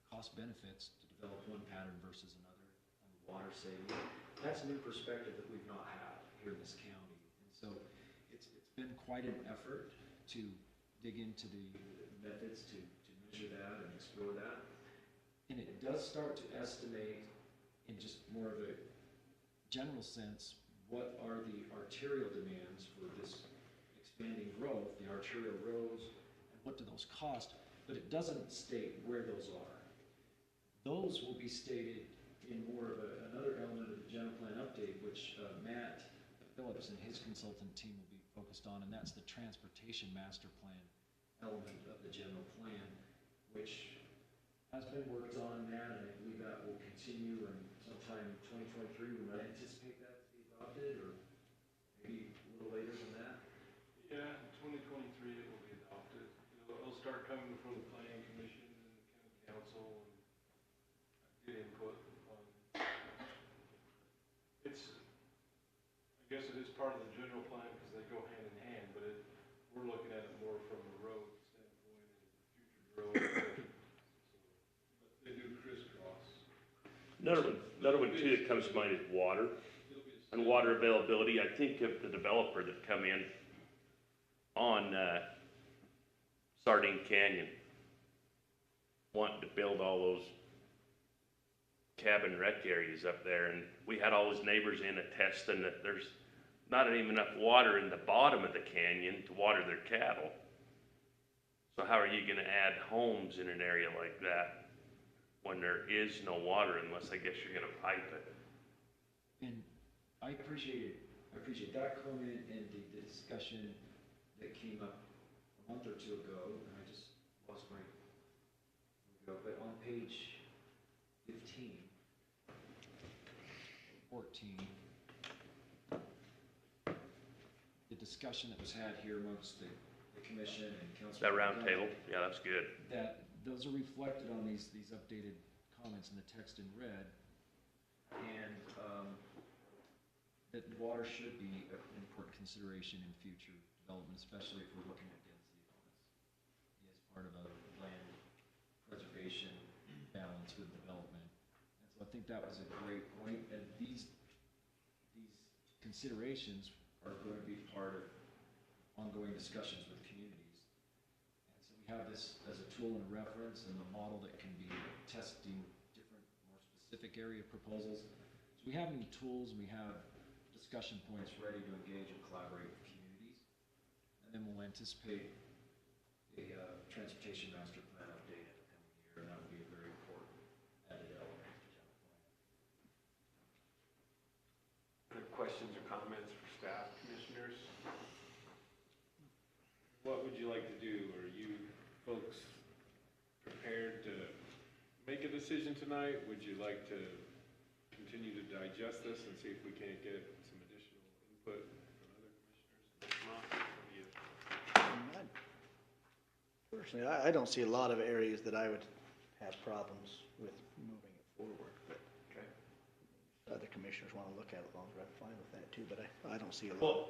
cost benefits to develop one pattern versus another on the water saving? That's a new perspective that we've not had here in this county. And so it's been quite an effort to dig into the methods to measure that and explore that. And it does start to estimate in just more of a general sense, what are the arterial demands for this expanding growth, the arterial roads, and what do those cost? But it doesn't state where those are. Those will be stated in more of another element of the general plan update, which Matt Phillips and his consultant team will be focused on, and that's the transportation master plan element of the general plan, which has been worked on, Matt, and I believe that will continue, and sometime in 2023, we might anticipate that to be adopted, or maybe start coming from the planning commission and the county council and get input on. I guess it is part of the general plan because they go hand in hand, but we're looking at it more from a road standpoint and future road. But they do crisscross. Another one too that comes to mind is water and water availability. I think of the developer that come in on Sardine Canyon, wanting to build all those cabin rec areas up there, and we had all his neighbors in attesting that there's not even enough water in the bottom of the canyon to water their cattle. So how are you gonna add homes in an area like that when there is no water, unless I guess you're gonna pipe it? And I appreciate that comment and the discussion that came up a month or two ago, and I just lost my, but on page 15. 14. The discussion that was had here amongst the commission and council. That round table, yeah, that's good. That those are reflected on these updated comments in the text in red. And that water should be an important consideration in future development, especially if we're looking at density as part of a land preservation balance with development. And so I think that was a great point, and these considerations are going to be part of ongoing discussions with communities. And so we have this as a tool and a reference and a model that can be testing different, more specific area proposals. So we have new tools, and we have discussion points ready to engage and collaborate with communities. And then we'll anticipate a transportation master plan update in the coming year, and that will be a very important added element to the general plan. Other questions or comments for staff, commissioners? What would you like to do? Are you folks prepared to make a decision tonight? Would you like to continue to digest this and see if we can't get some additional input from other commissioners? If not, what do you? Personally, I don't see a lot of areas that I would have problems with moving it forward, but Okay. other commissioners want to look at it longer, I'm fine with that too, but I don't see a lot. Well,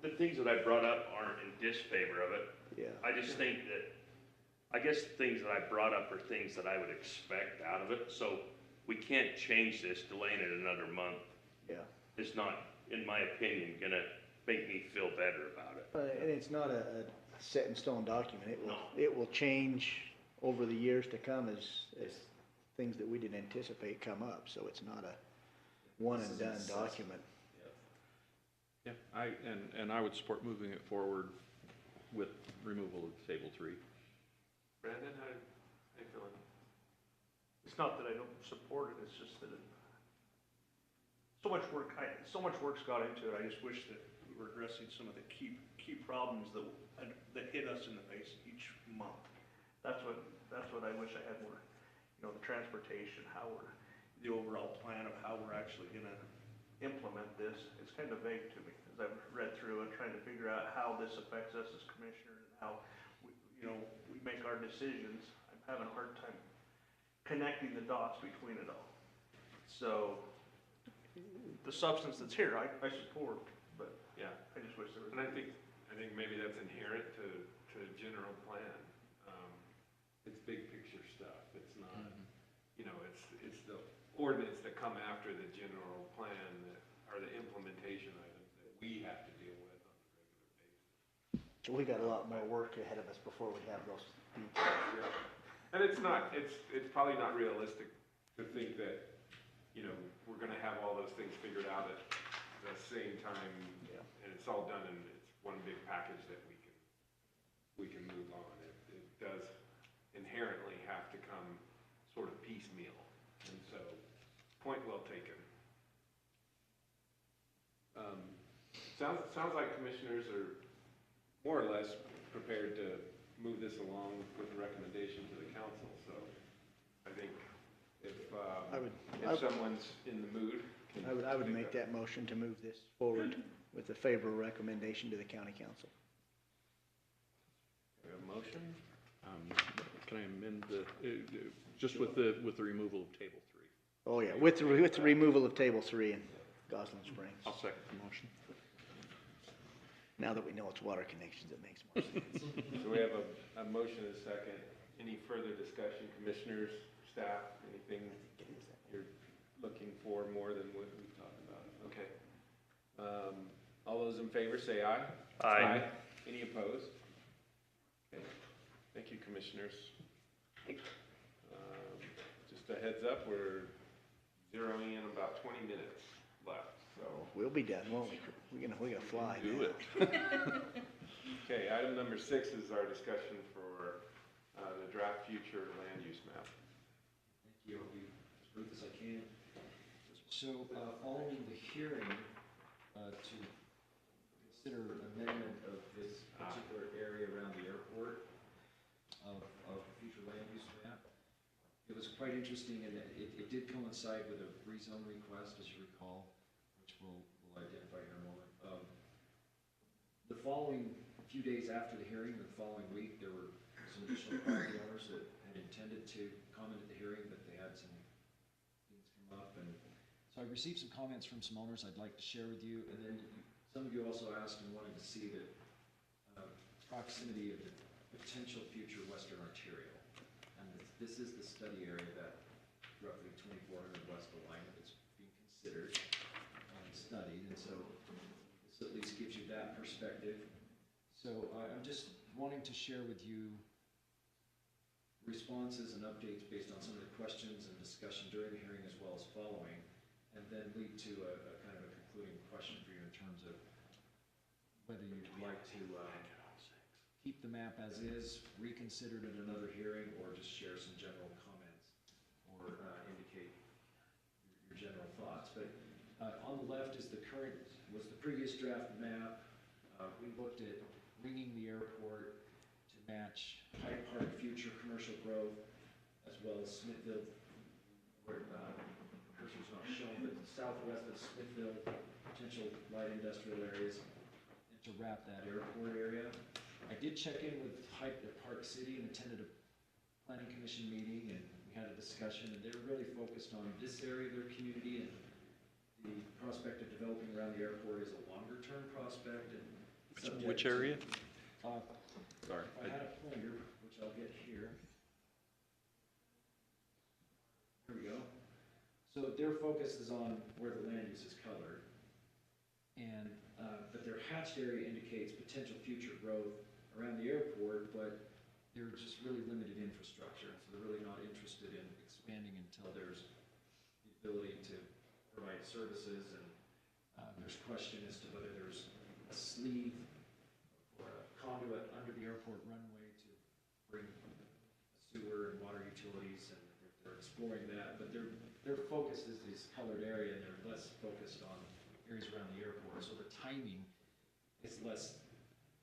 the things that I brought up aren't in disfavor of it. Yeah. I just think that, I guess the things that I brought up are things that I would expect out of it, so we can't change this, delaying it another month. Yeah. It's not, in my opinion, gonna make me feel better about it. And it's not a set in stone document. It will change over the years to come as things that we didn't anticipate come up. So it's not a one and done document. Yeah, and I would support moving it forward with removal of table 3. Brandon, how you feeling? It's not that I don't support it, it's just that so much work's got into it. I just wish that we were addressing some of the key problems that hit us in the face each month. That's what I wish I had more, the transportation, the overall plan of how we're actually gonna implement this. It's kind of vague to me as I've read through it, trying to figure out how this affects us as commissioners and how we make our decisions. I'm having a hard time connecting the dots between it all. So the substance that's here, I support, but Yeah. I just wish there was. And I think maybe that's inherent to general plan. It's big picture stuff. It's not, it's the ordinance that come after the general plan that are the implementation items that we have to deal with on a regular basis. So we got a lot more work ahead of us before we have those details. Yeah. And it's probably not realistic to think that, we're gonna have all those things figured out at the same time. Yeah. And it's all done and it's one big package that we can move on. It does inherently have to come sort of piecemeal. And so, point well taken. Sounds like commissioners are more or less prepared to move this along with a recommendation to the council, so I think if someone's in the mood. I would make that motion to move this forward with a favorable recommendation to the county council. We have a motion? Can I amend just with the removal of table 3? Oh, yeah, with the removal of table 3 in Gosling Springs. I'll second the motion. Now that we know it's water connections, it makes more sense. So we have a motion and a second. Any further discussion, commissioners, staff, anything you're looking for more than what we talked about? Okay. All those in favor say aye. Aye. Any opposed? Okay. Thank you, commissioners. Just a heads up, we're zeroing in about 20 minutes left, so. We'll be done, won't we? We're gonna fly. Do man. it. Okay, item number 6 is our discussion for the draft future land use map. Thank you. I'll be as brief as I can. So, following the hearing, to consider amendment of this particular area around the airport of future land use map, it was quite interesting, and it did coincide with a rezone request, as you recall, which we'll identify here in a moment. The following few days after the hearing, or the following week, there were some additional property owners that had intended to comment at the hearing, but they had some things come up, and so I received some comments from some owners I'd like to share with you, and then some of you also asked and wanted to see the proximity of the potential future western arterial. And this is the study area, that roughly 2400 west alignment that's being considered and studied, and so this at least gives you that perspective. So I'm just wanting to share with you responses and updates based on some of the questions and discussion during the hearing as well as following, and then lead to a kind of a concluding question for you in terms of whether you'd like to keep the map as is, reconsider it at another hearing, or just share some general comments or indicate your general thoughts. But on the left is the previous draft map. We looked at bringing the airport to match Hyde Park future commercial growth, as well as Smithville, where cursor's not shown, but southwest of Smithville, potential light industrial areas, and to wrap that airport area. I did check in with Hyde Park City and attended a planning commission meeting, and we had a discussion, and they're really focused on this area of their community, and the prospect of developing around the airport is a longer-term prospect, and Which area? Sorry. I had a pointer, which I'll get here. Here we go. So their focus is on where the land use is colored, and but their hatched area indicates potential future growth around the airport, but there's just really limited infrastructure, so they're really not interested in expanding until there's the ability to provide services, and there's question as to whether there's a sleeve or a conduit under the airport runway to bring sewer and water utilities, and they're exploring that, but their focus is this colored area, and they're less focused on areas around the airport, so the timing is less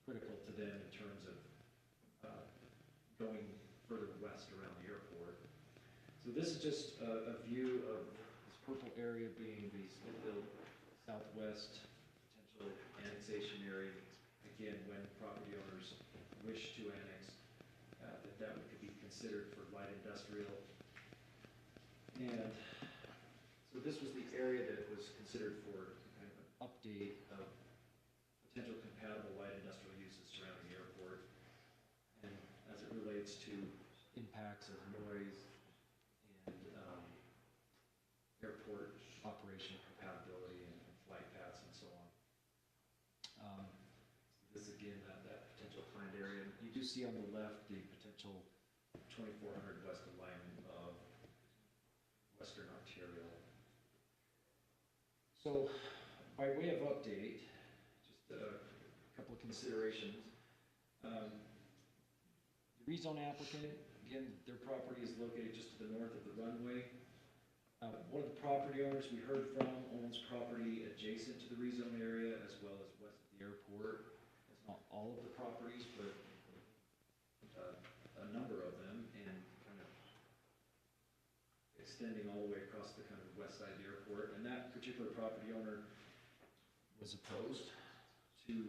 critical to them in terms of going further west around the airport. So this is just a view of this purple area being the Smithville Southwest potential annexation area. Again, when property owners wish to annex, that could be considered for light industrial. And so this was the area that was considered for kind of an update of potential compatible light industrial uses surrounding the airport, and as it relates to impacts of noise and airport operation compatibility and flight paths and so on. This again, that potential planned area. You do see on the left the potential 2400 west alignment of western arterial. So by way of update, just a couple of considerations. The rezone applicant, again, their property is located just to the north of the runway. One of the property owners we heard from owns property adjacent to the rezone area as well as west of the airport. It's not all of the properties, but a number of them, and kind of extending all the way across the kind of west side of the airport. And that particular property owner was opposed to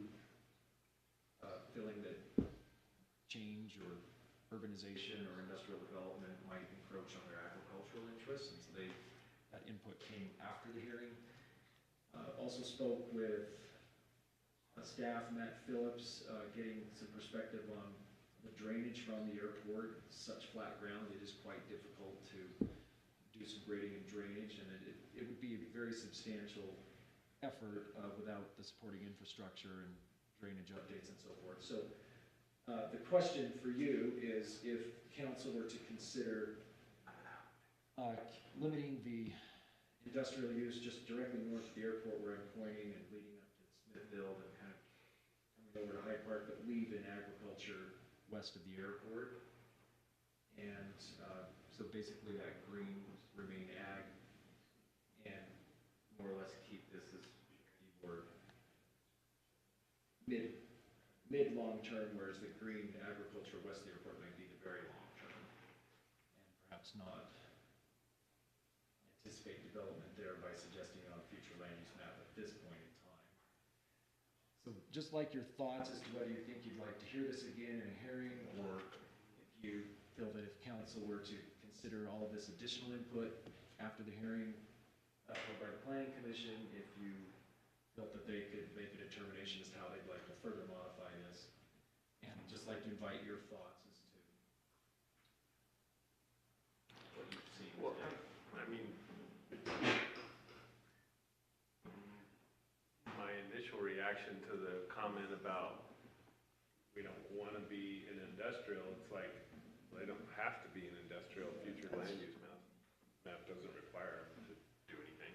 filling the change or urbanization or industrial development might encroach on their agricultural interests, and so that input came after the hearing. Also spoke with staff, Matt Phillips, getting some perspective on the drainage from the airport. It's such flat ground, it is quite difficult to do some grading and drainage, and it would be a very substantial effort without the supporting infrastructure and drainage updates and so forth. So the question for you is if council were to consider limiting the industrial use just directly north of the airport where I'm pointing and leading up to Smithville and kind of coming over to Hyde Park, but leave in agriculture west of the airport. And so basically that green remain ag and more or less keep this as keyword mid-long term, whereas the green agriculture west of the airport might be the very long term. And perhaps not anticipate development there by suggesting on a future land use map at this point in time. So just like your thoughts as to whether you think you'd like to hear this again in a hearing, or if you feel that if council were to consider all of this additional input after the hearing held by the planning commission, if you felt that they could make a determination as to how they'd like to further modify this, and just like to invite your thoughts as to what you've seen. Well, I mean, my initial reaction to the comment about we don't want to be an industrial, it's like, well, they don't have to be an industrial. Future land use map doesn't require them to do anything.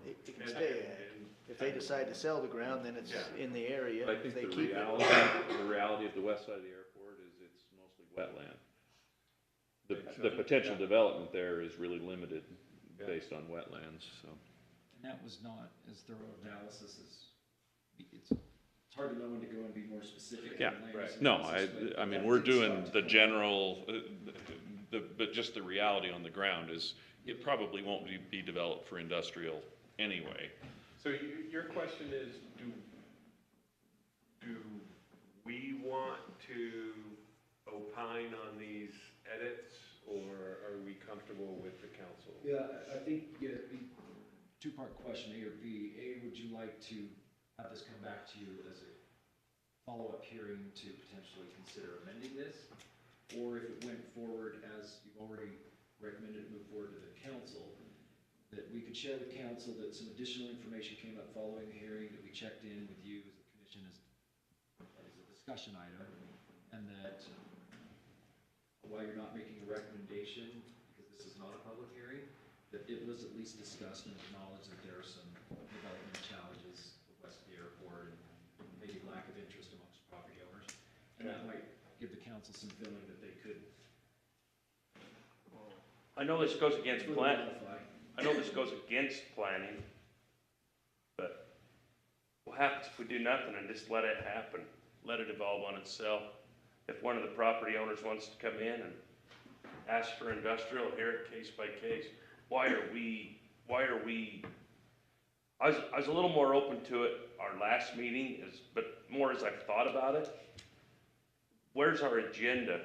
It can stay ag. If they decide to sell the ground, then it's in the area. I If think they the keep it. reality of the west side of the airport is it's mostly wetland. The potential development there is really limited based on wetlands, so. And that was not as thorough analysis as, it's hard to know when to go and be more specific. Yeah, on land use no, analysis, but I mean, that we're did doing start the to- general, but just the reality on the ground is it probably won't be developed for industrial anyway. So your question is, do we want to opine on these edits, or are we comfortable with the council? Yeah, I think, two-part question, A or B. A, would you like to have this come back to you as a follow-up hearing to potentially consider amending this? Or if it went forward as you've already recommended it move forward to the council, that we could share with council that some additional information came up following the hearing, that we checked in with you as the commission as a discussion item, and that while you're not making a recommendation, because this is not a public hearing, that it was at least discussed and acknowledged that there are some development challenges west of the airport and maybe lack of interest amongst property owners. And that might give the council some feeling that they could I know this goes against further modify. I know this goes against planning, but what happens if we do nothing and just let it happen? Let it evolve on itself? If one of the property owners wants to come in and ask for industrial, hear it case by case, why are we, I was a little more open to it our last meeting, but more as I've thought about it, where's our agenda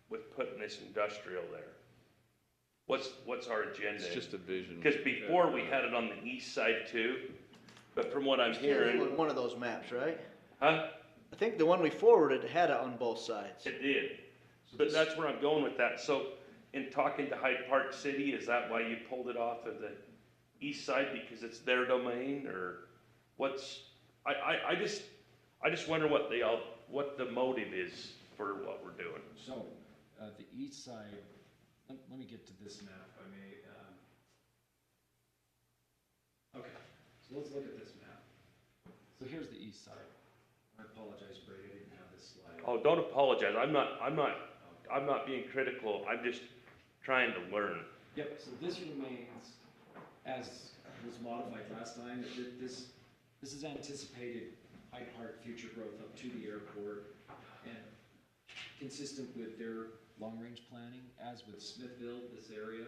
with putting this industrial there? What's our agenda? It's just a vision. Because before we had it on the east side too, but from what I'm hearing, One of those maps, right? huh? I think the one we forwarded had it on both sides. It did. But that's where I'm going with that. So in talking to Hyde Park City, is that why you pulled it off of the east side because it's their domain, or what's, I just wonder what the motive is for what we're doing. So, the east side, let me get to this map, if I may. Okay, so let's look at this map. So here's the east side. I apologize, Brady, I didn't have this slide. Oh, don't apologize. I'm not being critical. I'm just trying to learn. Yep, so this remains as was modified last time. This is anticipated Hyde Park future growth up to the airport and consistent with their long-range planning, as with Smithville, this area,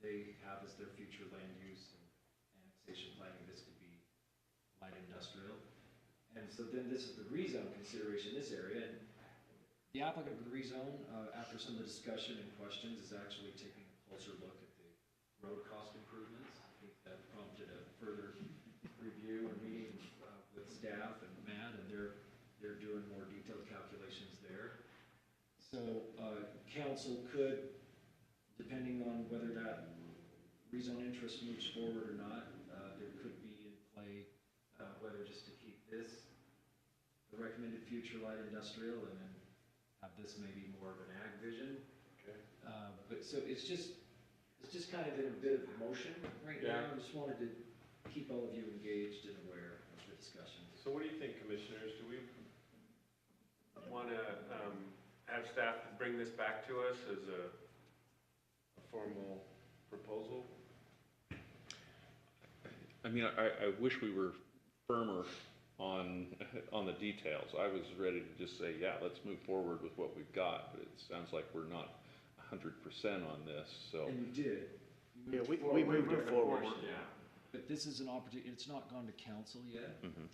they have as their future land use and annexation planning this to be light industrial. And so then this is the rezone consideration, this area, and The applicant for the rezone, after some of the discussion and questions, is actually taking a closer look at the road cost improvements. I think that prompted a further review and meeting with staff and Matt, and they're doing more detailed calculations there. So, council could, depending on whether that rezone interest moves forward or not, there could be in play, whether just to keep this, the recommended future light industrial, and then have this maybe more of an ag vision. Okay. But so it's just kind of in a bit of motion right now. Yeah. I just wanted to keep all of you engaged and aware of the discussions. So what do you think, commissioners? Do we want to have staff bring this back to us as a formal proposal? I mean, I wish we were firmer on the details. I was ready to just say, yeah, let's move forward with what we've got, but it sounds like we're not 100% on this, so. And you did. Yeah, we moved it forward. Yeah. But this is an opportunity, it's not gone to council yet. Mhm.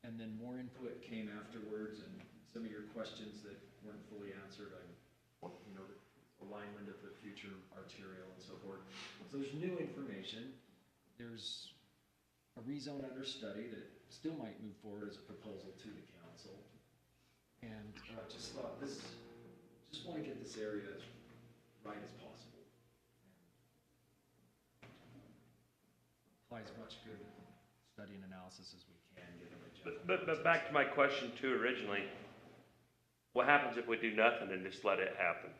And then more input came afterwards, and some of your questions that weren't fully answered, alignment of the future arterial and so forth. So there's new information. There's a rezone under study that still might move forward as a proposal to the council. And just thought just want to get this area as right as possible. Apply as much good study and analysis as we can, given the general. But back to my question too originally, what happens if we do nothing and just let it happen?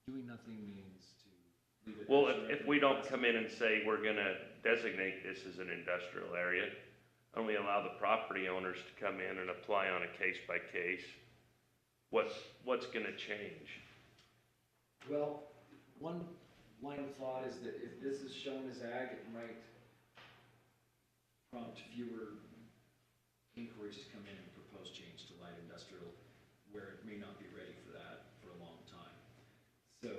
Doing nothing means to leave it. Well, if we don't come in and say we're gonna designate this as an industrial area, and we allow the property owners to come in and apply on a case by case, what's gonna change? Well, one line of thought is that if this is shown as ag, it might prompt fewer inquiries to come in and propose change to light industrial, where it may not be ready for that for a long time. So,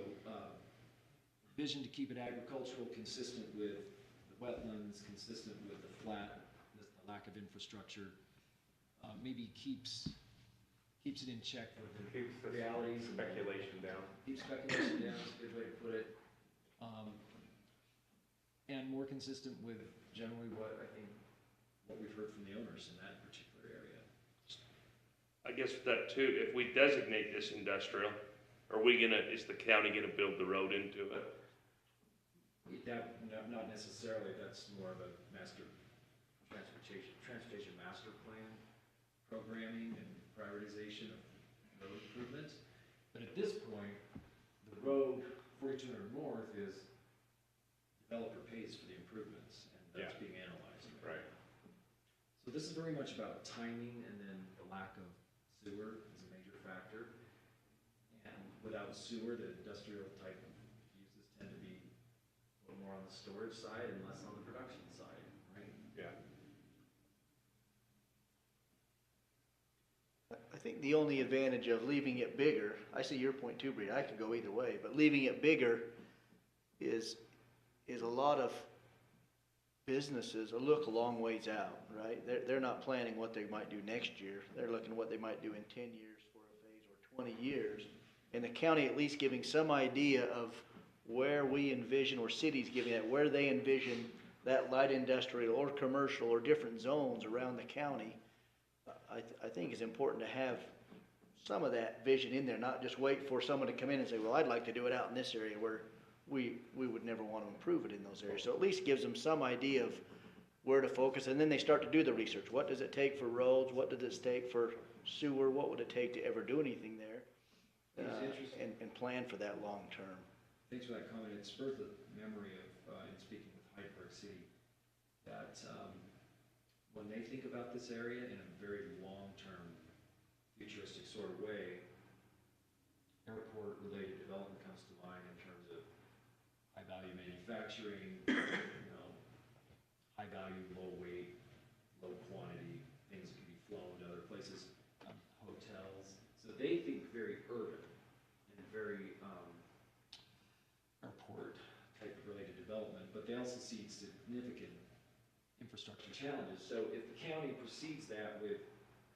vision to keep it agricultural, consistent with the wetlands, consistent with the the lack of infrastructure, maybe keeps it in check with the Keeps the realities. And speculation down. keep speculation down is a good way to put it. And more consistent with generally what we've heard from the owners in that particular area. I guess that too, if we designate this industrial, is the county gonna build the road into it? That, not necessarily, that's more of a transportation master plan, programming and prioritization of road improvements. But at this point, the road 4200 North is developer pays for the improvements, and that's Yeah. being analyzed. Right. So this is very much about timing, and then the lack of sewer is a major factor. And without sewer, the industrial type of uses tend to be a little more on the storage side and less on the production side, right? Yeah. I think the only advantage of leaving it bigger, I see your point too, Bree, I could go either way, but leaving it bigger is a lot of businesses look a long ways out, right? They're not planning what they might do next year. They're looking at what they might do in 10 years for a phase or 20 years. And the county at least giving some idea of where we envision, or cities giving that, where they envision that light industrial or commercial or different zones around the county. I think it's important to have some of that vision in there, not just wait for someone to come in and say, well, I'd like to do it out in this area where we would never want to improve it in those areas. So at least gives them some idea of where to focus, and then they start to do the research. What does it take for roads? What does it take for sewer? What would it take to ever do anything there? And plan for that long term. Thanks for that comment. It spurred the memory of, in speaking with Hyde Park City, that when they think about this area in a very long-term, futuristic sort of way, airport-related development comes to mind in terms of high-value manufacturing, high-value, low-weight, low-quantity, things that can be flown to other places, hotels. So they think very urban and very airport-type related development, but they also see significant infrastructure challenges. So if the county proceeds that with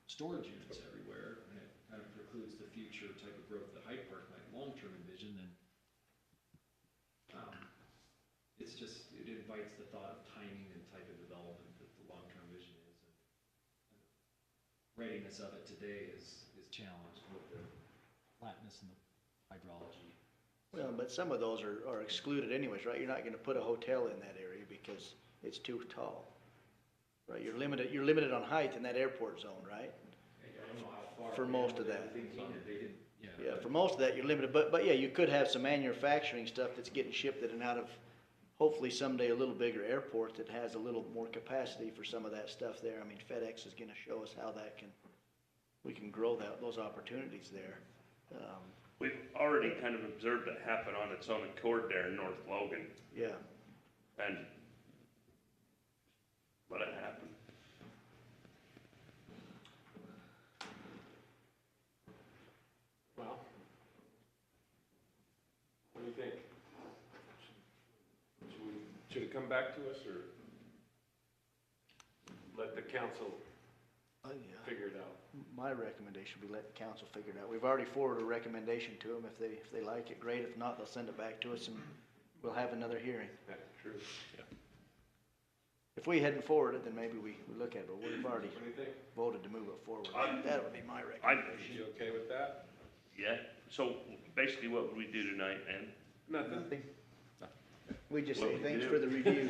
storage units everywhere, and it kind of precludes the future type of growth that Hyde Park might long-term envision, then it's just, it invites the thought of timing and type of development that the long-term vision is. And readiness of it today is challenged with the flatness and the hydrology. Well, but some of those are excluded anyways, right? You're not gonna put a hotel in that area because it's too tall. Right, you're limited on height in that airport zone, right? I don't know how far. For most of that. They didn't, Yeah, for most of that, you're limited, but yeah, you could have some manufacturing stuff that's getting shipped in and out of, hopefully someday a little bigger airport that has a little more capacity for some of that stuff there. I mean, FedEx is gonna show us how we can grow those opportunities there. We've already kind of observed it happen on its own accord there in North Logan, Yeah, and let it happen. Well, what do you think? Should it come back to us, or let the council yeah. figure it out? My recommendation would be let the council figure it out. We've already forwarded a recommendation to them. If they like it, great. If not, they'll send it back to us and we'll have another hearing. That's true. If we hadn't forwarded it, then maybe we look at it, but we've already What do you think? voted to move it forward. I'm- That would be my recommendation. You okay with that? Yeah, so basically what would we do tonight, and Nothing. We just What say we thanks do. for the review.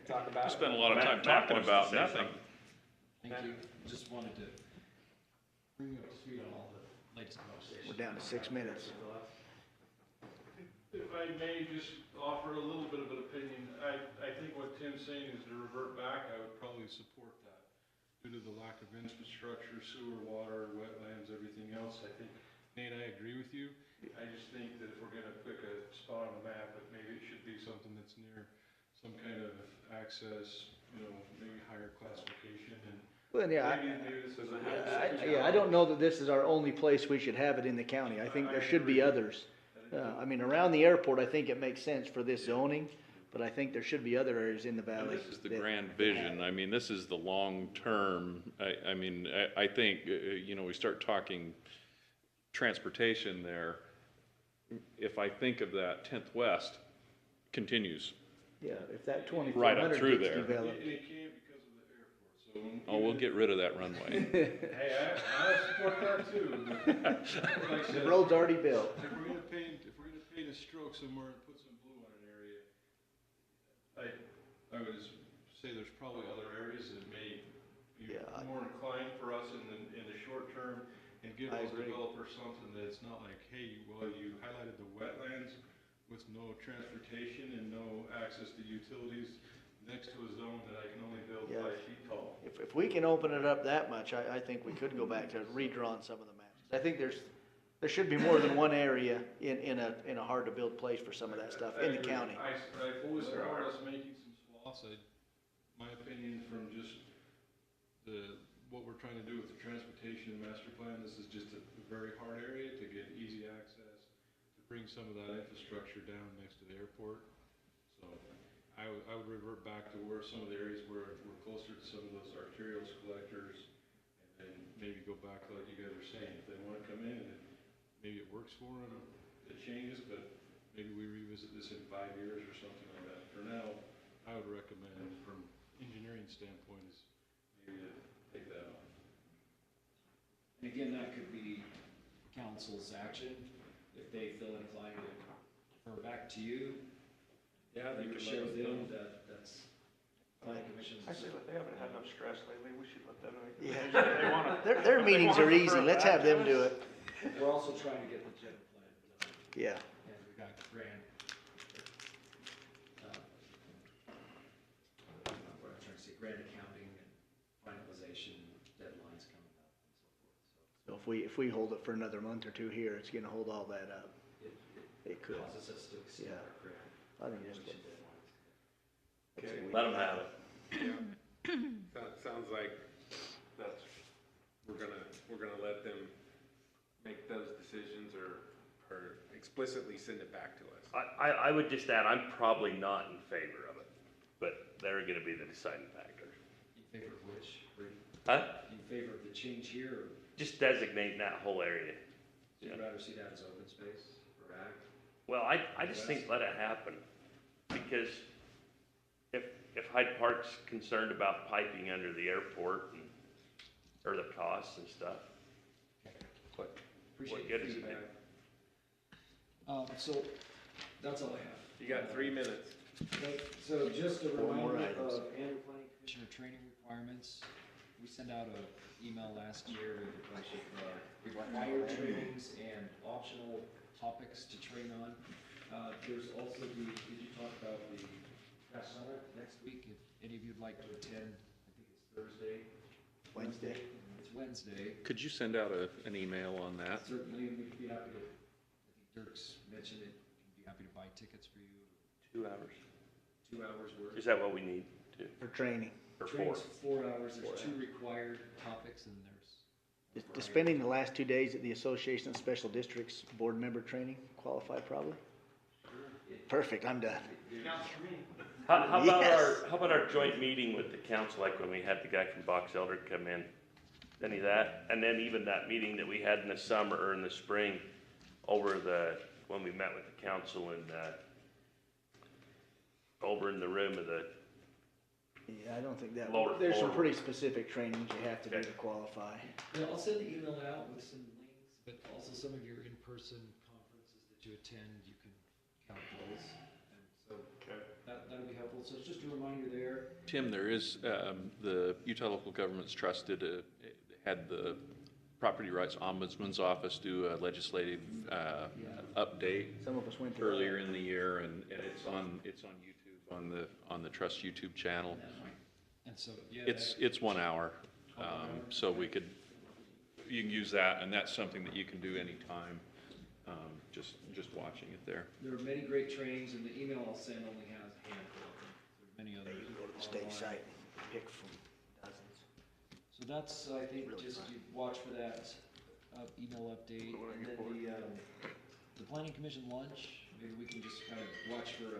Talk about it. Spent a lot of time Matt talking wants to about say nothing. something. Thank you. Just wanted to bring you up to speed on all the latest conversations. We're down to 6 minutes. If I may just offer a little bit of an opinion, I think what Tim's saying is to revert back, I would probably support that. Due to the lack of infrastructure, sewer, water, wetlands, everything else, I think, Nate, I agree with you. I just think that if we're gonna pick a spot on the map, that maybe it should be something that's near some kind of access, maybe higher classification, and Well, yeah, maybe this is a. I don't know that this is our only place we should have it in the county. I think there should be others. I mean, around the airport, I think it makes sense for this zoning, but I think there should be other areas in the valley. This is the that- grand vision. I mean, this is the long term. I mean, I think, we start talking transportation there. If I think of that 10th West continues. Yeah, if that 2400 Right up through gets there. developed. And it can't because of the airport, so. Oh, we'll get rid of that runway. Hey, I support that too, but like I The said, road's already built. if we're gonna paint a stroke somewhere and put some blue on an area, I would just say there's probably other areas that may be Yeah, more inclined for us in the short term and give I those agree. developers something that's not like, hey, well, you highlighted the wetlands with no transportation and no access to utilities next to a zone that I can only build Yeah. 5 feet tall. If we can open it up that much, I think we could go back to redrawing some of the maps. I think there should be more than one area in a hard to build place for some of that stuff in the agree. county. I fully support us making some swaths. My opinion from just what we're trying to do with the transportation master plan, this is just a very hard area to get easy access, to bring some of that infrastructure down next to the airport. So I would revert back to where some of the areas where we're closer to some of those arterials collectors, and then maybe go back like you guys are saying, if they wanna come in and maybe it works for them, it changes, but maybe we revisit this in 5 years or something like that. For now, I would recommend from engineering standpoint is maybe to take that off. And again, that could be council's action, if they feel inclined to refer back to you. Yeah, they You could share let us with know. them that that's planning commission's. I say, but they haven't had enough stress lately, we should let them know. Yeah. They wanna. Their they meetings wanna are easy. refer Let's back have to them us. do it. We're also trying to get the general plan done, Yeah. and we got grand, what I'm trying to say, grand accounting and finalization deadlines coming up and so forth, So if we hold it for another month or two here, it's gonna hold all that up. so It could. causes us to exceed Yeah. our grant. I think that's what. Okay. let them have it. Sounds like we're gonna let them make those decisions or explicitly send it back to us. I would just add, I'm probably not in favor of it, but they're gonna be the deciding factor. In favor of which, Brady? Huh? In favor of the change here, or? just designating that whole area. So you'd rather see that as open space for ag? Well, I just think let it happen, because if Hyde Park's concerned about piping under the airport and, or the costs and stuff, what Appreciate good the is it? feedback. So, that's all I have. You got 3 minutes. Okay, so just a Four more reminder items. of annual planning commissioner training requirements. We sent out an email last year with a bunch of required trainings and optional topics to train on. There's also did you talk about the Crash Summit next week? If any of you'd like to attend, I think it's Thursday. Wednesday. It's Wednesday. Could you send out an email on that? Certainly, we'd be happy to, I think Dirk's mentioned it, he'd be happy to buy tickets for you, 2 hours. 2 hours worth. Is that what we need to, For training. or 4? Training's 4 hours, there's 2 required topics and there's. Does spending the last 2 days at the Association of Special Districts Board Member Training qualify probably? Perfect, I'm done. How about Yes. how about our joint meeting with the council, like when we had the guy from Box Elder come in? Any of that? And then even that meeting that we had in the summer or in the spring over when we met with the council and, over in the room of the, Yeah, I don't think that, Lower there's some floor. pretty specific trainings you have to do to qualify. Yeah, I'll send the email out with some links, but also some of your in-person conferences that you attend, you can count those. And so that'll be helpful. So it's just a reminder there. Tim, there is, the Utah Local Governments Trust had the Property Rights Ombudsman's Office do a legislative update Some of us went through. earlier in the year, and it's on YouTube, on the Trust YouTube channel. And so, yeah. It's 1 hour, so you can use that, and that's something that you can do anytime, just watching it there. There are many great trainings, and the email I'll send only has a handful of them. There are many others. You can go to the state online. site and pick from dozens. So that's, I think, just you watch for that email update, and then the planning commission lunch, maybe we can just kind of watch for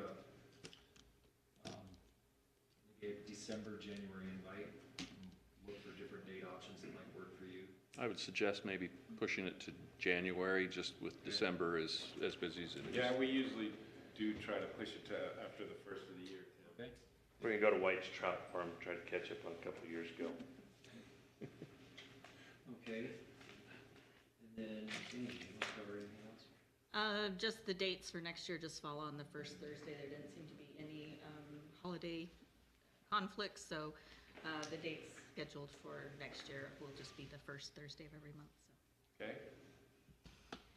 maybe a December, January invite, and look for different date options that might work for you. I would suggest maybe pushing it to January, just with December as busy as it is. Yeah, we usually do try to push it to after the first of the year, Tim. Okay? we're gonna go to White's Trout Farm, try to catch up on a couple of years ago. Okay. And then, Amy, you want to cover anything else? Just the dates for next year just fall on the first Thursday. There didn't seem to be any holiday conflicts, so the dates scheduled for next year will just be the first Thursday of every month. So. Okay.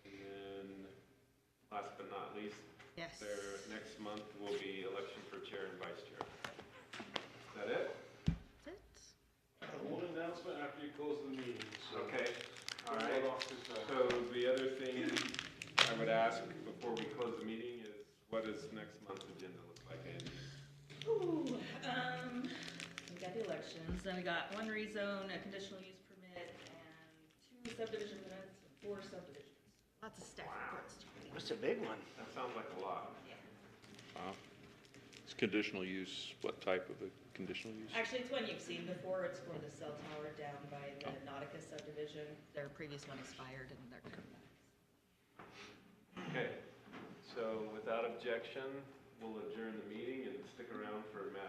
And then, last but not least, Yes. there, next month will be election for chair and vice chair. Is that it? That's it. One announcement after you close the meeting, so. Okay, all We'll right. let off this, So the other thing I would ask before we close the meeting is, what does next month's agenda look like, Angie? Ooh, we got the elections, then we got 1 rezone, a conditional use permit, and 2 subdivision permits, and 4 subdivisions. Lots of staff reports. That's a big one. That sounds like a lot. Wow. It's conditional use, what type of a conditional use? Actually, it's one you've seen before. It's for the cell tower down by the Nautica subdivision. Their previous one expired and they're coming back. Okay, so without objection, we'll adjourn the meeting and stick around for Matt's